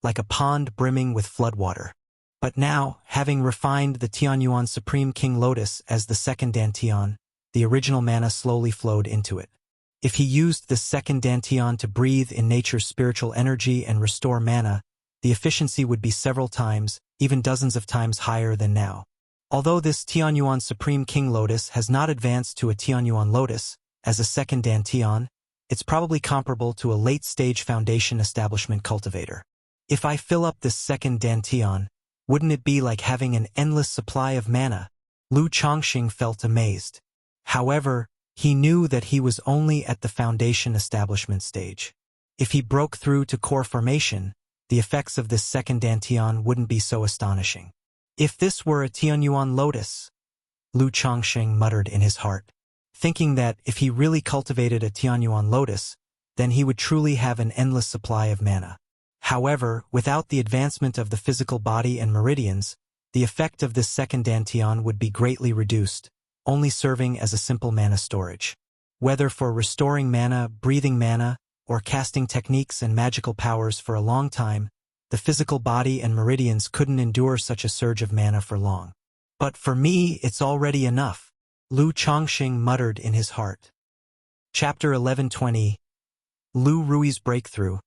like a pond brimming with floodwater. But now, having refined the Tianyuan Supreme King Lotus as the second Dantian, the original mana slowly flowed into it. If he used this second Dantian to breathe in nature's spiritual energy and restore mana, the efficiency would be several times, even dozens of times higher than now. Although this Tianyuan Supreme King Lotus has not advanced to a Tianyuan Lotus, as a second Dantian, it's probably comparable to a late-stage foundation establishment cultivator. If I fill up this second Dantian, wouldn't it be like having an endless supply of mana? Lu Chongqing felt amazed. However, he knew that he was only at the foundation establishment stage. If he broke through to core formation, the effects of this second Dantian wouldn't be so astonishing. If this were a Tianyuan Lotus, Lu Chongqing muttered in his heart, thinking that if he really cultivated a Tianyuan Lotus, then he would truly have an endless supply of mana. However, without the advancement of the physical body and meridians, the effect of this second Dantian would be greatly reduced, only serving as a simple mana storage. Whether for restoring mana, breathing mana, or casting techniques and magical powers for a long time, the physical body and meridians couldn't endure such a surge of mana for long. But for me, it's already enough, Lu Chongqing muttered in his heart. Chapter 1120. Lu Rui's Breakthrough.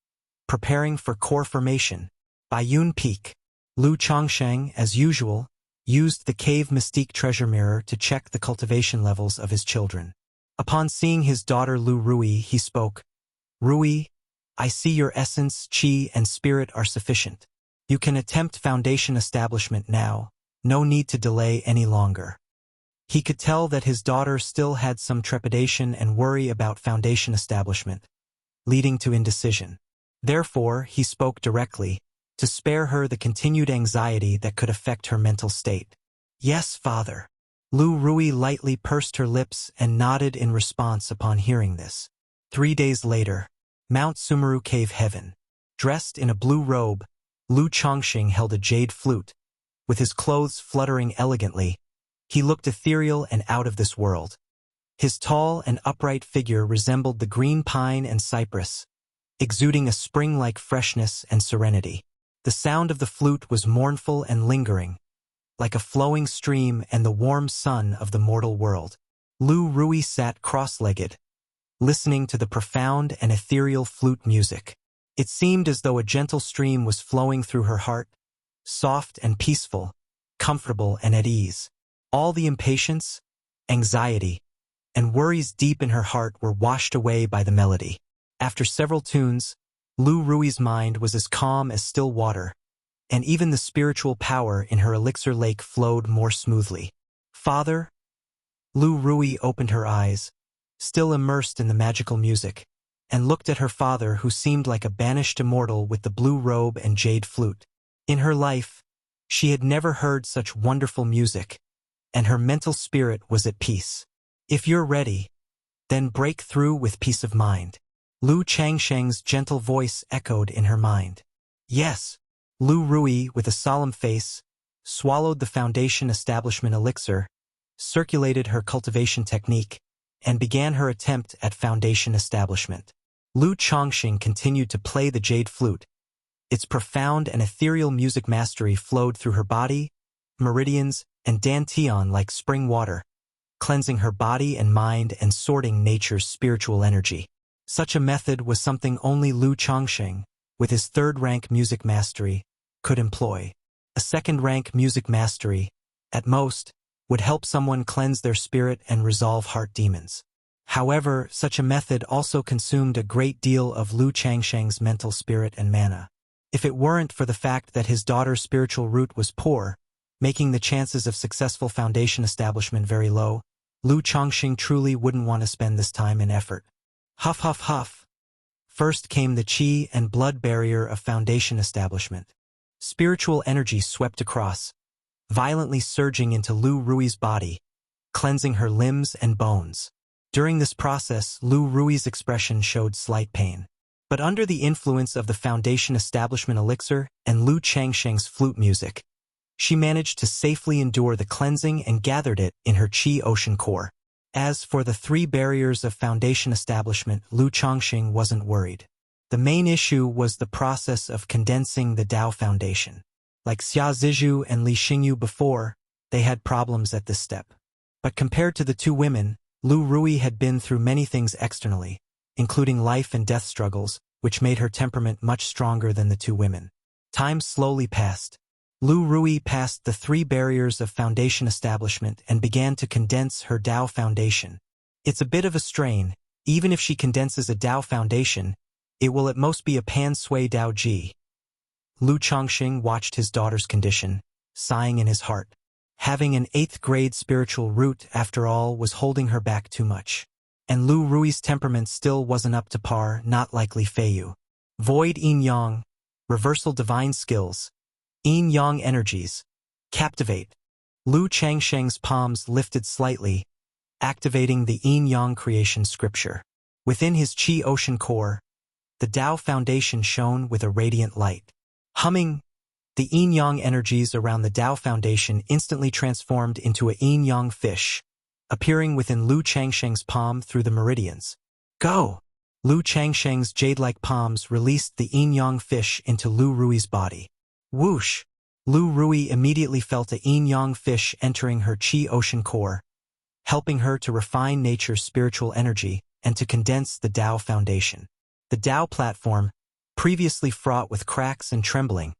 Preparing for Core Formation. By Yun Peak. Lu Chongqing, as usual, used the Cave Mystique treasure mirror to check the cultivation levels of his children. Upon seeing his daughter Lu Rui, he spoke, "Rui, I see your essence, qi, and spirit are sufficient. You can attempt foundation establishment now, no need to delay any longer." He could tell that his daughter still had some trepidation and worry about foundation establishment, leading to indecision. Therefore, he spoke directly, to spare her the continued anxiety that could affect her mental state. "Yes, father." Lu Rui lightly pursed her lips and nodded in response upon hearing this. 3 days later, Mount Sumeru Cave Heaven. Dressed in a blue robe, Lu Chongqing held a jade flute. With his clothes fluttering elegantly, he looked ethereal and out of this world. His tall and upright figure resembled the green pine and cypress, exuding a spring-like freshness and serenity. The sound of the flute was mournful and lingering, like a flowing stream and the warm sun of the mortal world. Lu Rui sat cross-legged, listening to the profound and ethereal flute music. It seemed as though a gentle stream was flowing through her heart, soft and peaceful, comfortable and at ease. All the impatience, anxiety, and worries deep in her heart were washed away by the melody. After several tunes, Lu Rui's mind was as calm as still water, and even the spiritual power in her elixir lake flowed more smoothly. "Father?" Lu Rui opened her eyes, still immersed in the magical music, and looked at her father, who seemed like a banished immortal with the blue robe and jade flute. In her life, she had never heard such wonderful music, and her mental spirit was at peace. "If you're ready, then break through with peace of mind." Lu Changsheng's gentle voice echoed in her mind. "Yes." Lu Rui, with a solemn face, swallowed the foundation establishment elixir, circulated her cultivation technique, and began her attempt at foundation establishment. Lu Chongqing continued to play the jade flute. Its profound and ethereal music mastery flowed through her body, meridians, and dantian like spring water, cleansing her body and mind and sorting nature's spiritual energy. Such a method was something only Lu Chongqing, with his third-rank music mastery, could employ. A second-rank music mastery, at most, would help someone cleanse their spirit and resolve heart demons. However, such a method also consumed a great deal of Lu Changsheng's mental spirit and mana. If it weren't for the fact that his daughter's spiritual root was poor, making the chances of successful foundation establishment very low, Lu Chongqing truly wouldn't want to spend this time and effort. Huff huff huff. First came the qi and blood barrier of foundation establishment. Spiritual energy swept across, violently surging into Lu Rui's body, cleansing her limbs and bones. During this process, Lu Rui's expression showed slight pain. But under the influence of the foundation establishment elixir and Lu Changsheng's flute music, she managed to safely endure the cleansing and gathered it in her qi ocean core. As for the 3 barriers of foundation establishment, Lu Chongqing wasn't worried. The main issue was the process of condensing the Tao foundation. Like Xia Zizhu and Li Xingyu before, they had problems at this step. But compared to the 2 women, Lu Rui had been through many things externally, including life and death struggles, which made her temperament much stronger than the 2 women. Time slowly passed. Lu Rui passed the 3 barriers of foundation establishment and began to condense her Tao foundation. It's a bit of a strain. Even if she condenses a Tao foundation, it will at most be a pan-sui Tao Ji. Lu Chongqing watched his daughter's condition, sighing in his heart. Having an 8th grade spiritual root, after all, was holding her back too much. And Lu Rui's temperament still wasn't up to par, not like Li Feiyu. Void Yin Yang, reversal divine skills, Yin Yang energies, captivate. Lu Changsheng's palms lifted slightly, activating the Yin Yang creation scripture. Within his qi ocean core, the Tao foundation shone with a radiant light. Humming, the Yin Yang energies around the Tao foundation instantly transformed into a Yin Yang fish, appearing within Lu Changsheng's palm through the meridians. Go! Lu Changsheng's jade-like palms released the Yin Yang fish into Lu Rui's body. Whoosh! Lu Rui immediately felt a Yin Yang fish entering her qi ocean core, helping her to refine nature's spiritual energy and to condense the Tao foundation. The Tao platform, previously fraught with cracks and trembling,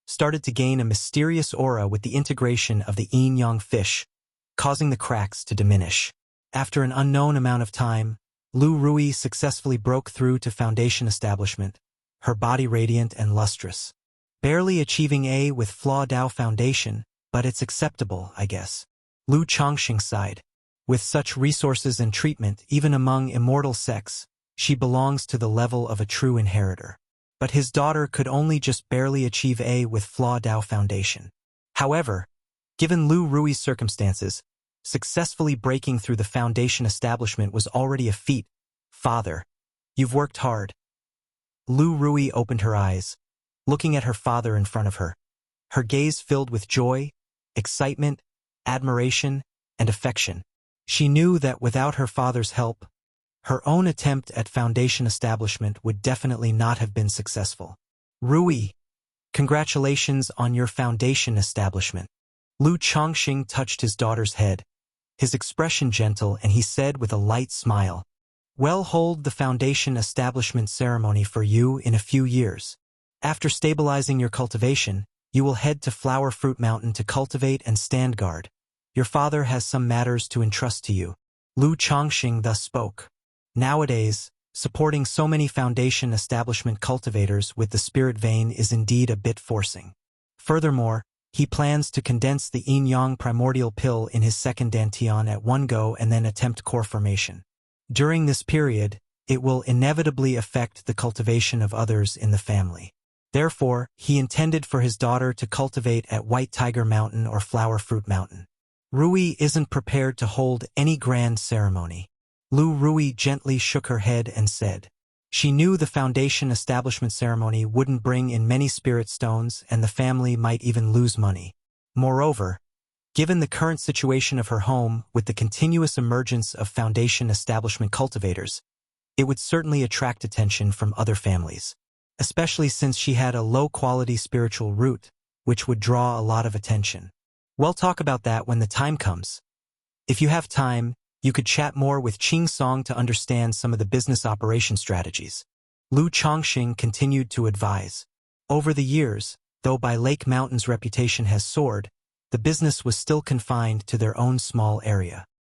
started to gain a mysterious aura with the integration of the Yin Yang fish, causing the cracks to diminish. After an unknown amount of time, Lu Rui successfully broke through to foundation establishment, her body radiant and lustrous. Barely achieving A with flaw Tao foundation, but it's acceptable, I guess. Lu Chongqing sighed. With such resources and treatment, even among immortal sects, she belongs to the level of a true inheritor. But his daughter could only just barely achieve A with flaw Tao foundation. However, given Lu Rui's circumstances, successfully breaking through the foundation establishment was already a feat. Father, you've worked hard. Lu Rui opened her eyes, looking at her father in front of her. Her gaze filled with joy, excitement, admiration, and affection. She knew that without her father's help, her own attempt at foundation establishment would definitely not have been successful. Rui, congratulations on your foundation establishment. Lu Chongqing touched his daughter's head, his expression gentle, and he said with a light smile, "We'll hold the foundation establishment ceremony for you in a few years. After stabilizing your cultivation, you will head to Flower Fruit Mountain to cultivate and stand guard. Your father has some matters to entrust to you." Lu Chongqing thus spoke. Nowadays, supporting so many foundation establishment cultivators with the spirit vein is indeed a bit forcing. Furthermore, he plans to condense the Yin Yang primordial pill in his second dantian at one go and then attempt core formation. During this period, it will inevitably affect the cultivation of others in the family. Therefore, he intended for his daughter to cultivate at White Tiger Mountain or Flower Fruit Mountain. Rui isn't prepared to hold any grand ceremony. Lu Rui gently shook her head and said. She knew the foundation establishment ceremony wouldn't bring in many spirit stones and the family might even lose money. Moreover, given the current situation of her home with the continuous emergence of foundation establishment cultivators, it would certainly attract attention from other families, especially since she had a low-quality spiritual root, which would draw a lot of attention. We'll talk about that when the time comes. If you have time, you could chat more with Qing Song to understand some of the business operation strategies. Lu Chongqing continued to advise. Over the years, though By Lake Mountain's reputation has soared, the business was still confined to their own small area.